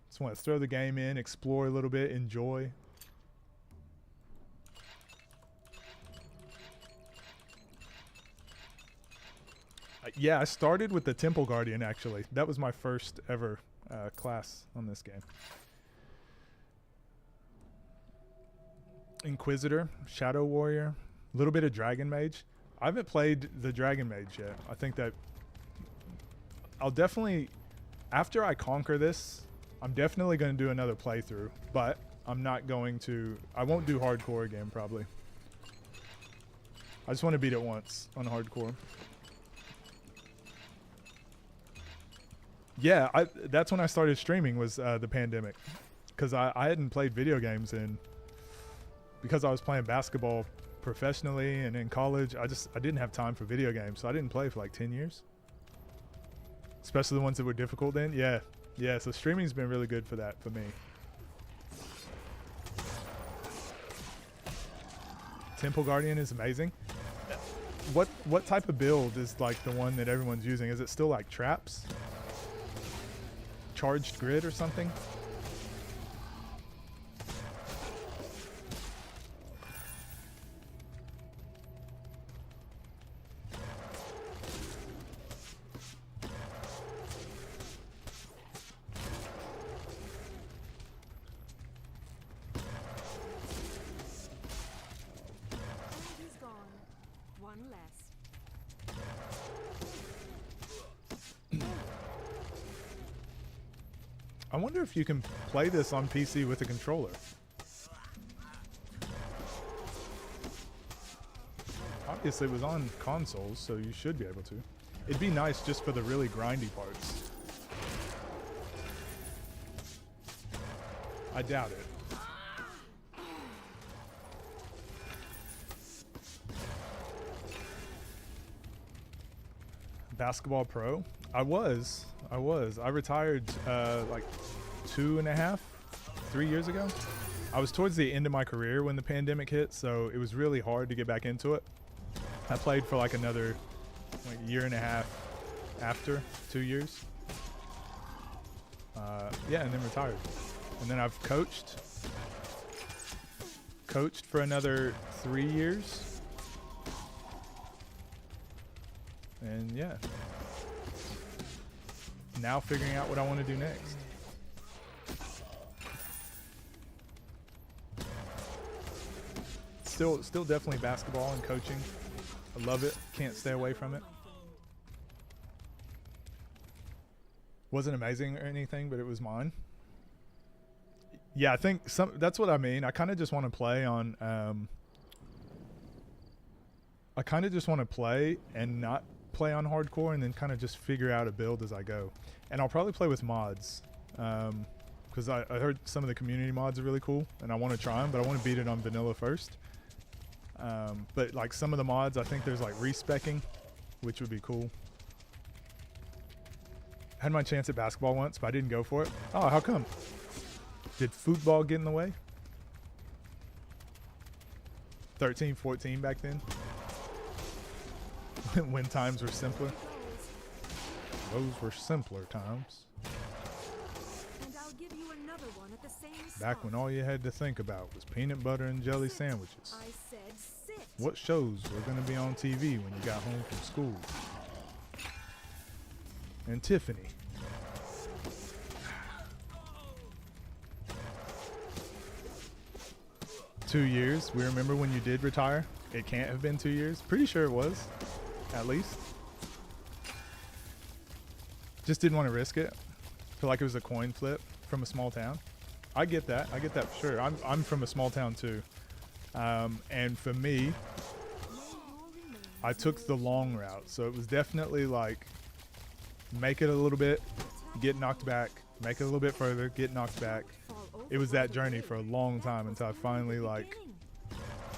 Just want to throw the game in, explore a little bit, enjoy. Yeah, I started with the Temple Guardian actually. That was my first ever class on this game. Inquisitor, Shadow Warrior, a little bit of Dragon Mage. I haven't played the Dragon Mage yet. I think that I'll definitely, after I conquer this, I'm definitely going to do another playthrough, but I'm not going to, I won't do hardcore again probably. I just want to beat it once on hardcore. Yeah, that's when I started streaming was the pandemic, because I hadn't played video games because I was playing basketball professionally and in college. I didn't have time for video games, so I didn't play for like 10 years. Especially the ones that were difficult then. Yeah, so streaming's been really good for that for me. Temple Guardian is amazing. What type of build is like the one that everyone's using? Is it still like traps? Charged grid or something? He's gone. One less. I wonder if you can play this on PC with a controller. Obviously it was on consoles, so you should be able to. It'd be nice just for the really grindy parts. I doubt it. Basketball pro. I was. I retired like 2.5, 3 years ago. I was towards the end of my career when the pandemic hit, so it was really hard to get back into it. I played for like another year and a half after, 2 years. Yeah, and then retired. And then I've coached for another 3 years. And yeah. Now figuring out what I want to do next. Still definitely basketball and coaching. I love it. Can't stay away from it. Wasn't amazing or anything, but it was mine. Yeah, I think that's what I mean. I kind of just want to play on I kind of just want to play and not play on hardcore, and then kind of just figure out a build as I go. And I'll probably play with mods because I heard some of the community mods are really cool, and I want to try them, but I want to beat it on vanilla first. But like some of the mods, I think there's like respecking, which would be cool. Had my chance at basketball once, but I didn't go for it. Oh, how come? Did football get in the way? 13, 14 back then? When times were simpler. Those were simpler times. And I'll give you another one at the same Back spot. when all you had to think about was peanut butter and jelly sandwiches. I said sit. What shows were going to be on TV when you got home from school? And Tiffany. Two years. We remember when you did retire. It can't have been 2 years. Pretty sure it was, at least. Just didn't want to risk it. Feel like it was a coin flip from a small town. I get that. I get that for sure. I'm from a small town too. And for me, I took the long route. So it was definitely like make it a little bit, get knocked back, make it a little bit further, get knocked back. It was that journey for a long time until I finally like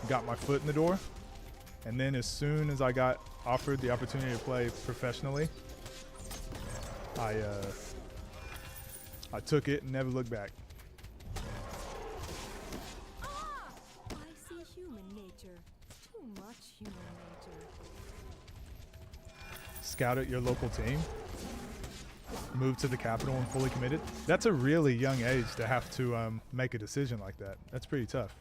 got my foot in the door. And then as soon as I got offered the opportunity to play professionally, I took it and never looked back. I see human nature. Too much human nature. Scout at your local team, move to the capital and fully committed. That's a really young age to have to make a decision like that. That's pretty tough.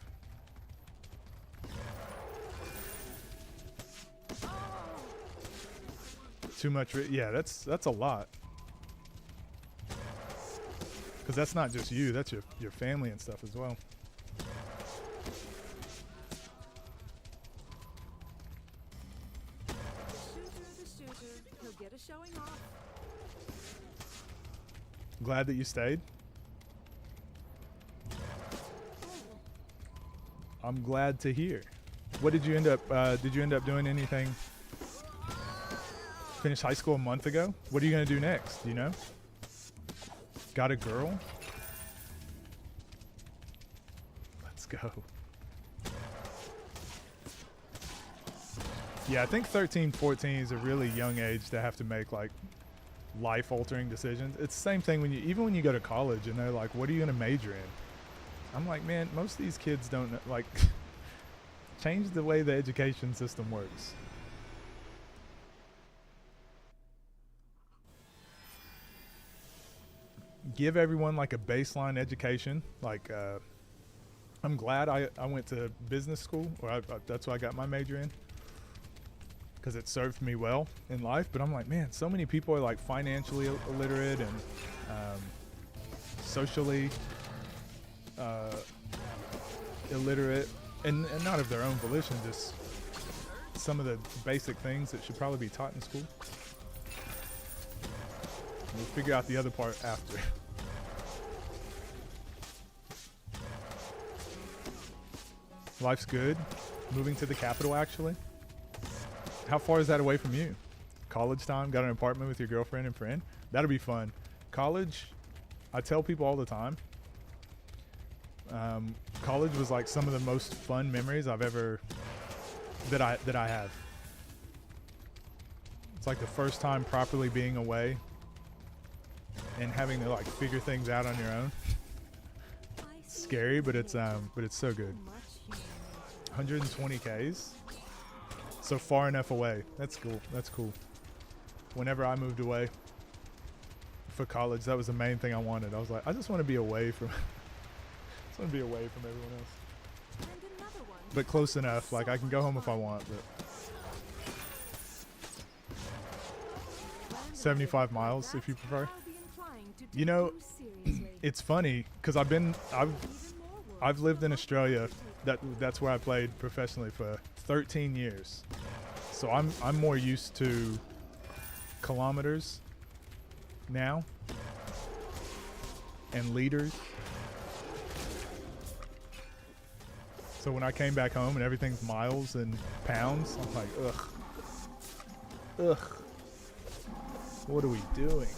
Too much, yeah, that's a lot. Because that's not just you, that's your family and stuff as well. The shooter. He'll get a showing off. Glad that you stayed. I'm glad to hear. What did you end up doing anything? Finished high school a month ago. What are you gonna do next? Do you know? Got a girl? Let's go. Yeah, I think 13, 14 is a really young age to have to make like life-altering decisions. It's the same thing even when you go to college and they're like, what are you gonna major in? I'm like, man, most of these kids don't know, like change the way the education system works. Give everyone like a baseline education. Like I'm glad I went to business school, or that's what I got my major in, because it served me well in life. But I'm like, man, so many people are like financially illiterate and socially illiterate, and not of their own volition, just some of the basic things that should probably be taught in school. We'll figure out the other part after. Life's good. Moving to the capital, actually. How far is that away from you? College time? Got an apartment with your girlfriend and friend? That'll be fun. College, I tell people all the time, college was like some of the most fun memories I've ever, that I have. It's like the first time properly being away and having to like figure things out on your own. It's scary, but it's so good. 120 Ks. So far enough away. That's cool. That's cool. Whenever I moved away for college, that was the main thing I wanted. I was like, I just want to be away from just want to be away from everyone else. But close enough. Like I can go home if I want, but 75 miles if you prefer. You know, it's funny because I've lived in Australia. That's where I played professionally for 13 years. So I'm more used to kilometers now and liters. So when I came back home and everything's miles and pounds, I'm like, ugh. What are we doing?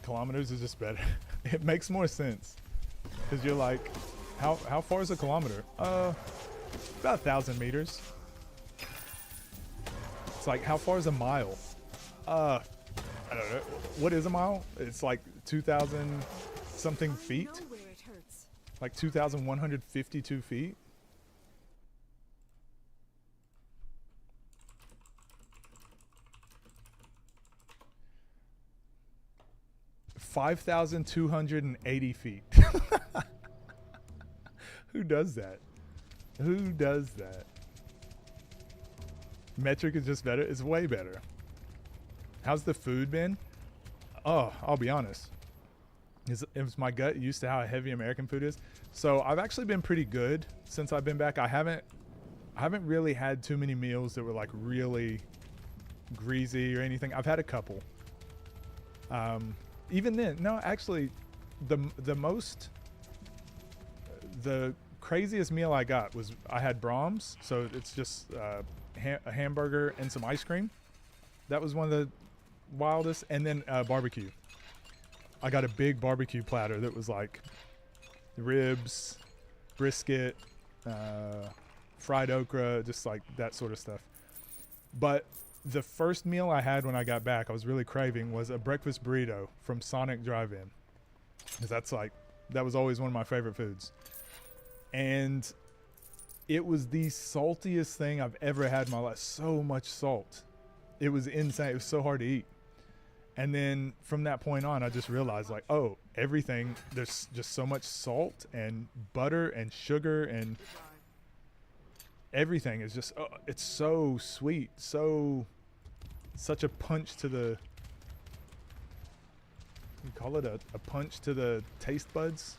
Kilometers is just better. It makes more sense because you're like, how far is a kilometer? About 1,000 meters. It's like, how far is a mile? I don't know. What is a mile? It's like 2,000 something feet. Like 2,152 feet. $5,280 feet. Who does that? Who does that? Metric is just better. It's way better. How's the food been? Oh, I'll be honest. Is my gut used to how heavy American food is? So I've actually been pretty good since I've been back. I haven't really had too many meals that were like really greasy or anything. I've had a couple. Even then, no, actually, the craziest meal I got was I had Brahms, so it's just a hamburger and some ice cream. That was one of the wildest, and then barbecue. I got a big barbecue platter that was like ribs, brisket, fried okra, just like that sort of stuff. But the first meal I had when I got back, I was really craving, was a breakfast burrito from Sonic Drive-In. Because that was always one of my favorite foods. And it was the saltiest thing I've ever had in my life. So much salt. It was insane. It was so hard to eat. And then from that point on, I just realized like, oh, everything, there's just so much salt and butter and sugar and everything is just, it's so sweet. Such a punch to the, you call it a punch to the taste buds.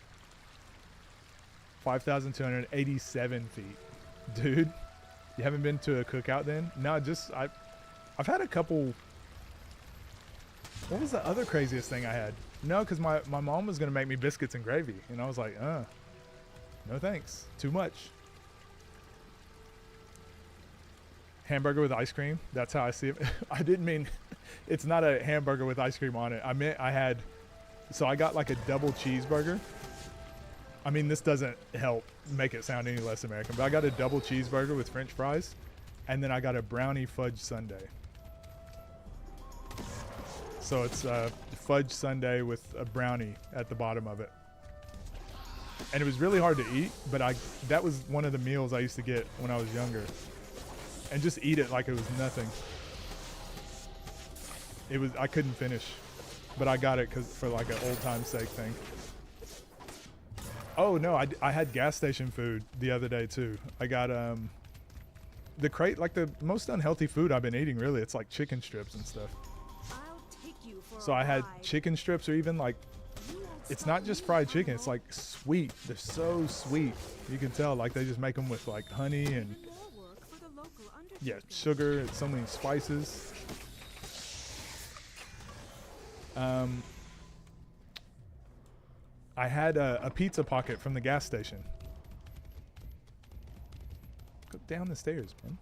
5,287 feet. Dude, you haven't been to a cookout then? No, I've had a couple. What was the other craziest thing I had? No, because my mom was going to make me biscuits and gravy. And I was like, no thanks. Too much. Hamburger with ice cream. That's how I see it. I didn't mean, it's not a hamburger with ice cream on it. I meant so I got like a double cheeseburger. I mean, this doesn't help make it sound any less American, but I got a double cheeseburger with French fries, and then I got a brownie fudge sundae. So it's a fudge sundae with a brownie at the bottom of it. And it was really hard to eat, but that was one of the meals I used to get when I was younger. And just eat it like it was nothing. I couldn't finish, but I got it for like an old time sake thing. Oh no, I had gas station food the other day too. I got the crate, like the most unhealthy food I've been eating really. It's like chicken strips and stuff. So I had chicken strips, or even like, it's not just fried chicken, it's like sweet. They're so sweet. You can tell like they just make them with like honey and sugar and so many spices. I had a pizza pocket from the gas station. Go down the stairs, man.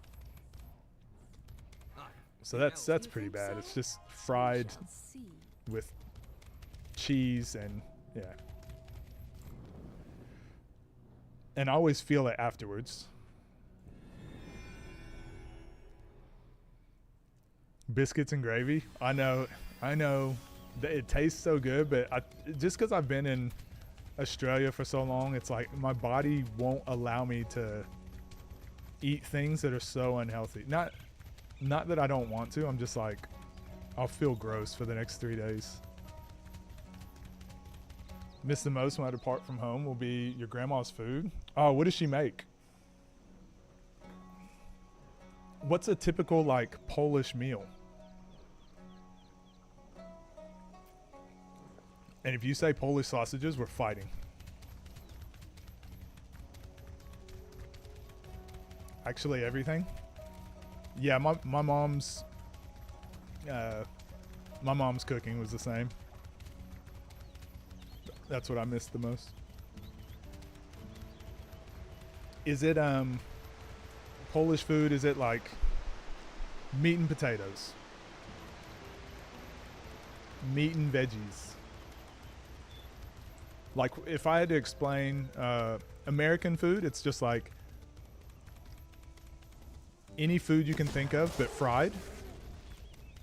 So that's pretty bad. It's just fried with cheese and And I always feel it afterwards. Biscuits and gravy. I know that it tastes so good, but just because I've been in Australia for so long, it's like my body won't allow me to eat things that are so unhealthy. Not that I don't want to. I'm just like, I'll feel gross for the next 3 days. Miss the most when I depart from home will be your grandma's food. Oh, what does she make? What's a typical like Polish meal? And if you say Polish sausages, we're fighting. Actually, everything. Yeah, my mom's cooking was the same. That's what I missed the most. Is it Polish food? Is it like meat and potatoes? Meat and veggies? Like if I had to explain American food, it's just like any food you can think of but fried.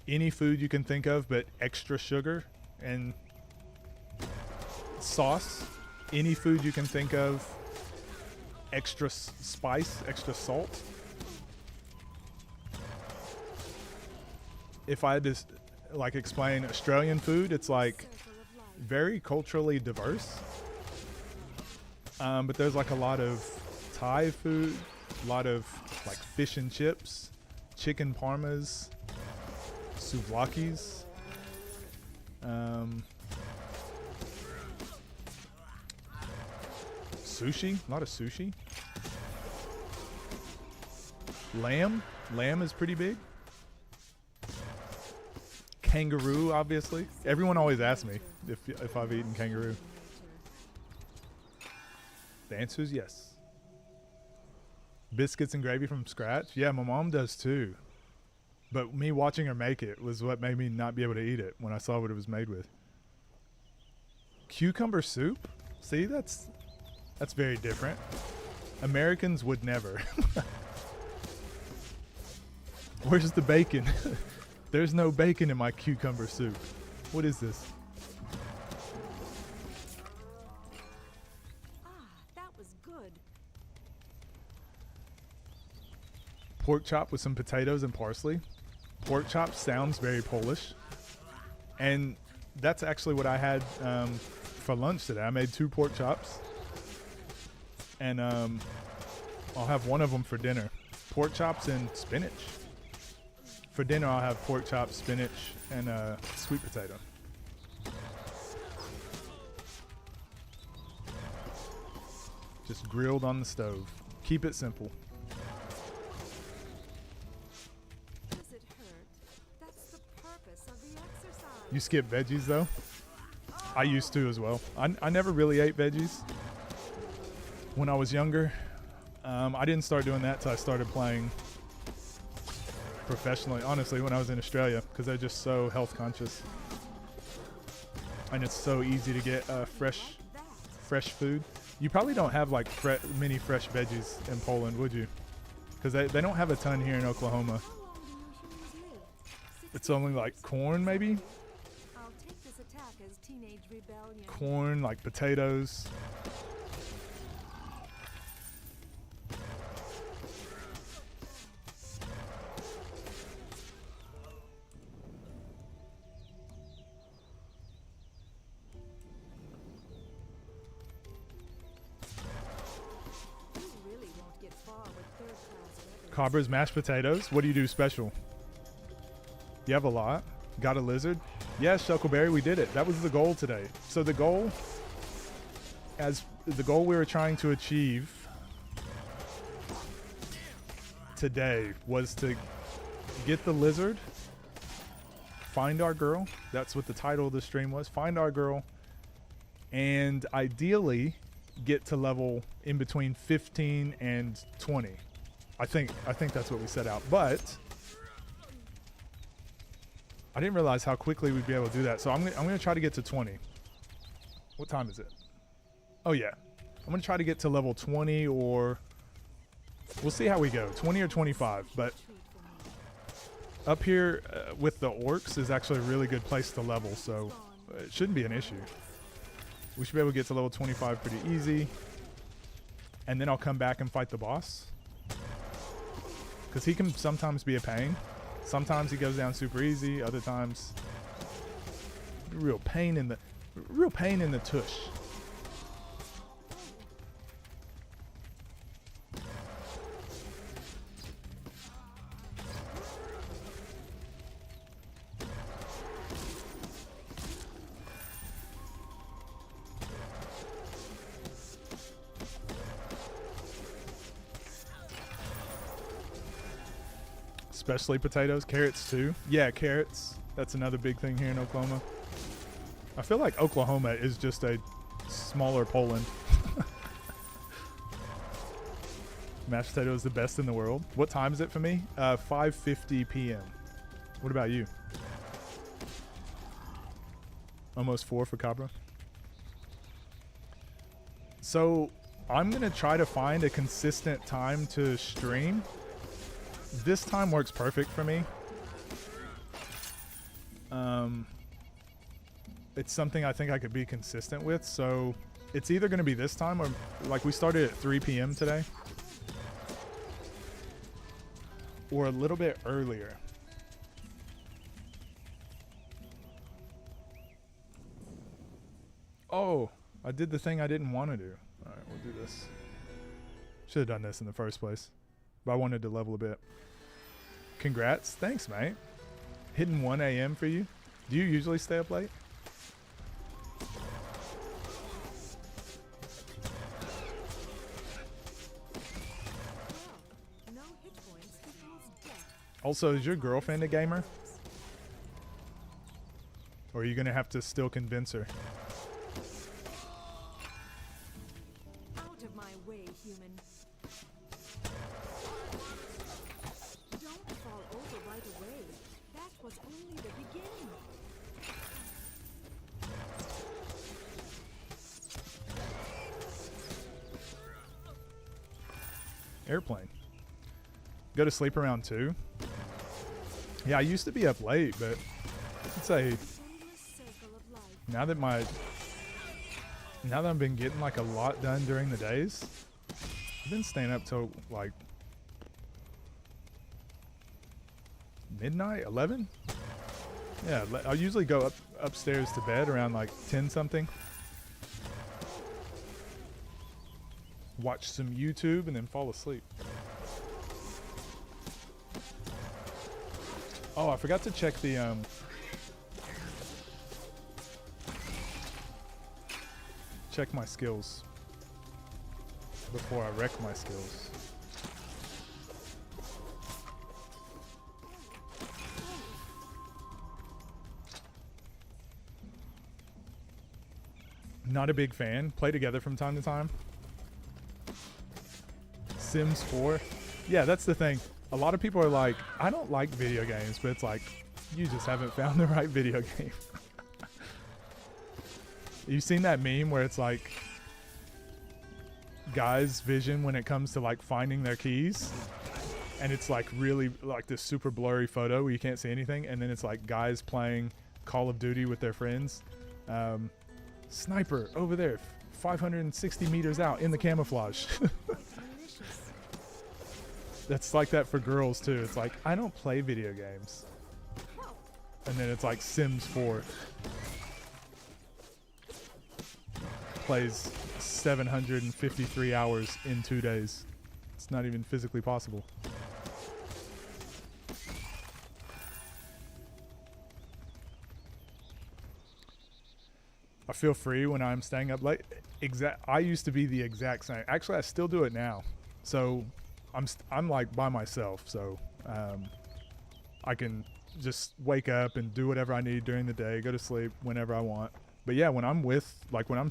Any food you can think of but extra sugar and sauce. Any food you can think of extra spice, extra salt. If I had to like explain Australian food, it's like very culturally diverse. But there's like a lot of Thai food, a lot of like fish and chips, chicken parmas, souvlaki's. Sushi, a lot of sushi. Lamb is pretty big. Kangaroo, obviously. Everyone always asks me if I've eaten kangaroo. The answer is yes. Biscuits and gravy from scratch? Yeah, my mom does too. But me watching her make it was what made me not be able to eat it when I saw what it was made with. Cucumber soup? See, that's very different. Americans would never. Where's the bacon? There's no bacon in my cucumber soup. What is this? That was good. Pork chop with some potatoes and parsley. Pork chop sounds very Polish. And that's actually what I had for lunch today. I made 2 pork chops. And I'll have one of them for dinner. Pork chops and spinach. For dinner, I'll have pork chops, spinach, and sweet potato. Just grilled on the stove. Keep it simple. Does it hurt? That's the purpose of the exercise. You skip veggies, though? I used to as well. I never really ate veggies when I was younger. I didn't start doing that till I started playing professionally, honestly, when I was in Australia, because they're just so health conscious. And it's so easy to get fresh food. You probably don't have like many fresh veggies in Poland, would you? Because they don't have a ton here in Oklahoma. How long do you humans live? It's only like corn, maybe? I'll take this attack as teenage rebellion. Corn, like potatoes. You really won't get far with third-class weapons. Cobra's mashed potatoes. What do you do special? You have a lot. Got a lizard? Yes, Shuckleberry, we did it. That was the goal today. So the goal we were trying to achieve today was to get the lizard, find our girl. That's what the title of the stream was. Find our girl, and ideally get to level in between 15 and 20. I think that's what we set out. But I didn't realize how quickly we'd be able to do that. So I'm gonna try to get to 20. What time is it? Oh yeah. I'm going to try to get to level 20 or we'll see how we go. 20 or 25. But up here with the orcs is actually a really good place to level. So it shouldn't be an issue. We should be able to get to level 25 pretty easy. And then I'll come back and fight the boss. Because he can sometimes be a pain. Sometimes he goes down super easy. Other times, real pain in the tush. Especially potatoes, carrots too. Yeah, carrots. That's another big thing here in Oklahoma. I feel like Oklahoma is just a smaller Poland. Mashed potato is the best in the world. What time is it for me? 5:50 p.m. What about you? Almost 4 for Cabra. So I'm going to try to find a consistent time to stream. This time works perfect for me. It's something I think I could be consistent with. So it's either going to be this time or like we started at 3 p.m. today. Or a little bit earlier. Oh, I did the thing I didn't want to do. All right, we'll do this. Should have done this in the first place. But I wanted to level a bit. Congrats. Thanks, mate. Hitting 1 a.m. for you. Do you usually stay up late? No hit points equals death. Also, is your girlfriend a gamer? Or are you going to have to still convince her? Out of my way, human. Don't fall over right away. That was only the beginning. Airplane. Go to sleep around 2. Yeah, I used to be up late, but I'd say Endless circle of life. now that I've been getting like a lot done during the days, I've been staying up till like midnight, 11. Yeah, I usually go upstairs to bed around like 10 something. Watch some YouTube and then fall asleep. Oh, I forgot to check the check my skills before I wreck my skills. Not a big fan. Play together from time to time. Sims 4. Yeah, that's the thing. A lot of people are like, I don't like video games, but it's like, you just haven't found the right video game. You've seen that meme where it's like, guys' vision when it comes to like finding their keys, and it's like really like this super blurry photo where you can't see anything, and then it's like guys playing Call of Duty with their friends. Sniper over there, 560 meters out in the camouflage. That's like that for girls too. It's like, I don't play video games. And then it's like Sims 4. Plays 753 hours in 2 days. It's not even physically possible. I feel free when I'm staying up late. I used to be the exact same. Actually, I still do it now. So I'm like by myself, so I can just wake up and do whatever I need during the day, go to sleep whenever I want. But yeah, when I'm with, like when I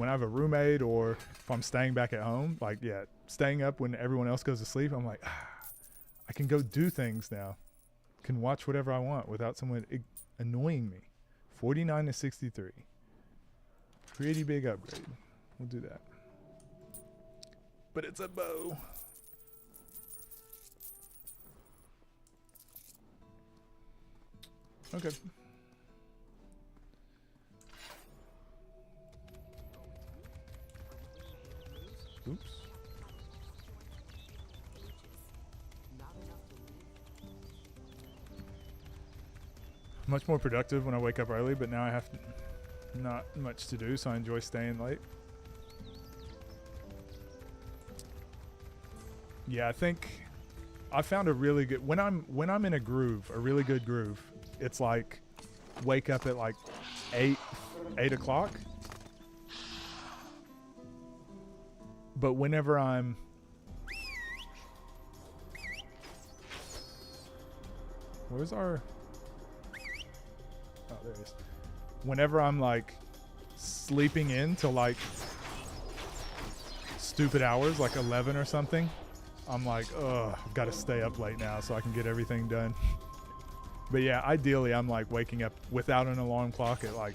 have a roommate or if I'm staying back at home, like yeah, staying up when everyone else goes to sleep, I'm like, I can go do things now. Can watch whatever I want without someone annoying me. 49 to 63. Pretty big upgrade. We'll do that. but it's a bow. Okay. Oops. Much more productive when I wake up early, but now I have not much to do, so I enjoy staying late. Yeah, I think I found a really good when I'm in a groove, a really good groove. It's like wake up at like 8 o'clock. But whenever I'm where's our oh, there it is. Whenever I'm like sleeping in till like stupid hours, like 11 or something, I'm like, ugh, I've got to stay up late now so I can get everything done. But yeah, ideally I'm like waking up without an alarm clock at like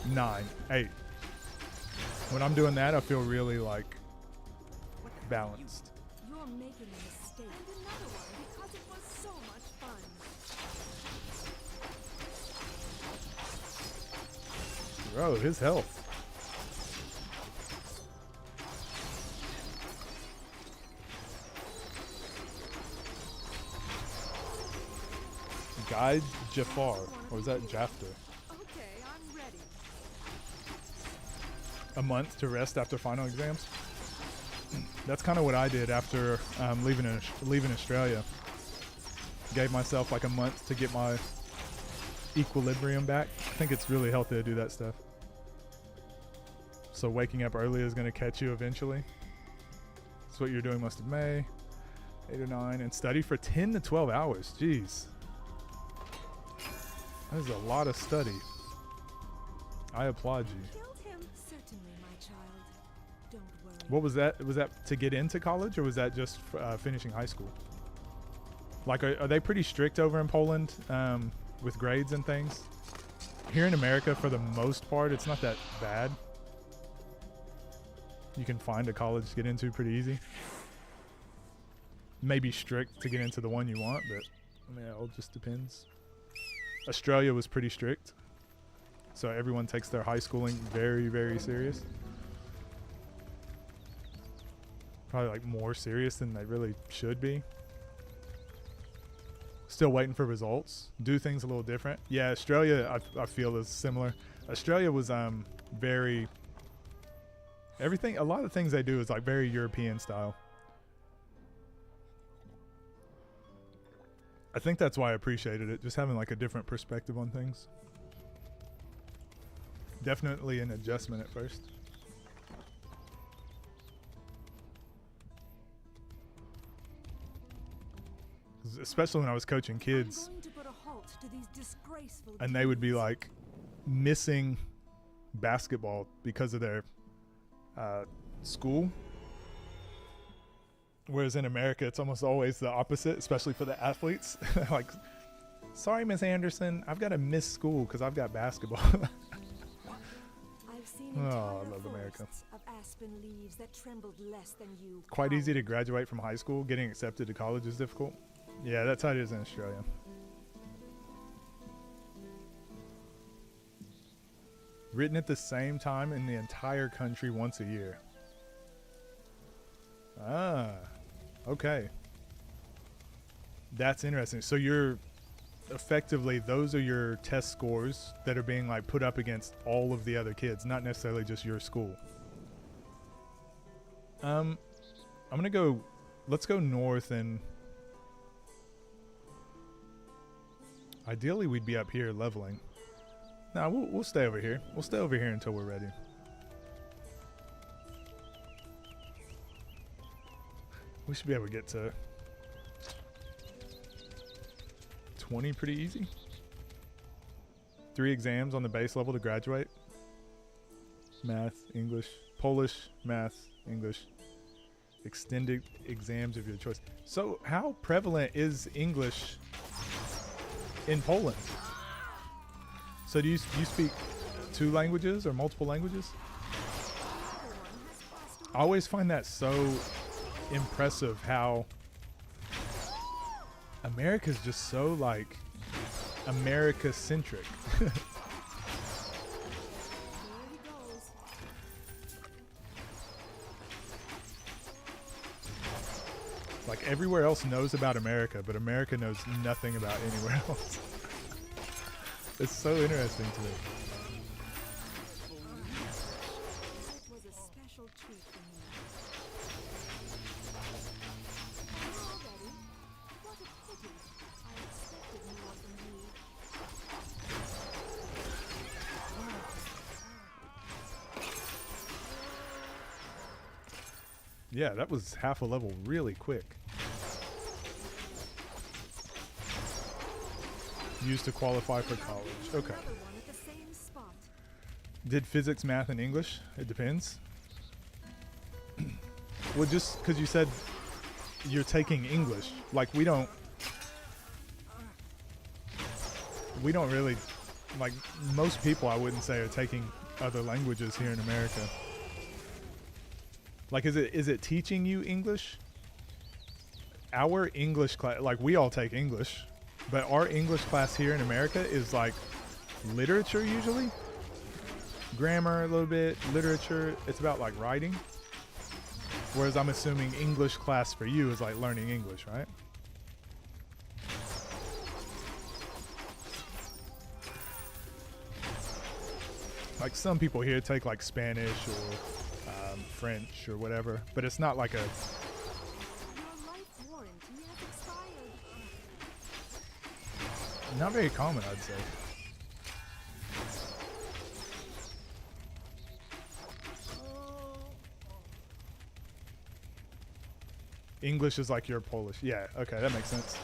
9, 8. When I'm doing that, I feel really like balanced. You're making a mistake. And another one because it was so much fun. Bro, his health. Guide Jafar, or is that Jafter? Okay, I'm ready. A month to rest after final exams. That's kind of what I did after leaving Australia. Gave myself like a month to get my equilibrium back. I think it's really healthy to do that stuff. So waking up early is going to catch you eventually. That's what you're doing most of May. 8 or 9. And study for 10 to 12 hours. Jeez. That is a lot of study. I applaud you. Killed him. Certainly, my child. Don't worry. What was that? Was that to get into college, or was that just finishing high school? Like, are they pretty strict over in Poland with grades and things? Here in America, for the most part, it's not that bad. You can find a college to get into pretty easy. Maybe strict to get into the one you want, but I mean, it all just depends. Australia was pretty strict, so everyone takes their high schooling very, very serious. Probably like more serious than they really should be. Still waiting for results. Do things a little different. Yeah, Australia I feel is similar. Australia was very everything. A lot of things they do is like very European style. I think that's why I appreciated it, just having like a different perspective on things. Definitely an adjustment at first. Especially when I was coaching kids, I'm going to put a halt to these disgraceful and they would be deeds. like missing basketball because of their school. Whereas in America, it's almost always the opposite, especially for the athletes. Like, sorry, Miss Anderson, I've got to miss school because I've got basketball. I've seen Oh, I entire love America. forests of aspen leaves that trembled less than you. Quite easy to graduate from high school. Getting accepted to college is difficult. Yeah, that's how it is in Australia. Written at the same time in the entire country once a year. Ah, okay. That's interesting. So you're effectively, those are your test scores that are being like put up against all of the other kids, not necessarily just your school. I'm gonna go, let's go north, and ideally we'd be up here leveling. No, we'll stay over here. We'll stay over here until we're ready. We should be able to get to 20 pretty easy. 3 exams on the base level to graduate. Math, English, Polish, math, English. Extended exams of your choice. So how prevalent is English in Poland? So do you speak 2 languages or multiple languages? Another one has passed I always find that so impressive how America's just so like America-centric. Here he goes. Like everywhere else knows about America, but America knows nothing about anywhere else. It's so interesting to me. It was a special treat for me. Already? What a pity. I expected more from you. Yeah, that was half a level really quick. Used to qualify for college. Okay. Another one at the same spot. Did physics, math, and English? It depends. Well, just because you said you're taking English, like we don't really, like most people I wouldn't say are taking other languages here in America. Like, is it teaching you English? Our English class, like we all take English, but our English class here in America is like literature usually. Grammar a little bit, literature, it's about like writing. Whereas I'm assuming English class for you is like learning English, right? Like some people here take like Spanish or French or whatever, but it's not like a... Your life warranty has expired. Not very common, I'd say. English is like your Polish. Yeah, okay, that makes sense.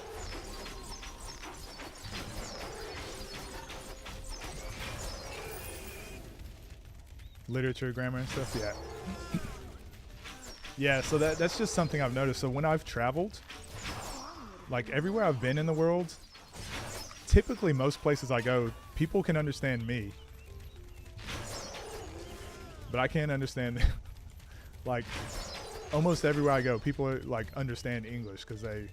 Literature, grammar, and stuff, yeah. Yeah, so that's just something I've noticed. So when I've traveled, like everywhere I've been in the world, typically most places I go, people can understand me. But I can't understand, like, almost everywhere I go, people are, like, understand English because they,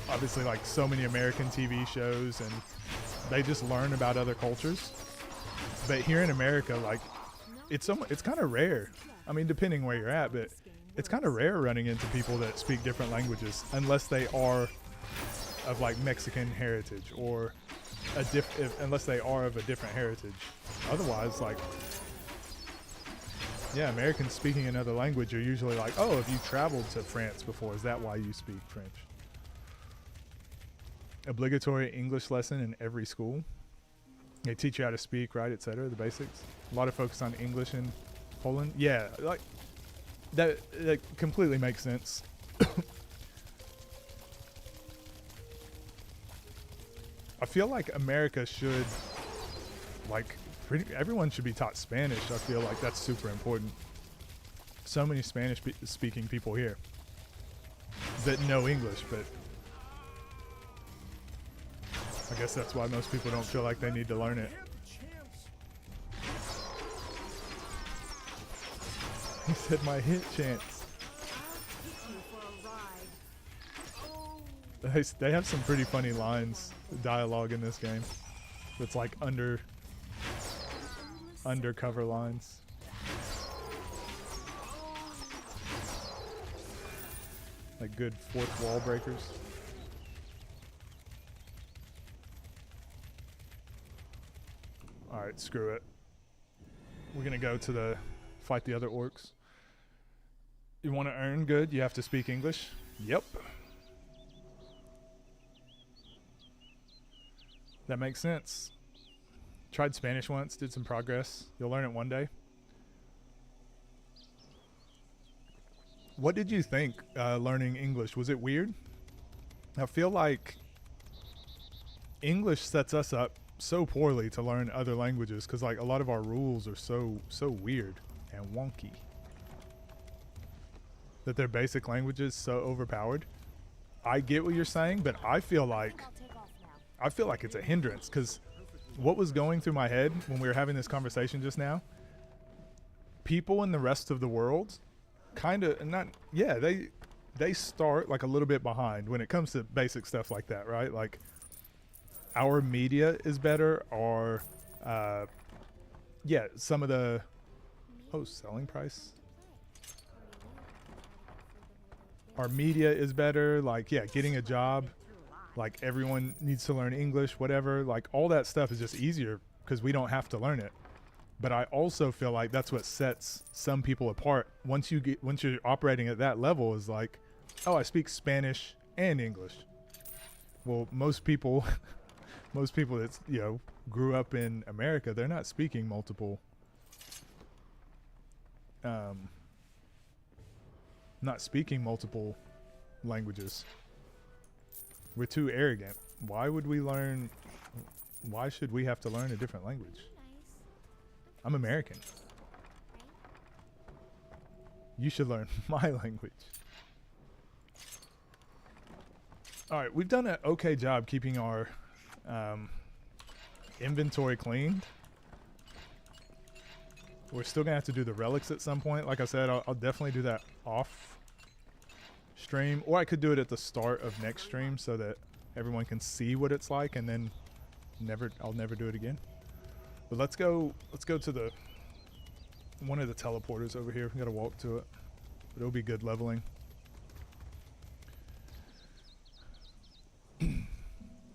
obviously, like, so many American TV shows, and they just learn about other cultures. But here in America, like, it's kind of rare. I mean, depending where you're at, but it's kind of rare running into people that speak different languages unless they are of, like, Mexican heritage or unless they are of a different heritage. Otherwise, like, yeah, Americans speaking another language are usually like, oh, have you traveled to France before? Is that why you speak French? Obligatory English lesson in every school. They teach you how to speak, right, etc., the basics. A lot of focus on English in Poland. Yeah, like, that completely makes sense. I feel like America should, like, everyone should be taught Spanish. I feel like that's super important. So many Spanish speaking people here that know English, but I guess that's why most people don't feel like they need to learn it. He said my hit chance. They have some pretty funny lines, dialogue in this game. It's like undercover lines. Like good fourth wall breakers. Alright, screw it. We're gonna go to fight the other orcs. You want to earn good, you have to speak English? Yep. That makes sense. Tried Spanish once, did some progress. You'll learn it one day. What did you think learning English? Was it weird? I feel like English sets us up so poorly to learn other languages because, like, a lot of our rules are so weird and wonky that their basic language is so overpowered. I get what you're saying, but I feel like it's a hindrance because what was going through my head when we were having this conversation just now, people in the rest of the world kind of not, yeah, they start like a little bit behind when it comes to basic stuff like that, right? Like our media is better, or yeah, some of the selling price. Our media is better, like, yeah, getting a job, like everyone needs to learn English, whatever, like all that stuff is just easier because we don't have to learn it. But I also feel like that's what sets some people apart. Once you're operating at that level, is like, oh, I speak Spanish and English. Well, most people that, you know, grew up in America, they're not speaking multiple languages. We're too arrogant. Why should we have to learn a different language? I'm American. You should learn my language. All right, we've done an okay job keeping our inventory clean. We're still gonna have to do the relics at some point. Like I said, I'll definitely do that off stream, or I could do it at the start of next stream so that everyone can see what it's like, and then I'll never do it again. But let's go to one of the teleporters over here. We gotta walk to it, but it'll be good leveling.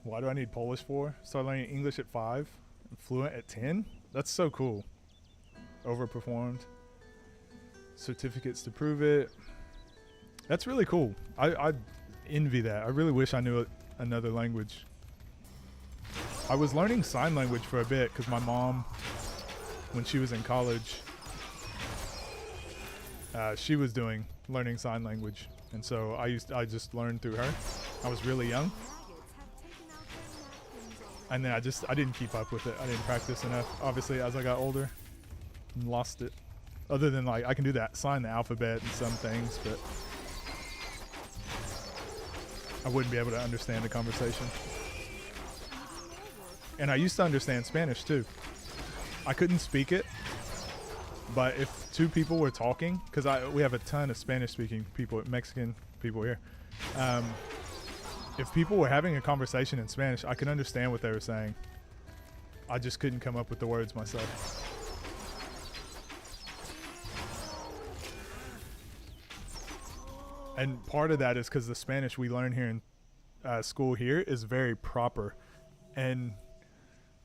Why do I need Polish for? Start learning English at 5, and fluent at 10. That's so cool. Overperformed. Certificates to prove it. That's really cool. I envy that. I really wish I knew another language. I was learning sign language for a bit because my mom, when she was in college, she was learning sign language, and so I just learned through her. I was really young, and then I didn't keep up with it. I didn't practice enough. Obviously, as I got older, and lost it. Other than, like, I can do that, sign the alphabet and some things, but I wouldn't be able to understand a conversation. And I used to understand Spanish too. I couldn't speak it, but if two people were talking, because we have a ton of Spanish-speaking people, Mexican people here. If people were having a conversation in Spanish, I could understand what they were saying. I just couldn't come up with the words myself. And part of that is because the Spanish we learn here in school here is very proper, and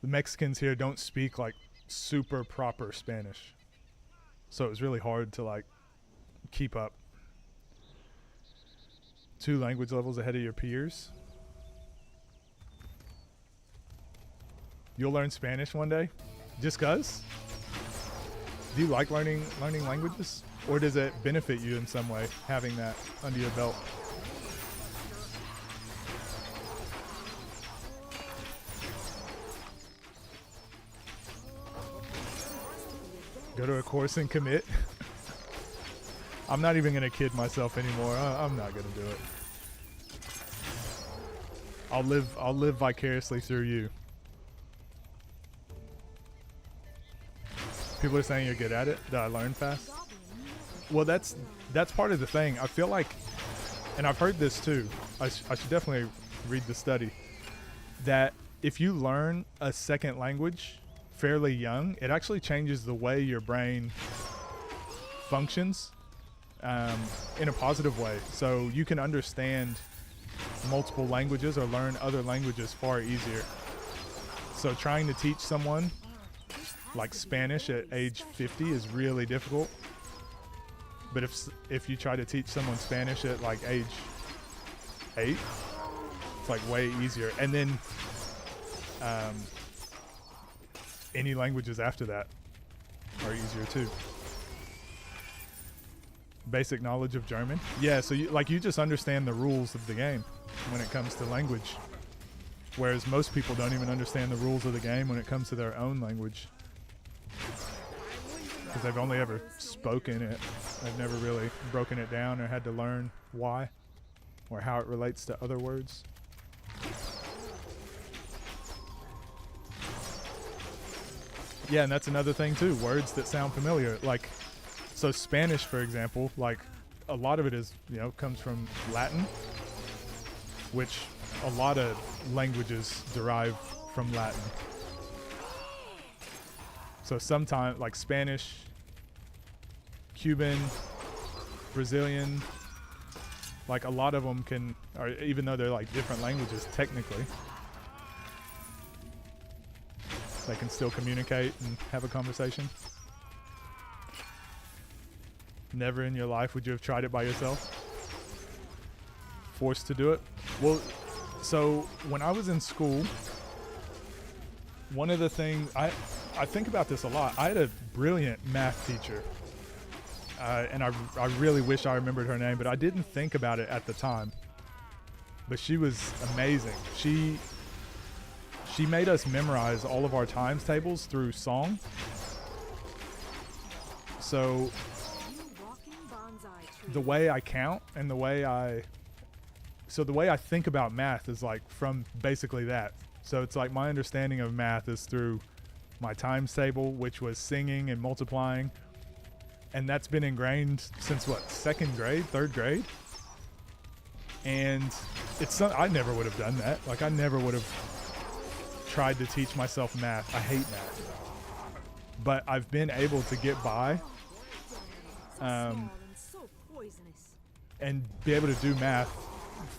the Mexicans here don't speak like super proper Spanish, so it was really hard to like keep up. 2 language levels ahead of your peers. You'll learn Spanish one day, just cause. Do you like learning languages? Or does it benefit you in some way, having that under your belt? Go to a course and commit. I'm not even going to kid myself anymore. I'm not going to do it. I'll live vicariously through you. People are saying you're good at it. Did I learn fast? Well, that's part of the thing. I feel like, and I've heard this too, I should definitely read the study, that if you learn a second language fairly young, it actually changes the way your brain functions in a positive way. So you can understand multiple languages or learn other languages far easier. So trying to teach someone like Spanish at age 50 is really difficult. But if you try to teach someone Spanish at like age 8, it's like way easier. And then any languages after that are easier too. Basic knowledge of German. Yeah, so you just understand the rules of the game when it comes to language. Whereas most people don't even understand the rules of the game when it comes to their own language. Because they've only ever spoken it. They've never really broken it down or had to learn why or how it relates to other words. Yeah, and that's another thing too. Words that sound familiar. Like So Spanish, for example, like a lot of it is, comes from Latin, which a lot of languages derive from Latin. So sometimes, like Spanish, Cuban, Brazilian, like a lot of them can, or even though they're like different languages technically, they can still communicate and have a conversation. Never in your life would you have tried it by yourself? Forced to do it? Well, so when I was in school, one of the things, I think about this a lot. I had a brilliant math teacher. And I really wish I remembered her name, but I didn't think about it at the time. But she was amazing. She made us memorize all of our times tables through song. So the way I count and the way I think about math is like from basically that. So it's like my understanding of math is through my times table, which was singing and multiplying. And that's been ingrained since what, second grade, third grade? And I never would have done that. Like I never would have tried to teach myself math. I hate math. But I've been able to get by and be able to do math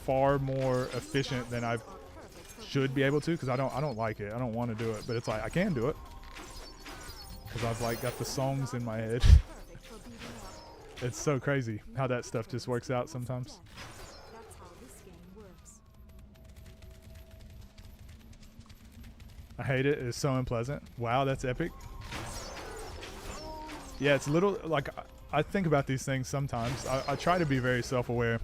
far more efficient than I should be able to, because I don't like it. I don't want to do it, but it's like I can do it because I've like got the songs in my head. It's so crazy how that stuff just works out sometimes. That's how this game works. I hate it. It's so unpleasant. Wow, that's epic. Yeah, it's a little like I think about these things sometimes. I try to be very self-aware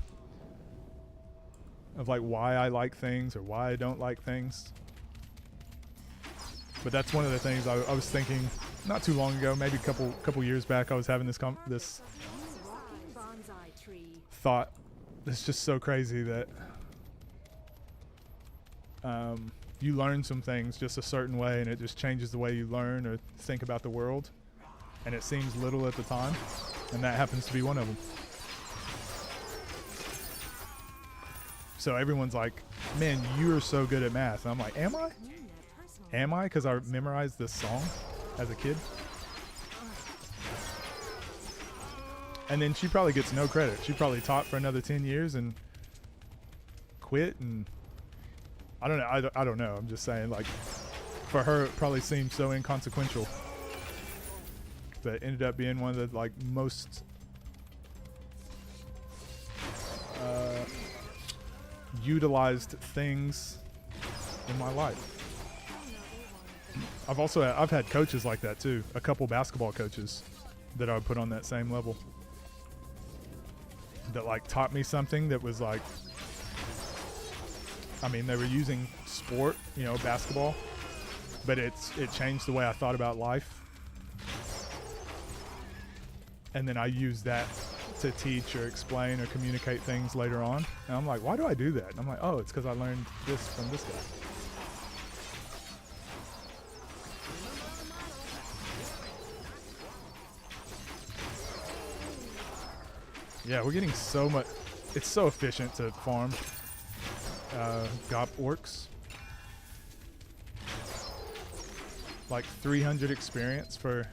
of like why I like things or why I don't like things. But that's one of the things I was thinking not too long ago, maybe a couple years back. I was having this thought. It's just so crazy that you learn some things just a certain way, and it just changes the way you learn or think about the world. And it seems little at the time, and that happens to be one of them. So everyone's like, man, you're so good at math. And I'm like, am I? Am I? Because I memorized this song as a kid. And then she probably gets no credit. She probably taught for another 10 years and quit. And I don't know. I don't know. I'm just saying, like, for her, it probably seemed so inconsequential. That ended up being one of the, like, most utilized things in my life. I've had coaches like that too. A couple basketball coaches that I would put on that same level. That like taught me something that was like, I mean, they were using sport, basketball, but it changed the way I thought about life. And then I used that to teach or explain or communicate things later on. And I'm like, why do I do that? And I'm like, oh, it's because I learned this from this guy. Yeah, we're getting so much. It's so efficient to farm GOP orcs. Like 300 experience for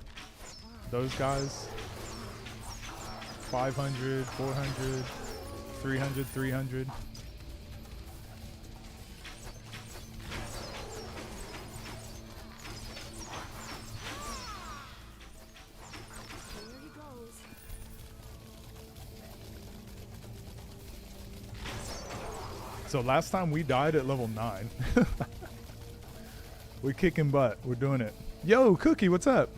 those guys. 500, 400, 300, 300. So last time we died at level 9. We're kicking butt. We're doing it. Yo, Cookie, what's up?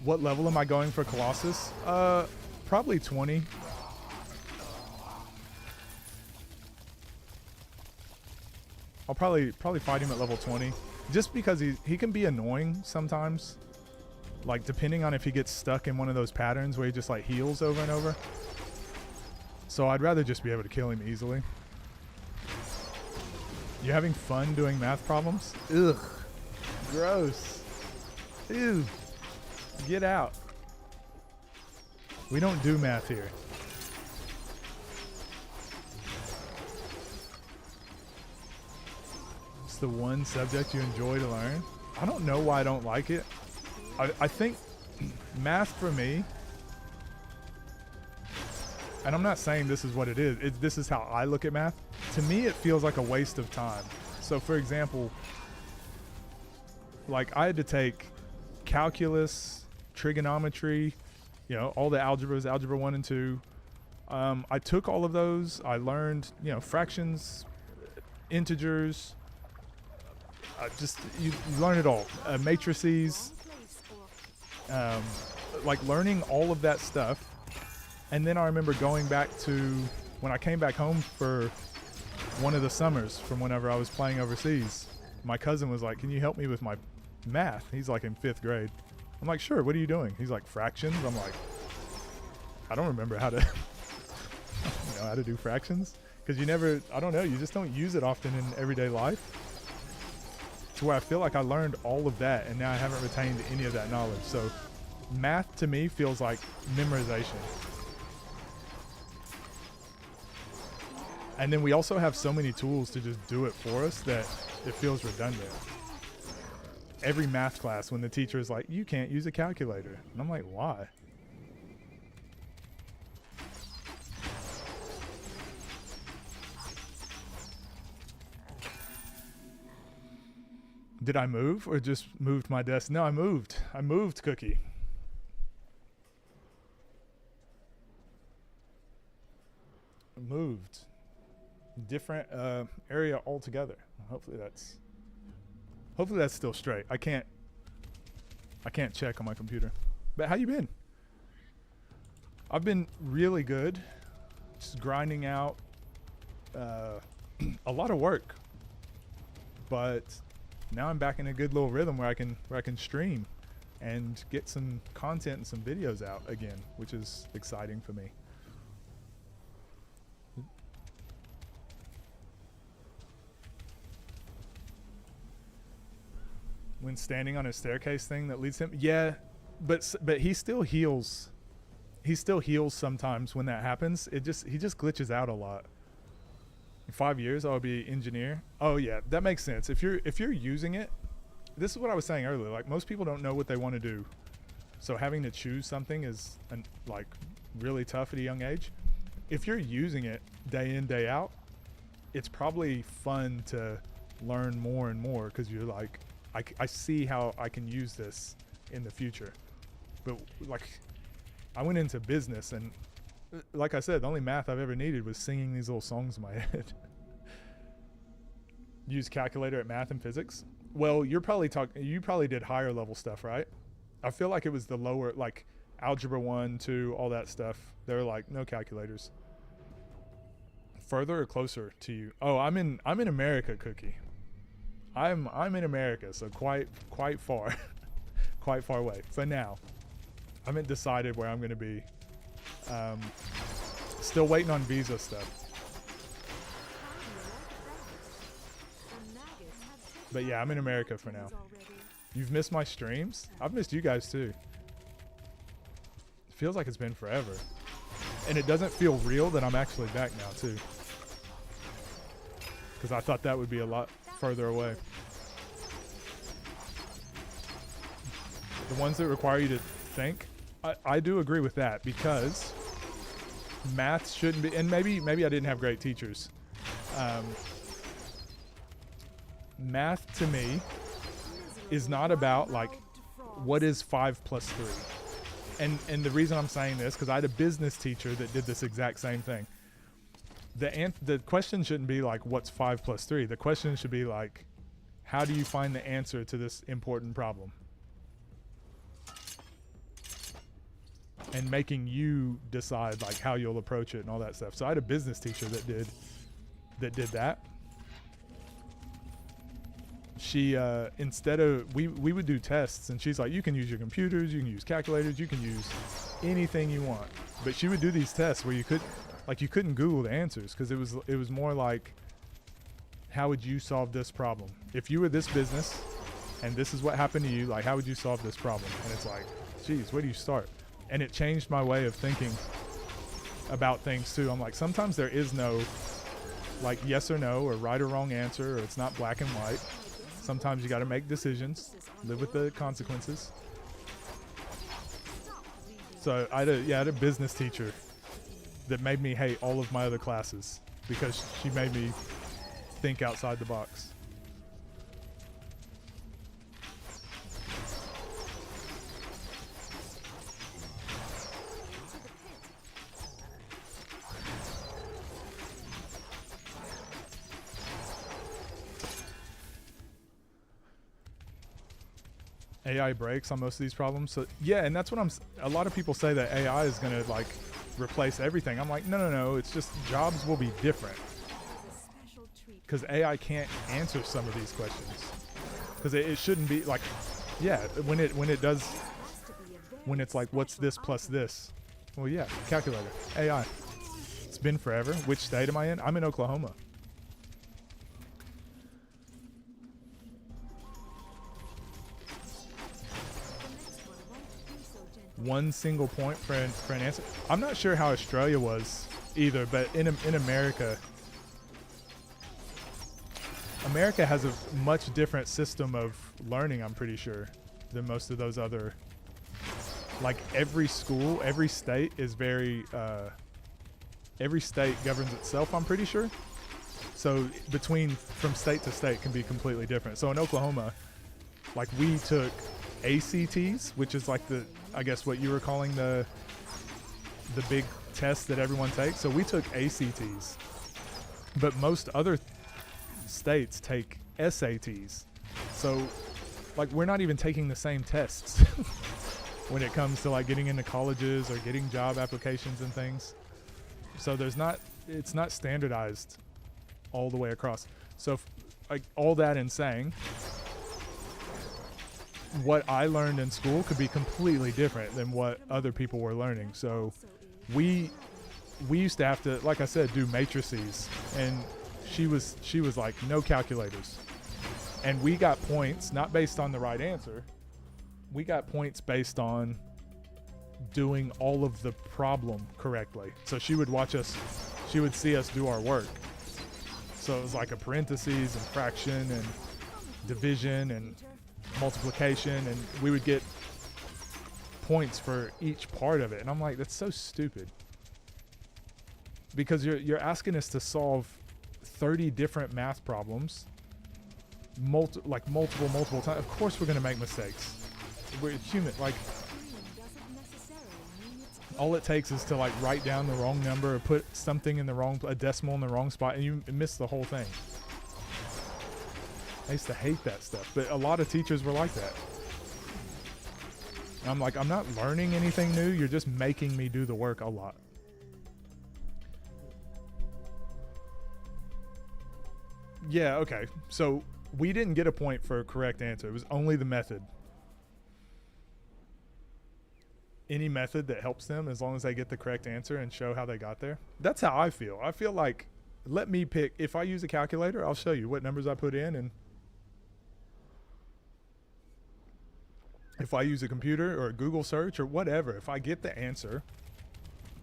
What level am I going for Colossus? Probably 20. I'll probably fight him at level 20. Just because he can be annoying sometimes. Like, depending on if he gets stuck in one of those patterns where he just, like, heals over and over. So I'd rather just be able to kill him easily. You having fun doing math problems? Ugh. Gross. Ew. Get out. We don't do math here. It's the one subject you enjoy to learn. I don't know why I don't like it. I think math for me, and I'm not saying this is what it is, this is how I look at math. To me, it feels like a waste of time. So for example, like I had to take calculus, trigonometry, you know, all the algebras, algebra 1 and 2. I took all of those. I learned, you know, fractions, integers, you learn it all. Matrices, like learning all of that stuff. And then I remember going back to when I came back home for one of the summers from whenever I was playing overseas. My cousin was like, "Can you help me with my math?" He's like in 5th grade. I'm like, "Sure, what are you doing?" He's like, "Fractions." I'm like, I don't remember how to you know how to do fractions, because you never, I don't know, you just don't use it often in everyday life, to where I feel like I learned all of that and now I haven't retained any of that knowledge. So math to me feels like memorization. And then we also have so many tools to just do it for us that it feels redundant. Every math class, when the teacher is like, "You can't use a calculator," and I'm like, why? Did I move or just moved my desk? No, I moved. I moved, Cookie. Moved. Different area altogether. Hopefully that's still straight. I can't check on my computer. But how you been? I've been really good. Just grinding out a lot of work. But now I'm back in a good little rhythm where I can stream and get some content and some videos out again, which is exciting for me. When standing on a staircase thing that leads him, yeah, but he still heals. He still heals sometimes when that happens. He just glitches out a lot. In 5 years, I'll be engineer. Oh yeah, that makes sense. If you're using it, this is what I was saying earlier. Like, most people don't know what they want to do, so having to choose something is like really tough at a young age. If you're using it day in, day out, it's probably fun to learn more and more, because you're like, I see how I can use this in the future. But like, I went into business, and like I said, the only math I've ever needed was singing these little songs in my head. Use calculator at math and physics. Well, you probably did higher level stuff, right? I feel like it was the lower, like algebra 1, 2, all that stuff. They're like, no calculators. Further or closer to you? Oh, I'm in America, Cookie. I'm in America, so quite far, quite far away. For now, I haven't decided where I'm going to be. Still waiting on visa stuff. But yeah, I'm in America for now. You've missed my streams? I've missed you guys too. It feels like it's been forever. And it doesn't feel real that I'm actually back now too, because I thought that would be a lot further away. The ones that require you to think, I do agree with that, because math shouldn't be, and maybe I didn't have great teachers. Math to me is not about like, what is 5 plus 3? And the reason I'm saying this, because I had a business teacher that did this exact same thing. The question shouldn't be like, what's 5 plus 3? The question should be like, how do you find the answer to this important problem? And making you decide like how you'll approach it and all that stuff. So I had a business teacher that did that. She instead of, we would do tests, and she's like, you can use your computers, you can use calculators, you can use anything you want. But she would do these tests where you couldn't Google the answers, because it was more like, how would you solve this problem? If you were this business, and this is what happened to you. Like, how would you solve this problem? And it's like, geez, where do you start? And it changed my way of thinking about things too. I'm like, sometimes there is no like yes or no or right or wrong answer, or it's not black and white. Sometimes you got to make decisions, live with the consequences. So I had a business teacher that made me hate all of my other classes because she made me think outside the box. AI breaks on most of these problems. So yeah, and that's what a lot of people say that AI is going to like replace everything. I'm like, no, it's just jobs will be different. Because AI can't answer some of these questions. Because it shouldn't be like, yeah, when it's like, what's this plus this? Well, yeah, calculator, AI. It's been forever. Which state am I in? I'm in Oklahoma. One single point for an answer. I'm not sure how Australia was either, but in America has a much different system of learning, I'm pretty sure, than most of those other, like every school, every state is very, every state governs itself, I'm pretty sure. So from state to state can be completely different. So in Oklahoma, like we took ACTs, which is like I guess what you were calling the big test that everyone takes. So we took ACTs, but most other states take SATs. So like we're not even taking the same tests when it comes to like getting into colleges or getting job applications and things. So it's not standardized all the way across. So like all that in saying, what I learned in school could be completely different than what other people were learning. So we used to have to, like I said, do matrices, and she was like, no calculators. And we got points not based on the right answer. We got points based on doing all of the problem correctly. So she would see us do our work. So it was like a parentheses and fraction and division and multiplication, and we would get points for each part of it. And I'm like, that's so stupid, because you're asking us to solve 30 different math problems multiple times. Of course we're going to make mistakes. We're human. Like, all it takes is to like write down the wrong number or put something in a decimal in the wrong spot, and you miss the whole thing. I used to hate that stuff, but a lot of teachers were like that. I'm like, I'm not learning anything new. You're just making me do the work a lot. Yeah, okay. So we didn't get a point for a correct answer. It was only the method. Any method that helps them, as long as they get the correct answer and show how they got there. That's how I feel. I feel like, let me pick. If I use a calculator, I'll show you what numbers I put in, and if I use a computer or a Google search or whatever, if I get the answer,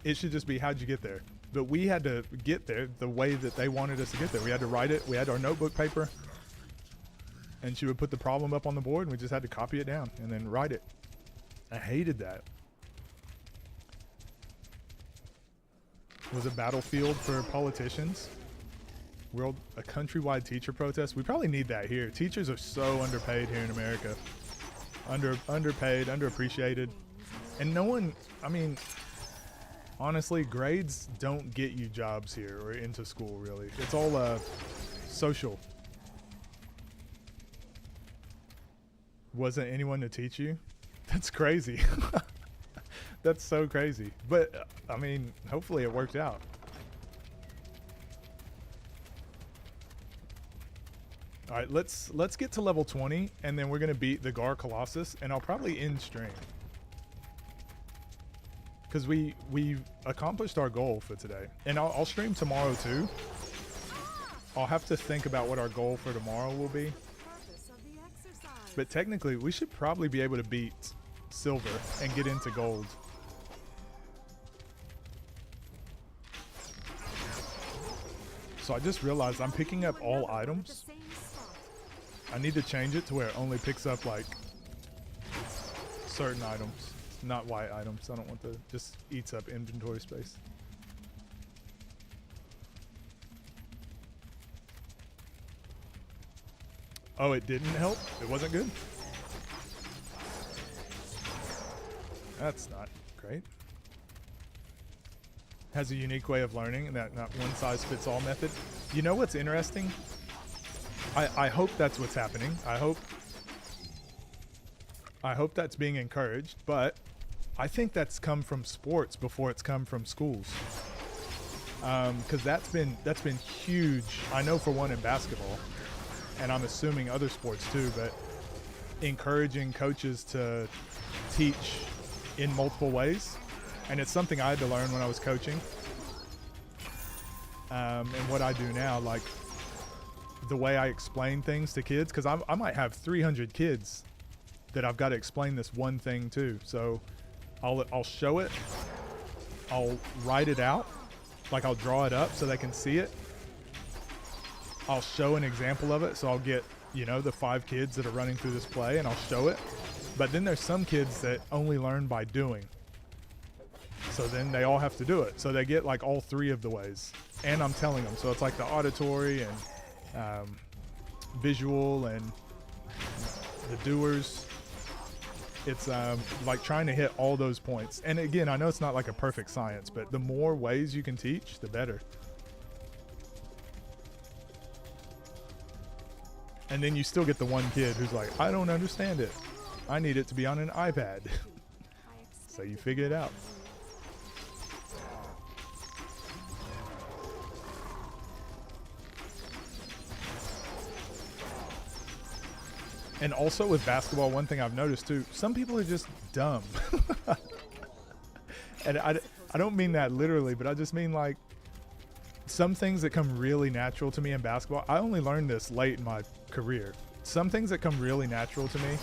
it should just be, how'd you get there? But we had to get there the way that they wanted us to get there. We had to write it. We had our notebook paper, and she would put the problem up on the board, and we just had to copy it down and then write it. I hated that. It was a battlefield for politicians. A countrywide teacher protest. We probably need that here. Teachers are so underpaid here in America. Underpaid, underappreciated. And no one, I mean, honestly, grades don't get you jobs here or into school, really. It's all social. Wasn't anyone to teach you? That's crazy. That's so crazy. But, I mean, hopefully it worked out. All right, let's get to level 20, and then we're going to beat the Gar Colossus, and I'll probably end stream. Because we accomplished our goal for today. And I'll stream tomorrow too. I'll have to think about what our goal for tomorrow will be. But technically, we should probably be able to beat silver and get into gold. So I just realized I'm picking up all items. I need to change it to where it only picks up like certain items, not white items. I don't want to, just eats up inventory space. Oh, it didn't help? It wasn't good? That's not great. Has a unique way of learning, and that not one size fits all method. You know what's interesting? I hope that's what's happening. I hope that's being encouraged, but I think that's come from sports before it's come from schools. Because that's been huge. I know for one in basketball, and I'm assuming other sports too, but encouraging coaches to teach in multiple ways. And it's something I had to learn when I was coaching. And what I do now, like the way I explain things to kids, because I might have 300 kids that I've got to explain this one thing to. So I'll show it, I'll write it out, like I'll draw it up so they can see it. I'll show an example of it, so I'll get, you know, the 5 kids that are running through this play, and I'll show it. But then there's some kids that only learn by doing. So then they all have to do it. So they get like all 3 of the ways. And I'm telling them. So it's like the auditory and visual and the doers. It's like trying to hit all those points. And again, I know it's not like a perfect science, but the more ways you can teach, the better. And then you still get the one kid who's like, I don't understand it. I need it to be on an iPad. So you figure it out. And also with basketball, one thing I've noticed too, some people are just dumb. And I don't mean that literally, but I just mean like some things that come really natural to me in basketball. I only learned this late in my career. Some things that come really natural to me,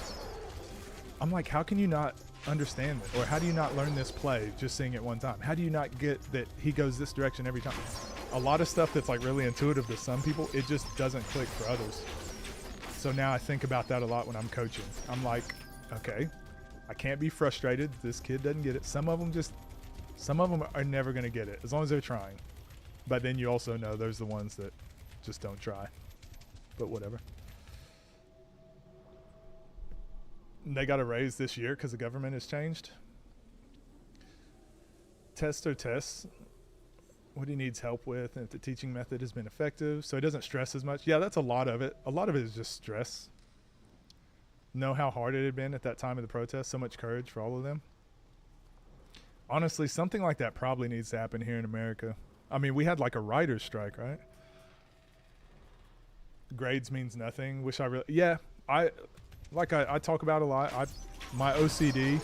I'm like, how can you not understand it? Or how do you not learn this play just seeing it one time? How do you not get that he goes this direction every time? A lot of stuff that's like really intuitive to some people, it just doesn't click for others. So now I think about that a lot when I'm coaching. I'm like, okay, I can't be frustrated. This kid doesn't get it. Some of them are never going to get it as long as they're trying. But then you also know there's the ones that just don't try. But whatever. And they got a raise this year because the government has changed. Tests are tests. What he needs help with, and if the teaching method has been effective, so he doesn't stress as much. Yeah, that's a lot of it. A lot of it is just stress. Know how hard it had been at that time of the protest. So much courage for all of them. Honestly, something like that probably needs to happen here in America. I mean, we had like a writer's strike, right? Grades means nothing. Wish I really, yeah. I talk about a lot. My OCD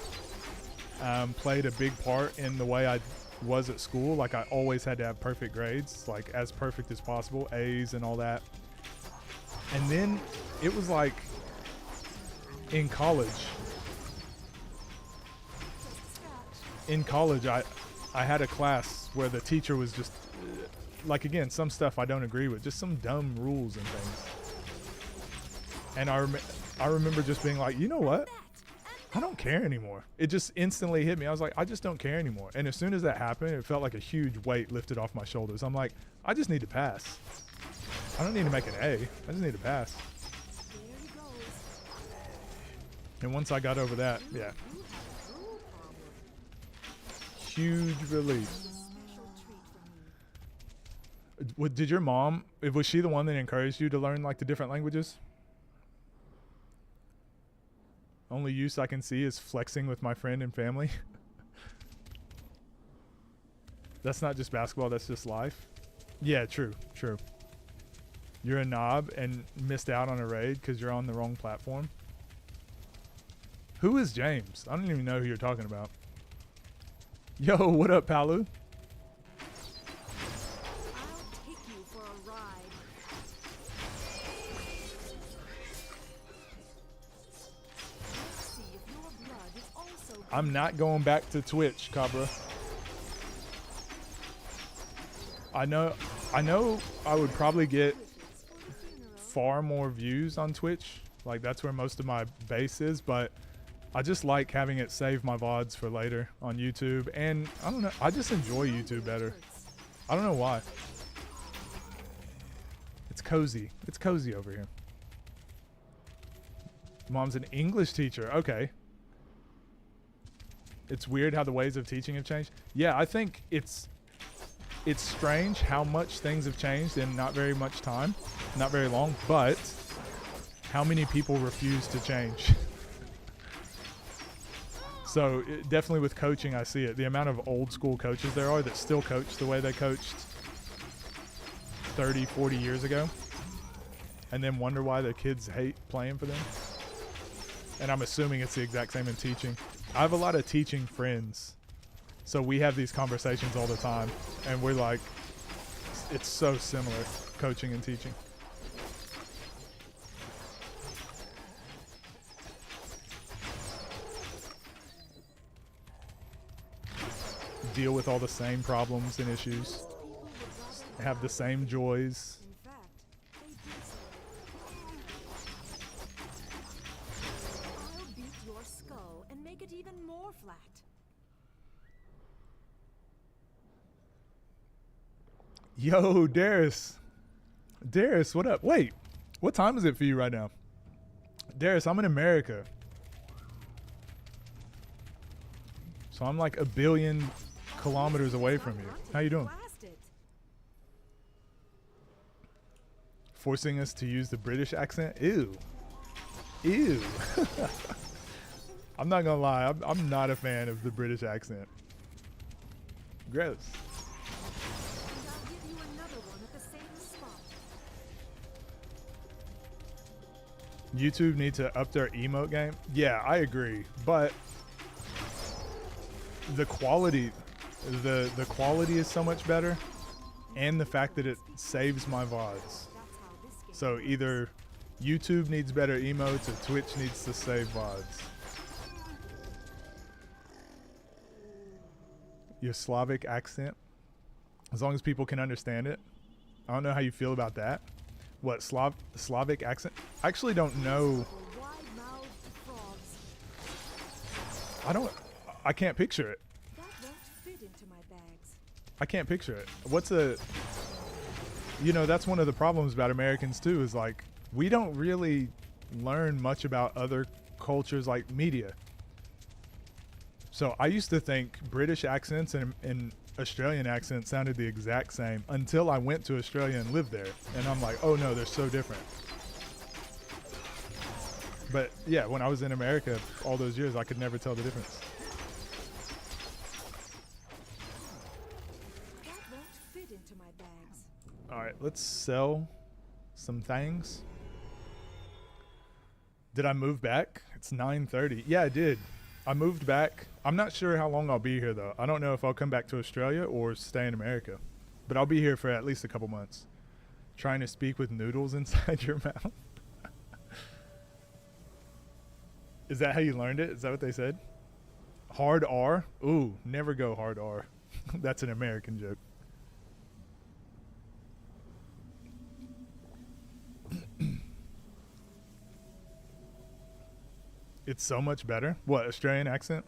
played a big part in the way I was at school. Like I always had to have perfect grades, like as perfect as possible, A's and all that. And then it was like in college. I had a class where the teacher was just like, again, some stuff I don't agree with, just some dumb rules and things. And I remember just being like, you know what? I don't care anymore. It just instantly hit me. I was like, I just don't care anymore. And as soon as that happened, it felt like a huge weight lifted off my shoulders. I'm like, I just need to pass. I don't need to make an A. I just need to pass. And once I got over that, yeah. Huge relief. Did your mom, was she the one that encouraged you to learn like the different languages? Only use I can see is flexing with my friend and family. That's not just basketball, that's just life. Yeah, true. You're a knob and missed out on a raid because you're on the wrong platform. Who is James? I don't even know who you're talking about. Yo, what up, Palu? I'll take you for a ride. I'm not going back to Twitch, Cabra. I know I would probably get far more views on Twitch. Like, that's where most of my base is, but I just like having it save my VODs for later on YouTube. And I don't know, I just enjoy YouTube better. I don't know why. It's cozy. It's cozy over here. Mom's an English teacher. Okay. It's weird how the ways of teaching have changed. Yeah, I think it's strange how much things have changed in not very much time, not very long, but how many people refuse to change. So definitely with coaching, I see it. The amount of old school coaches there are that still coach the way they coached 30, 40 years ago, and then wonder why the kids hate playing for them. And I'm assuming it's the exact same in teaching. I have a lot of teaching friends, so we have these conversations all the time, and we're like, it's so similar, coaching and teaching. Deal with all the same problems and issues, have the same joys. In fact, they do so. I'll beat your skull and make it even more flat. Yo, Darius. Darius, what up? Wait, what time is it for you right now? Darius, I'm in America. So I'm like a billion kilometers away from you. How you doing? Blast it. Forcing us to use the British accent? Ew. Ew. I'm not gonna lie, I'm not a fan of the British accent. Gross. And I'll give you another one at the same spot. YouTube need to up their emote game. Yeah, I agree, but the quality is so much better, and the fact that it saves my VODs. That's how this game So either YouTube needs better emotes or Twitch needs to save VODs. Your Slavic accent, as long as people can understand it. I don't know how you feel about that. What, Slavic accent? I actually don't know. for wide-mouthed frogs. I can't picture it. That won't fit into my bags. I can't picture it. That's one of the problems about Americans too, is like, we don't really learn much about other cultures like media. So I used to think British accents and Australian accents sounded the exact same until I went to Australia and lived there. And I'm like, oh no, they're so different. But yeah, when I was in America all those years, I could never tell the difference. That won't fit into my bags. All right, let's sell some things. Did I move back? It's 9:30. Yeah, I did. I moved back. I'm not sure how long I'll be here though. I don't know if I'll come back to Australia or stay in America, but I'll be here for at least a couple months. Trying to speak with noodles inside your mouth. Is that how you learned it? Is that what they said? Hard R? Ooh, never go hard R. That's an American joke. It's so much better. What, Australian accent?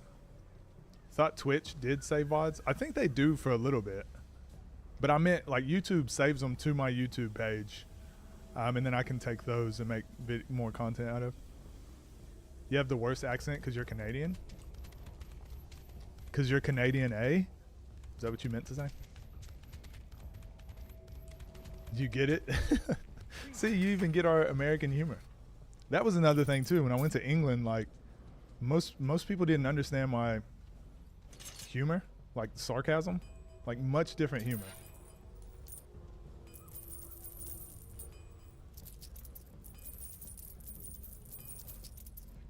Thought Twitch did save VODs. I think they do for a little bit. But I meant, like, YouTube saves them to my YouTube page. And then I can take those and make more content out of. You have the worst accent because you're Canadian? Because you're Canadian, eh? Is that what you meant to say? You get it? See, you even get our American humor. That was another thing too. When I went to England, like most people didn't understand my humor, like sarcasm, like much different humor.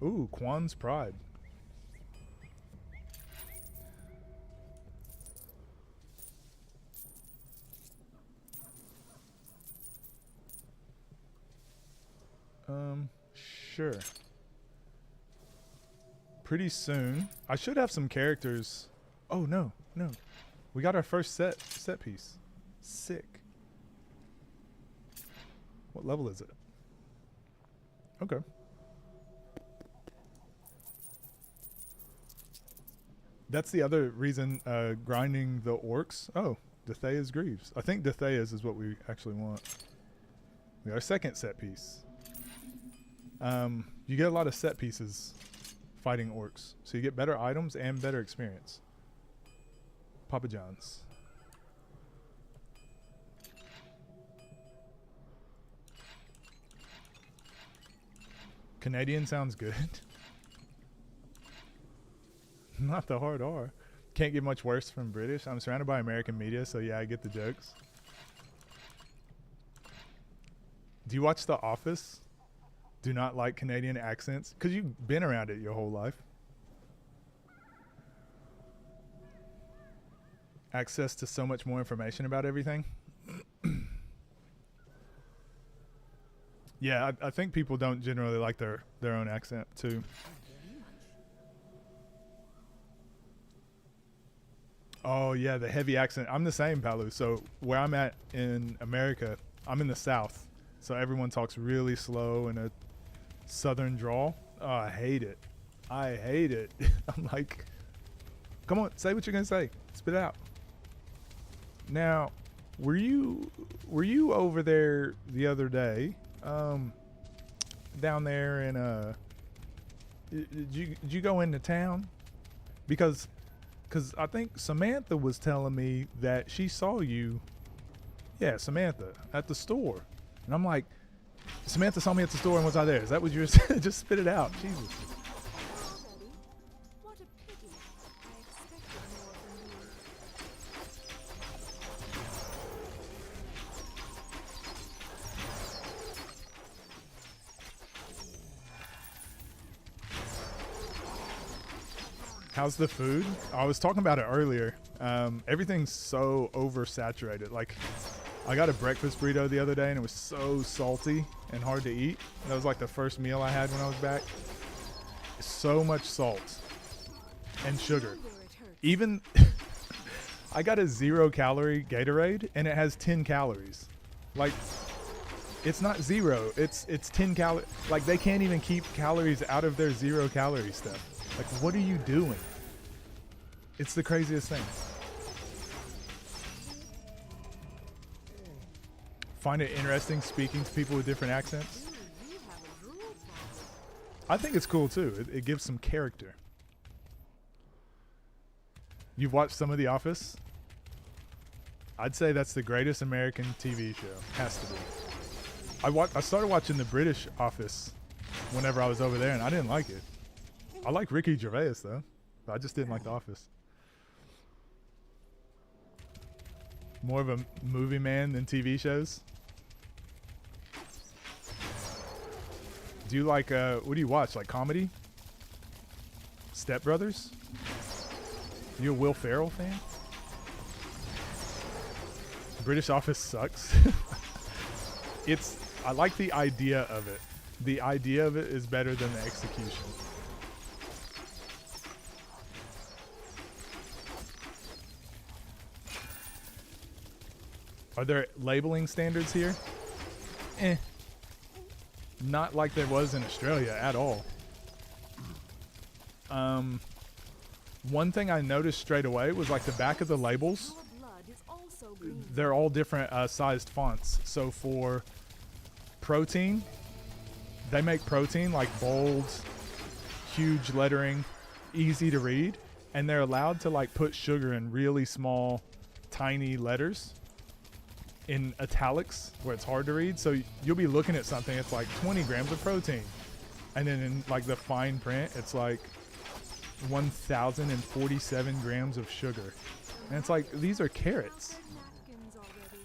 Ooh, Quan's Pride. Sure. pretty soon. I should have some characters. Oh no, no. We got our first set piece. Sick. What level is it? Okay. That's the other reason grinding the orcs. Oh, Dethea's Greaves. I think Dethea's is what we actually want. We got our second set piece. You get a lot of set pieces fighting orcs. So you get better items and better experience. Papa John's. Canadian sounds good. Not the hard R. Can't get much worse from British. I'm surrounded by American media, so yeah, I get the jokes. Do you watch The Office? Do not like Canadian accents? Because you've been around it your whole life. Access to so much more information about everything. Yeah, I think people don't generally like their own accent too. Oh yeah, the heavy accent. I'm the same, Palu. So where I'm at in America, I'm in the South. So everyone talks really slow in a Southern drawl. Oh, I hate it. I hate it. I'm like, come on, say what you're gonna say. Spit it out. Now, were you over there the other day? Down there in did you go into town? Because I think Samantha was telling me that she saw you. Yeah, Samantha at the store, and I'm like, Samantha saw me at the store and was I there? Is that what you were saying? Just spit it out, Jesus. Already? What a pity. I expected more from you. How's the food? I was talking about it earlier. Everything's so oversaturated. Like, I got a breakfast burrito the other day and it was so salty and hard to eat. That was like the first meal I had when I was back. So much salt and sugar. Even I got a 0-calorie Gatorade and it has 10 calories. Like, it's not 0, it's 10 calories. Like, they can't even keep calories out of their 0-calorie stuff. Like, what are you doing? It's the craziest thing. Find it interesting speaking to people with different accents. I think it's cool too. It gives some character. You've watched some of The Office? I'd say that's the greatest American TV show. Has to be. I started watching the British Office whenever I was over there, and I didn't like it. I like Ricky Gervais though, but I just didn't like The Office. More of a movie man than TV shows. Do you like, what do you watch? Like comedy? Step Brothers? You a Will Ferrell fan? British Office sucks. I like the idea of it. The idea of it is better than the execution. Are there labeling standards here? Not like there was in Australia at all. One thing I noticed straight away was like the back of the labels. Your blood is also green. They're all different sized fonts. So for protein, they make protein like bold, huge lettering, easy to read, and they're allowed to like put sugar in really small, tiny letters in italics where it's hard to read. So you'll be looking at something, it's like 20 grams of protein, and then in like the fine print it's like 1,047 grams of sugar, and it's like, these are carrots. Napkins already.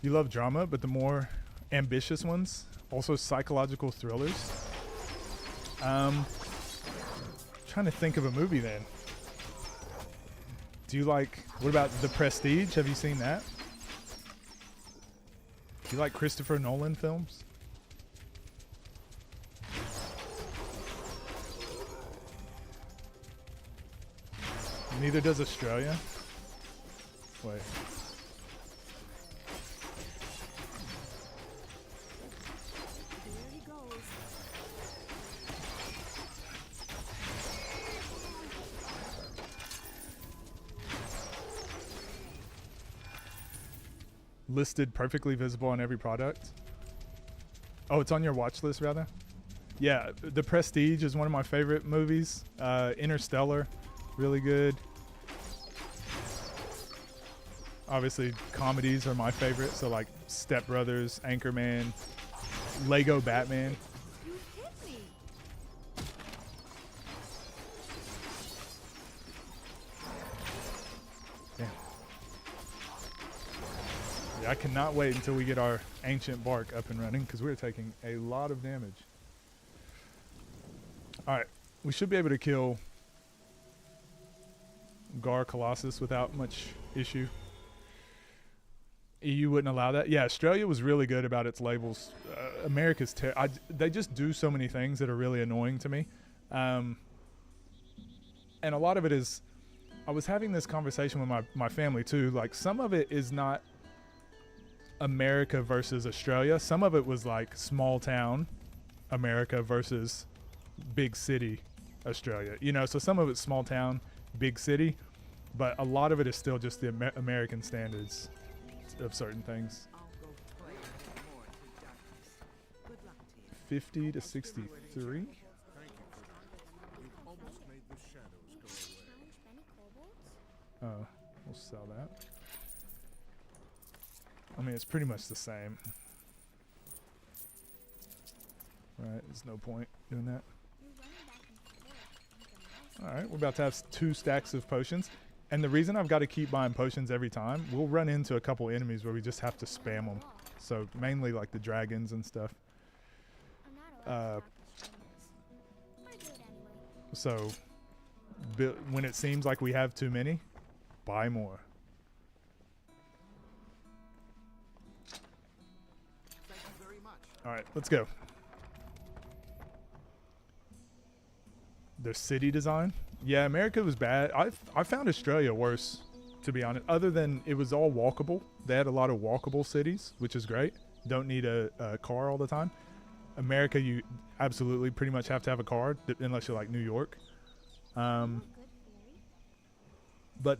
You love drama, but the more ambitious ones, also psychological thrillers. Trying trying to think of a movie then. Do you like, what about The Prestige? Have you seen that? Do you like Christopher Nolan films? Neither does Australia. Wait. There he goes. Listed perfectly visible on every product. Oh, it's on your watch list rather? Yeah, The Prestige is one of my favorite movies. Interstellar, really good. Obviously, comedies are my favorite. So like Step Brothers, Anchorman, Lego Batman. You hit me. Damn. Yeah, I cannot wait until we get our ancient bark up and running because we're taking a lot of damage. All right, we should be able to kill Gar Colossus without much issue. EU wouldn't allow that. Yeah, Australia was really good about its labels. America's they just do so many things that are really annoying to me. And a lot of it is, I was having this conversation with my family too. Like some of it is not America versus Australia. Some of it was like small town America versus big city Australia. You know, so some of it's small town, big city, but a lot of it is still just the American standards of certain things. I'll go play more in darkness. Good luck to you. 50 to 63. Thank you for that. You've almost made the shadows go away. Oh, we'll sell that. I mean, it's pretty much the same. Right, there's no point doing that. Alright, we're about to have 2 stacks of potions. And the reason I've got to keep buying potions every time, we'll run into a couple enemies where we just have to spam them. So mainly like the dragons and stuff. So when it seems like we have too many, buy more. Thank you very much. Alright, let's go. Their city design? Yeah, America was bad. I found Australia worse, to be honest. Other than it was all walkable. They had a lot of walkable cities, which is great. Don't need a car all the time. America, you absolutely pretty much have to have a car, unless you're like New York. But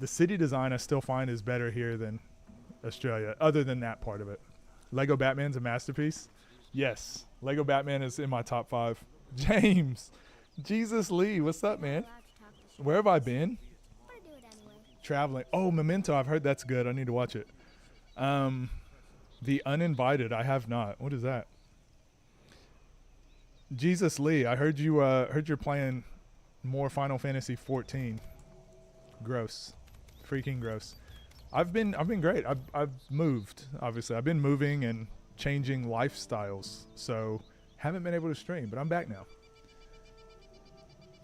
the city design I still find is better here than Australia, other than that part of it. Lego Batman's a masterpiece. Yes, Lego Batman is in my top 5. James, Jesus Lee, what's up, man? Where have I been? Traveling. Oh, Memento, I've heard that's good. I need to watch it. The Uninvited, I have not. What is that? Jesus Lee, I heard you're playing more Final Fantasy 14. Gross. Freaking gross. I've been great. I've moved, obviously. I've been moving and changing lifestyles. So haven't been able to stream, but I'm back now.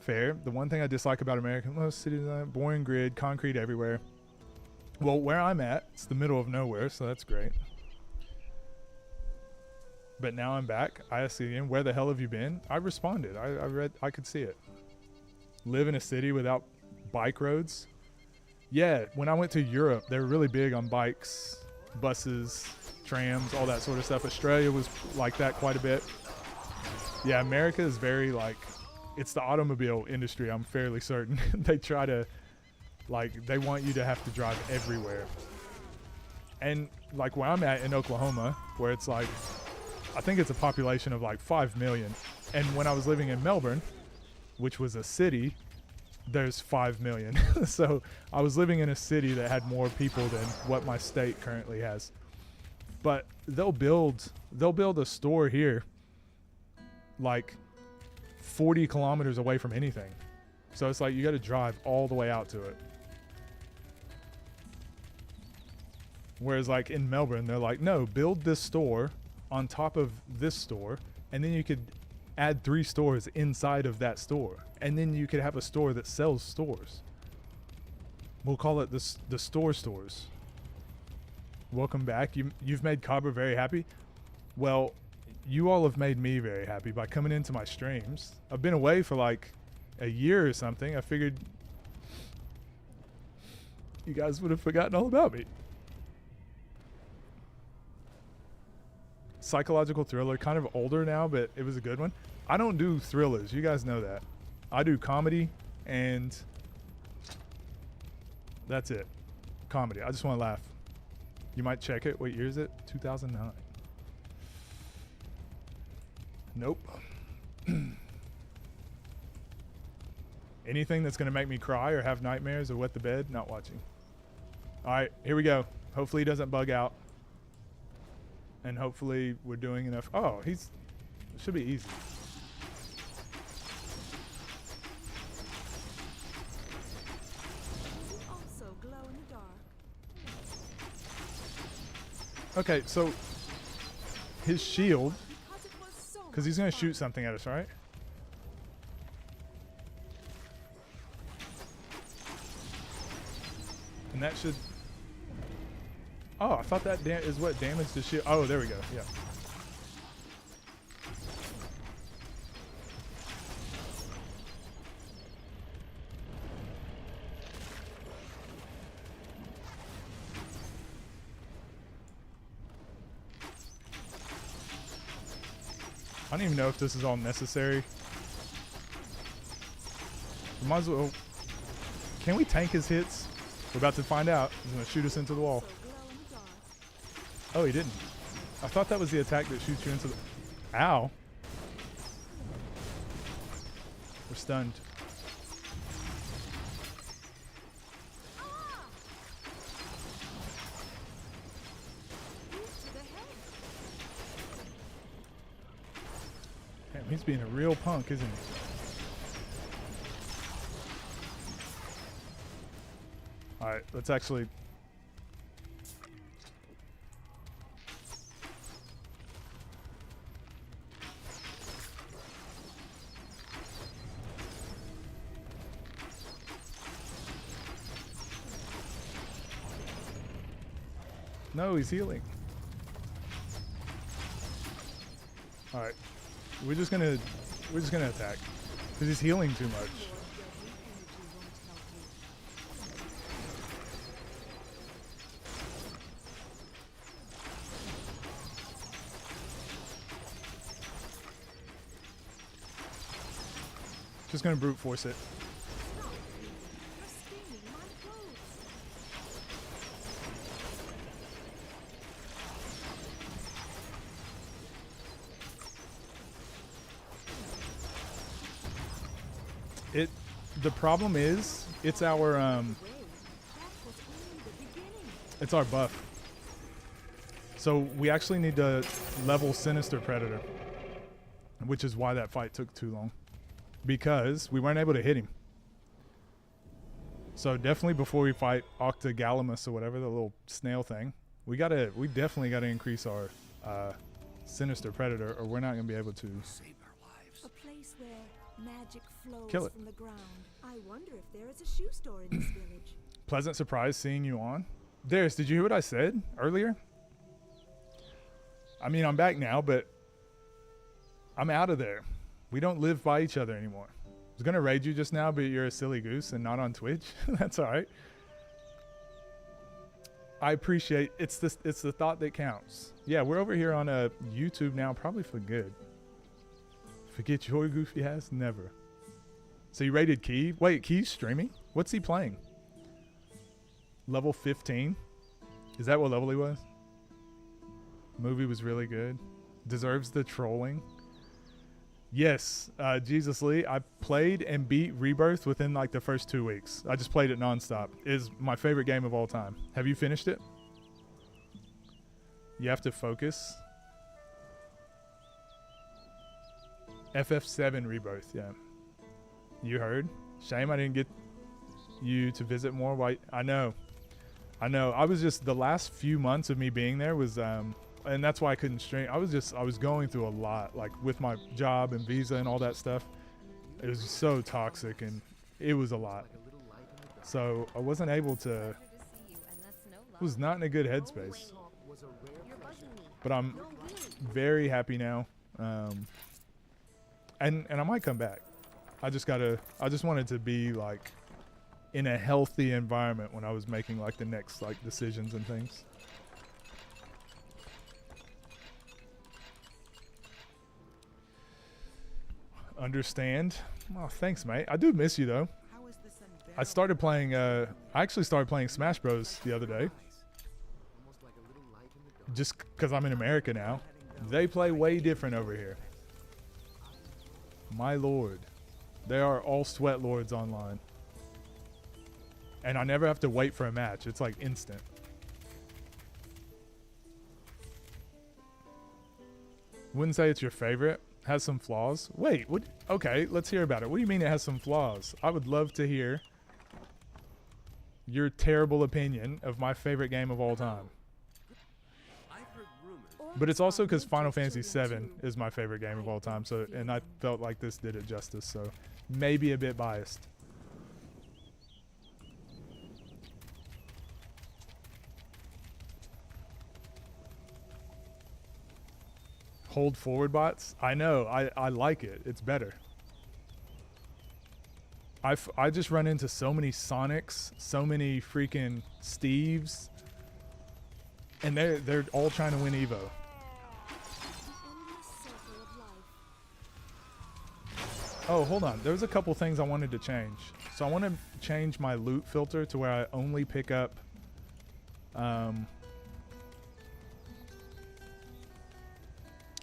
Fair. The one thing I dislike about American city design, boring grid, concrete everywhere. Well, where I'm at, it's the middle of nowhere, so that's great. But now I'm back. I asked again, where the hell have you been? I responded. I could see it. Live in a city without bike roads? Yeah, when I went to Europe, they were really big on bikes, buses, trams, all that sort of stuff. Australia was like that quite a bit. Yeah, America is very like, it's the automobile industry, I'm fairly certain. They try to, like, they want you to have to drive everywhere. And like where I'm at in Oklahoma, where it's like, I think it's a population of like 5 million. And when I was living in Melbourne, which was a city, there's 5 million. So I was living in a city that had more people than what my state currently has. But they'll build a store here like 40 kilometers away from anything. So it's like you got to drive all the way out to it. Whereas like in Melbourne, they're like, no, build this store on top of this store, and then you could add 3 stores inside of that store, and then you could have a store that sells stores. We'll call it the store stores. Welcome back. You've made Cabra very happy. Well, you all have made me very happy by coming into my streams. I've been away for like a year or something. I figured you guys would have forgotten all about me. Psychological thriller, kind of older now, but it was a good one. I don't do thrillers. You guys know that. I do comedy, and that's it. Comedy. I just want to laugh. You might check it. What year is it? 2009. Nope. Anything that's going to make me cry or have nightmares or wet the bed, not watching. All right, here we go. Hopefully he doesn't bug out. And hopefully we're doing enough. Oh, it should be easy. Also glow in the dark. Okay, so his shield, Because it was so because he's much going to fun. shoot something at us, right? And that should... Oh, I thought that is what damaged the shield. Oh, there we go. Yeah. I don't even know if this is all necessary. We might as well... Can we tank his hits? We're about to find out. He's going to shoot us into the wall. Also glow in the dark. Oh, he didn't. I thought that was the attack that shoots you into the... Ow. We're stunned. Boot to the head. Damn, he's being a real punk, isn't he? Alright, let's actually... No, he's healing. Alright. We're just gonna attack. Because he's healing too much. Your deadly energy won't help you. Just gonna brute force it. Stop. You're staining my clothes. The problem is, it's our Way. That was only the beginning. it's our buff. So we actually need to level Sinister Predator, which is why that fight took too long, because we weren't able to hit him. So definitely before we fight Octogalamus or whatever, the little snail thing, we definitely gotta increase our Sinister Predator, or we're not gonna be able to. Save our lives. A place where magic flows Kill it. from the ground. I wonder if there is a shoe store in this village. Pleasant surprise seeing you on. Darius, did you hear what I said earlier? I mean, I'm back now, but I'm out of there. We don't live by each other anymore. I was gonna raid you just now, but you're a silly goose and not on Twitch. That's all right. I appreciate it's the thought that counts. Yeah, we're over here on YouTube now, probably for good. Forget your goofy ass, never. So you rated Key? Wait, Key's streaming? What's he playing? Level 15? Is that what level he was? Movie was really good. Deserves the trolling. Yes, Jesus Lee, I played and beat Rebirth within like the first 2 weeks. I just played it nonstop. It is my favorite game of all time. Have you finished it? You have to focus. FF7 Rebirth, yeah. You heard? Shame I didn't get you to visit more. I know. I was just, the last few months of me being there was and that's why I couldn't stream. I was going through a lot, like with my job and visa and all that stuff. It was so toxic, and it was a lot. So I wasn't able to. Was not in a good headspace. But I'm very happy now, and I might come back. I just wanted to be like in a healthy environment when I was making like the next like decisions and things. Understand? Oh, thanks, mate. I do miss you though. I started playing. I actually started playing Smash Bros the other day. Just because I'm in America now. They play way different over here. My lord. They are all sweat lords online. And I never have to wait for a match. It's like instant. Wouldn't say it's your favorite. Has some flaws. Wait, what? Okay, let's hear about it. What do you mean it has some flaws? I would love to hear your terrible opinion of my favorite game of all time. But it's also because Final Fantasy VII is my favorite game of all time, so, and I felt like this did it justice, so maybe a bit biased. Hold forward bots? I know, I like it. It's better. I just run into so many Sonics, so many freaking Steves, and they're all trying to win Evo. Oh, hold on. There was a couple things I wanted to change. So I want to change my loot filter to where I only pick up I'm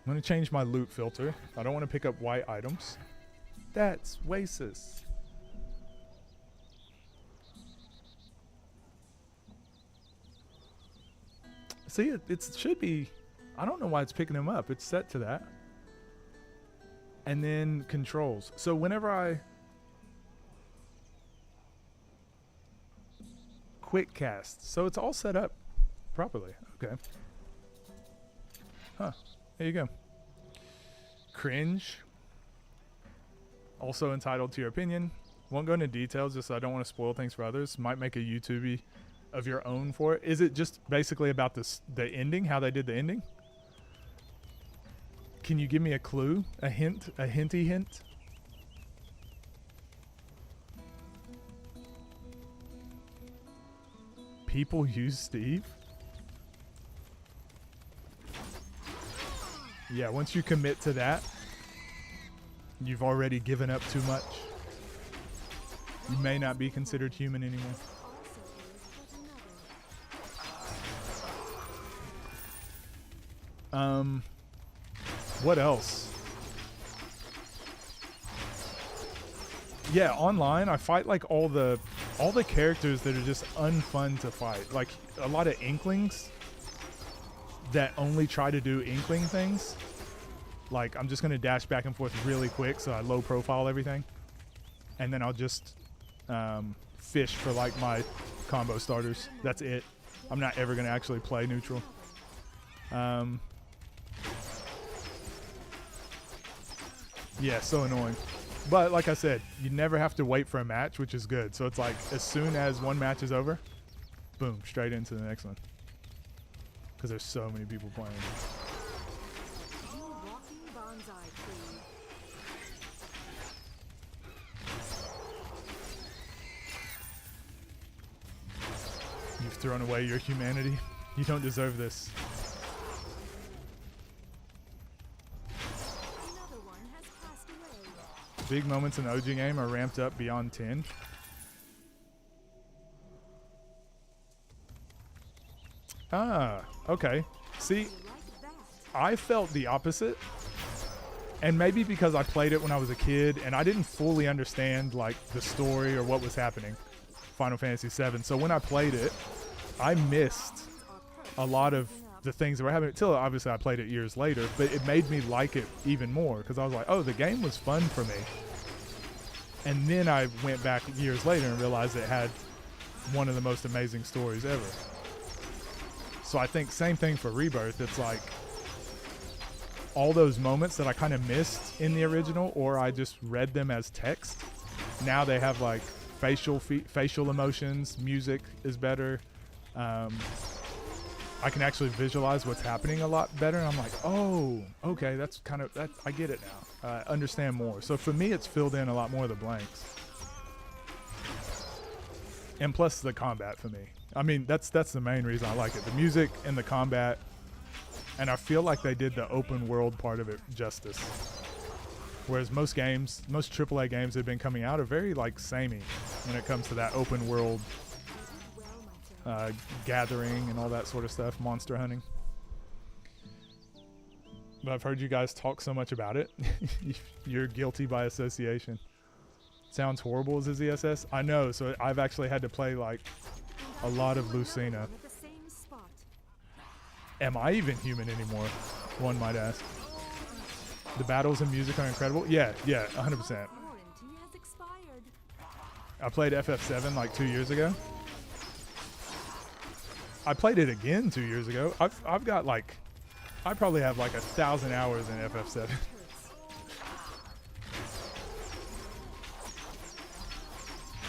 going to change my loot filter. I don't want to pick up white items. That's racist. See, it should be... I don't know why it's picking them up. It's set to that. And then controls. So whenever I... Quick cast. So it's all set up properly. Okay. Huh. There you go. Cringe. Also entitled to your opinion. Won't go into details just so I don't want to spoil things for others. Might make a YouTube of your own for it. Is it just basically about the ending? How they did the ending? Can you give me a clue? A hint? A hinty hint? People use Steve? Yeah, once you commit to that, you've already given up too much. You may not be considered human anymore. What else? Yeah, online I fight like all the characters that are just unfun to fight. Like a lot of inklings that only try to do inkling things. Like I'm just gonna dash back and forth really quick so I low profile everything. And then I'll just fish for like my combo starters. That's it. I'm not ever gonna actually play neutral. Yeah, so annoying. But like I said, you never have to wait for a match, which is good. So it's like as soon as one match is over, boom, straight into the next one. Because there's so many people playing. You've thrown away your humanity. You don't deserve this. Big moments in OG game are ramped up beyond 10. Ah, okay. See, I felt the opposite. And maybe because I played it when I was a kid and I didn't fully understand like the story or what was happening. Final Fantasy VII. So when I played it, I missed a lot of the things that were happening. Till obviously I played it years later, but it made me like it even more because I was like, oh, the game was fun for me. And then I went back years later and realized it had one of the most amazing stories ever. So I think same thing for Rebirth. It's like all those moments that I kind of missed in the original, or I just read them as text. Now they have like facial emotions. Music is better. I can actually visualize what's happening a lot better. And I'm like, oh, okay, that's kind of that. I get it now. I understand more. So for me, it's filled in a lot more of the blanks. And plus the combat for me. I mean, that's the main reason I like it. The music and the combat. And I feel like they did the open world part of it justice. Whereas most games, most AAA games that have been coming out are very like samey when it comes to that open world gathering and all that sort of stuff, monster hunting. But I've heard you guys talk so much about it. You're guilty by association. Sounds horrible as a ZSS. I know, so I've actually had to play like a lot of Lucina. Am I even human anymore? One might ask. The battles and music are incredible. Yeah, 100%. I played FF7 like 2 years ago. I played it again 2 years ago. I've got like, I probably have like 1,000 hours in FF7.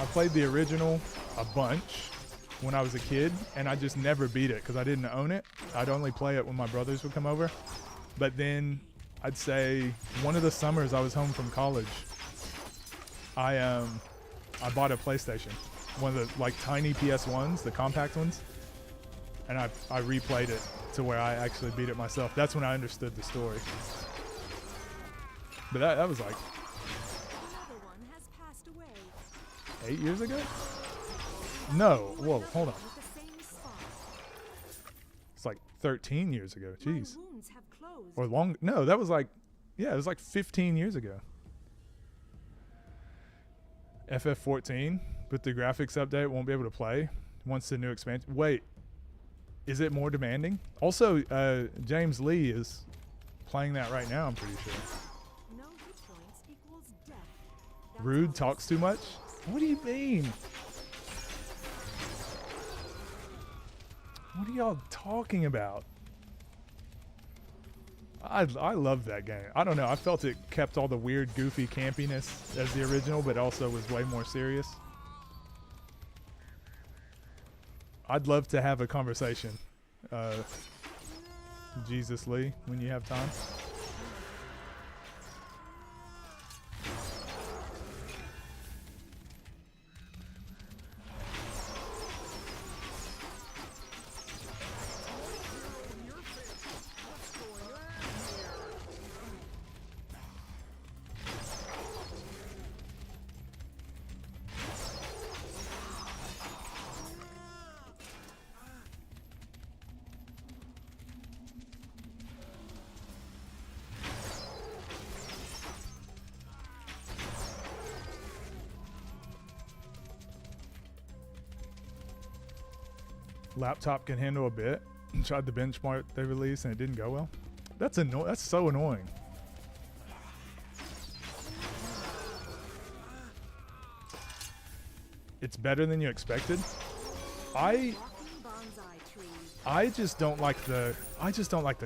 I played the original a bunch when I was a kid, and I just never beat it because I didn't own it. I'd only play it when my brothers would come over. But then I'd say one of the summers I was home from college, I bought a PlayStation, one of the like tiny PS1s, the compact ones, and I replayed it to where I actually beat it myself. That's when I understood the story. But that was like 8 years ago? No, whoa, hold on. It's like 13 years ago, jeez. Or long, no, that was like, yeah, it was like 15 years ago. FF14, with the graphics update, won't be able to play once the new expansion. Wait, is it more demanding? Also, James Lee is playing that right now, I'm pretty sure. Rude talks too much? What do you mean? What are y'all talking about? I love that game. I don't know. I felt it kept all the weird, goofy campiness as the original, but also was way more serious. I'd love to have a conversation, Jesus Lee, when you have time. Laptop can handle a bit. Tried the benchmark they released and it didn't go well. That's That's so annoying. It's better than you expected. I just don't like the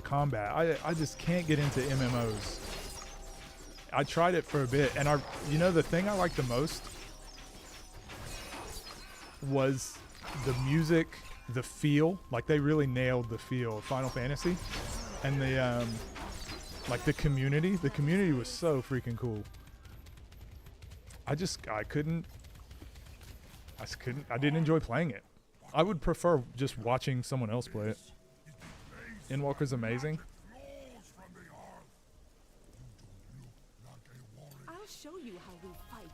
combat. I just can't get into MMOs. I tried it for a bit, and the thing I liked the most was the music. The feel, like they really nailed the feel of Final Fantasy, and the like the community was so freaking cool. I didn't enjoy playing it. I would prefer just watching someone else play it. Endwalker's amazing. I'll show you how we fight.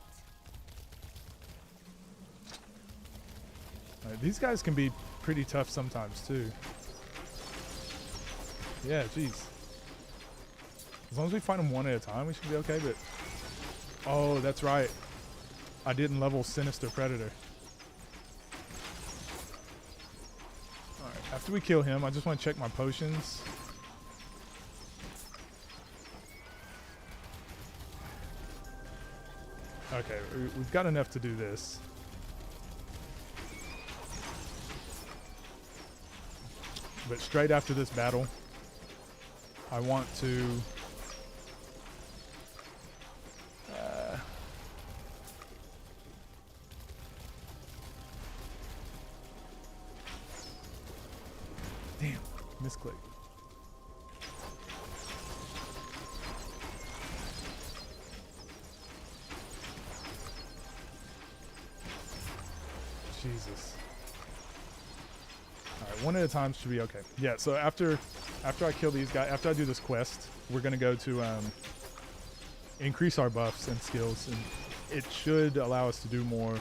These guys can be pretty tough sometimes too. Yeah, jeez. As long as we fight them one at a time, we should be okay. But oh, that's right. I didn't level Sinister Predator. All right. After we kill him, I just want to check my potions. Okay, we've got enough to do this. But straight after this battle, I want to damn, misclick. Jesus. Alright, one at a time should be okay. Yeah, so after I kill these guys, after I do this quest, we're gonna go to increase our buffs and skills, and it should allow us to do more,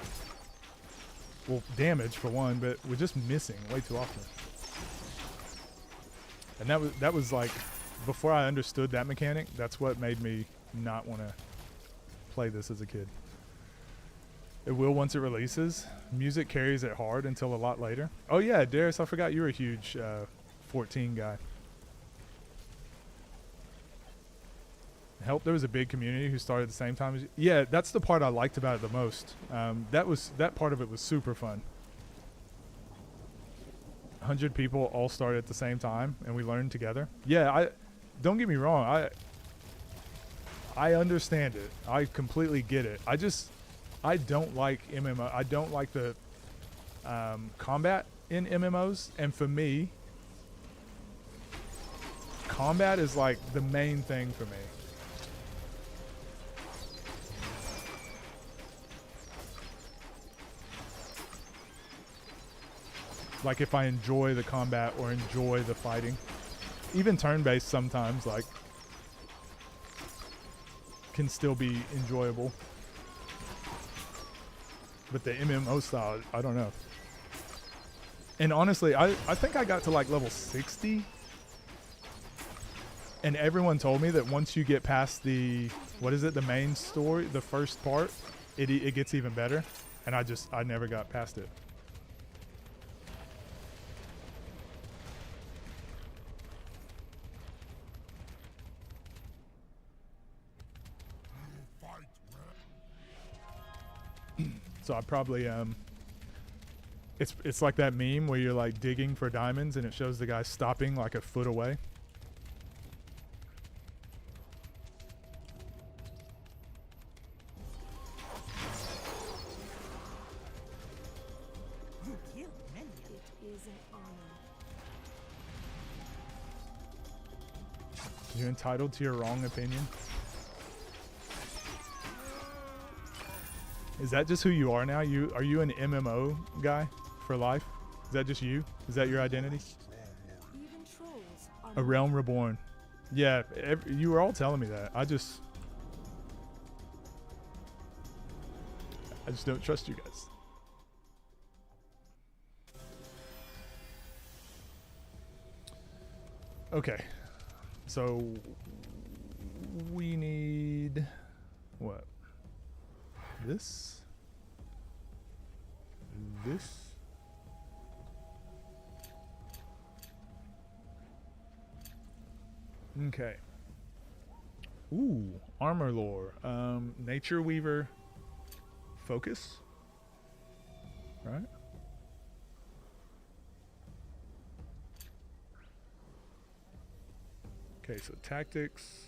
well, damage for one, but we're just missing way too often. And that was like, before I understood that mechanic, that's what made me not want to play this as a kid. It will once it releases. Music carries it hard until a lot later. Oh yeah, Darius, I forgot you were a huge 14 guy. Help, there was a big community who started at the same time as you. Yeah, that's the part I liked about it the most. That part of it was super fun. 100 people all started at the same time and we learned together. Yeah, don't get me wrong, I understand it. I completely get it. I don't like MMO. I don't like the combat in MMOs, and for me, combat is like the main thing for me. Like if I enjoy the combat or enjoy the fighting, even turn-based sometimes like can still be enjoyable. But the MMO style, I don't know. And honestly, I think I got to like level 60. And everyone told me that once you get past the, what is it, the main story, the first part, it gets even better. And I never got past it. So I probably it's like that meme where you're like digging for diamonds and it shows the guy stopping like a foot away. You killed many. It is an honor. You're entitled to your wrong opinion. Is that just who you are now? Are you an MMO guy for life? Is that just you? Is that your identity? Even trolls are A realm reborn. Yeah, you were all telling me that. I just don't trust you guys. Okay. So we need what? This. Okay. Ooh, armor lore. Nature Weaver focus. Right? Okay, so tactics.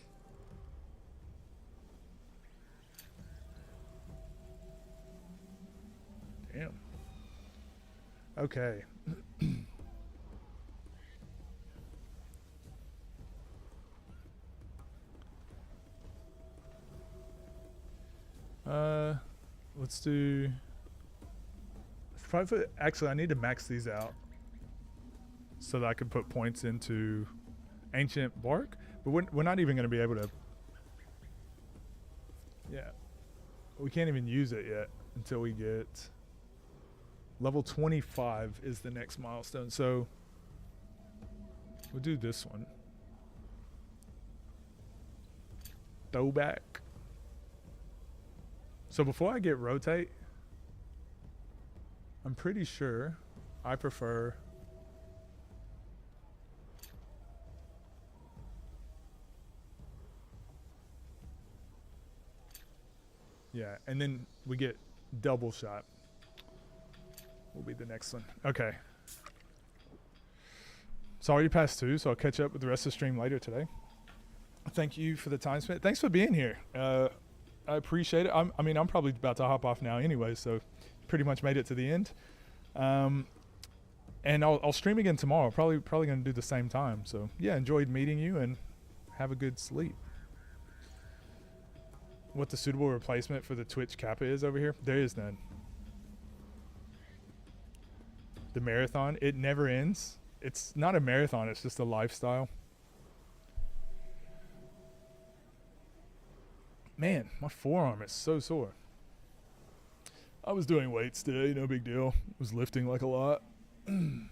Damn. Okay. Let's do. Actually, I need to max these out so that I can put points into Ancient Bark, but we're not even going to be able to. Yeah, we can't even use it yet until we get level 25 is the next milestone. So we'll do this one. Throwback. So before I get rotate, I'm pretty sure I prefer yeah, and then we get double shot. Will be the next one. Okay. It's already past 2, so I'll catch up with the rest of the stream later today. Thank you for the time spent. Thanks for being here. I appreciate it. I'm probably about to hop off now anyway, so pretty much made it to the end. And I'll stream again tomorrow. Probably going to do the same time. So yeah, enjoyed meeting you and have a good sleep. What the suitable replacement for the Twitch Kappa is over here? There is none. The marathon, it never ends. It's not a marathon, it's just a lifestyle. Man, my forearm is so sore. I was doing weights today, no big deal. Was lifting like a lot. It's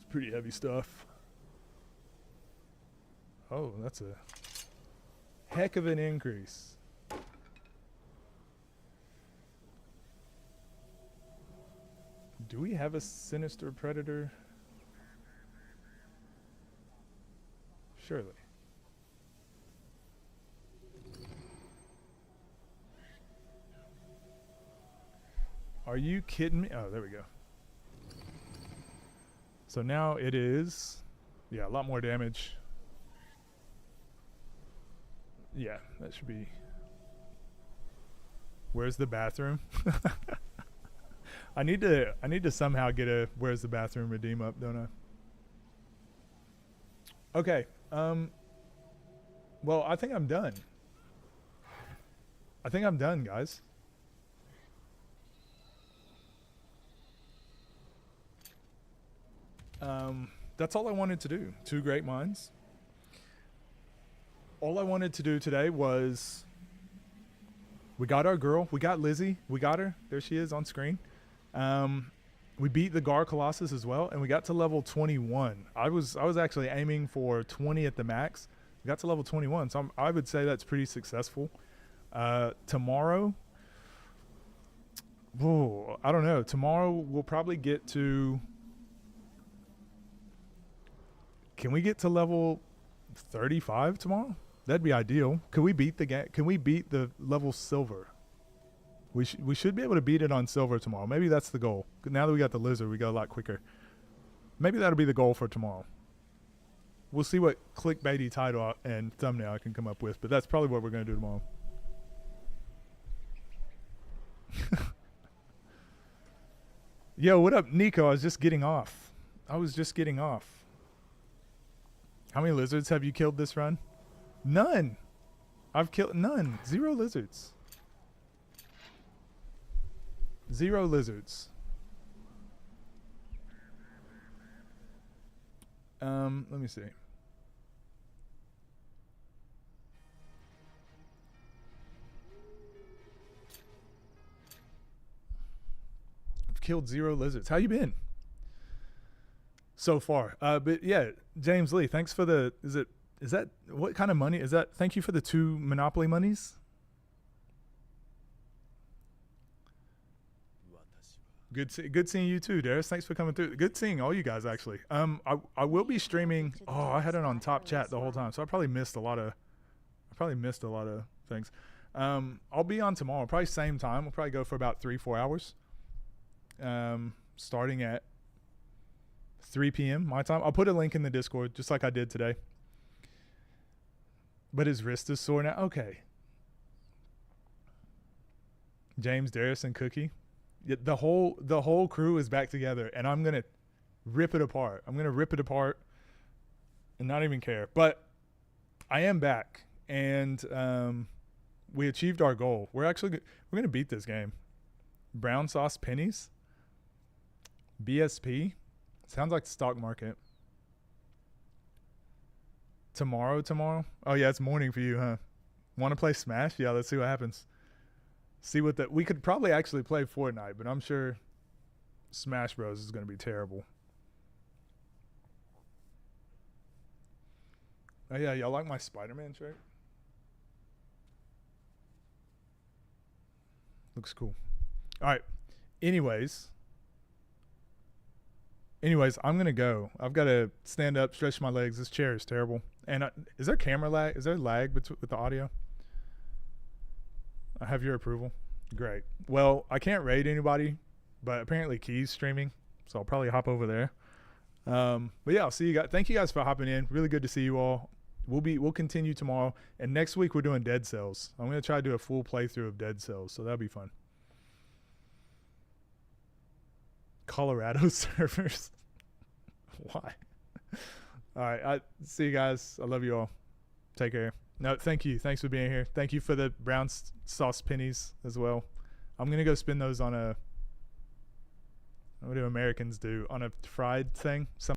pretty heavy stuff. Oh, that's a heck of an increase. Do we have a sinister predator? Surely. Are you kidding me? Oh, there we go. So now it is, yeah, a lot more damage. Yeah, that should be. Where's the bathroom? I need to somehow get a where's the bathroom redeem up, don't I? Okay. Well, I think I'm done. Guys. That's all I wanted to do. Two great minds. All I wanted to do today was we got our girl. We got Lizzy. We got her. There she is on screen. We beat the Gar Colossus as well, and we got to level 21. I was actually aiming for 20 at the max. We got to level 21, so I would say that's pretty successful. Tomorrow, I don't know. Tomorrow we'll probably get to. Can we get to level 35 tomorrow? That'd be ideal. Can we beat the game? Can we beat the level silver? We should be able to beat it on silver tomorrow. Maybe that's the goal. Now that we got the lizard, we go a lot quicker. Maybe that'll be the goal for tomorrow. We'll see what clickbaity title and thumbnail I can come up with, but that's probably what we're going to do tomorrow. Yo, what up, Nico? I was just getting off. How many lizards have you killed this run? None. I've killed none. 0 lizards. 0 lizards. Let me see. I've killed 0 lizards. How you been? So far. But yeah, James Lee, thanks for the, is that, what kind of money is that? Thank you for the 2 Monopoly monies. Good seeing you too, Darius. Thanks for coming through. Good seeing all you guys actually. I will be streaming. Oh, I had it on top chat the whole time, so I probably missed a lot of things. I'll be on tomorrow, probably same time. We'll probably go for about 3-4 hours. Starting at 3 p.m. my time. I'll put a link in the Discord just like I did today. But his wrist is sore now. Okay. James, Darius, and Cookie. The whole crew is back together, and I'm gonna rip it apart. I'm gonna rip it apart and not even care. But I am back, and we achieved our goal. We're gonna beat this game. Brown sauce pennies. BSP. Sounds like the stock market. Tomorrow. Oh yeah, it's morning for you, huh? Want to play Smash? Yeah, let's see what happens. See what we could probably actually play Fortnite, but I'm sure Smash Bros is going to be terrible. Oh yeah, y'all like my Spider-Man shirt? Looks cool. All right. Anyways, I'm going to go. I've got to stand up, stretch my legs. This chair is terrible. And is there camera lag? Is there lag with the audio? I have your approval. Great. Well, I can't raid anybody, but apparently Key's streaming. So I'll probably hop over there. But yeah, I'll see you guys. Thank you guys for hopping in. Really good to see you all. We'll continue tomorrow. And next week we're doing Dead Cells. I'm going to try to do a full playthrough of Dead Cells. So that'll be fun. Colorado servers. Why? All right. I see you guys. I love you all. Take care. No, thank you. Thanks for being here. Thank you for the brown sauce pennies as well. I'm going to go spend those on what do Americans do? On a fried thing?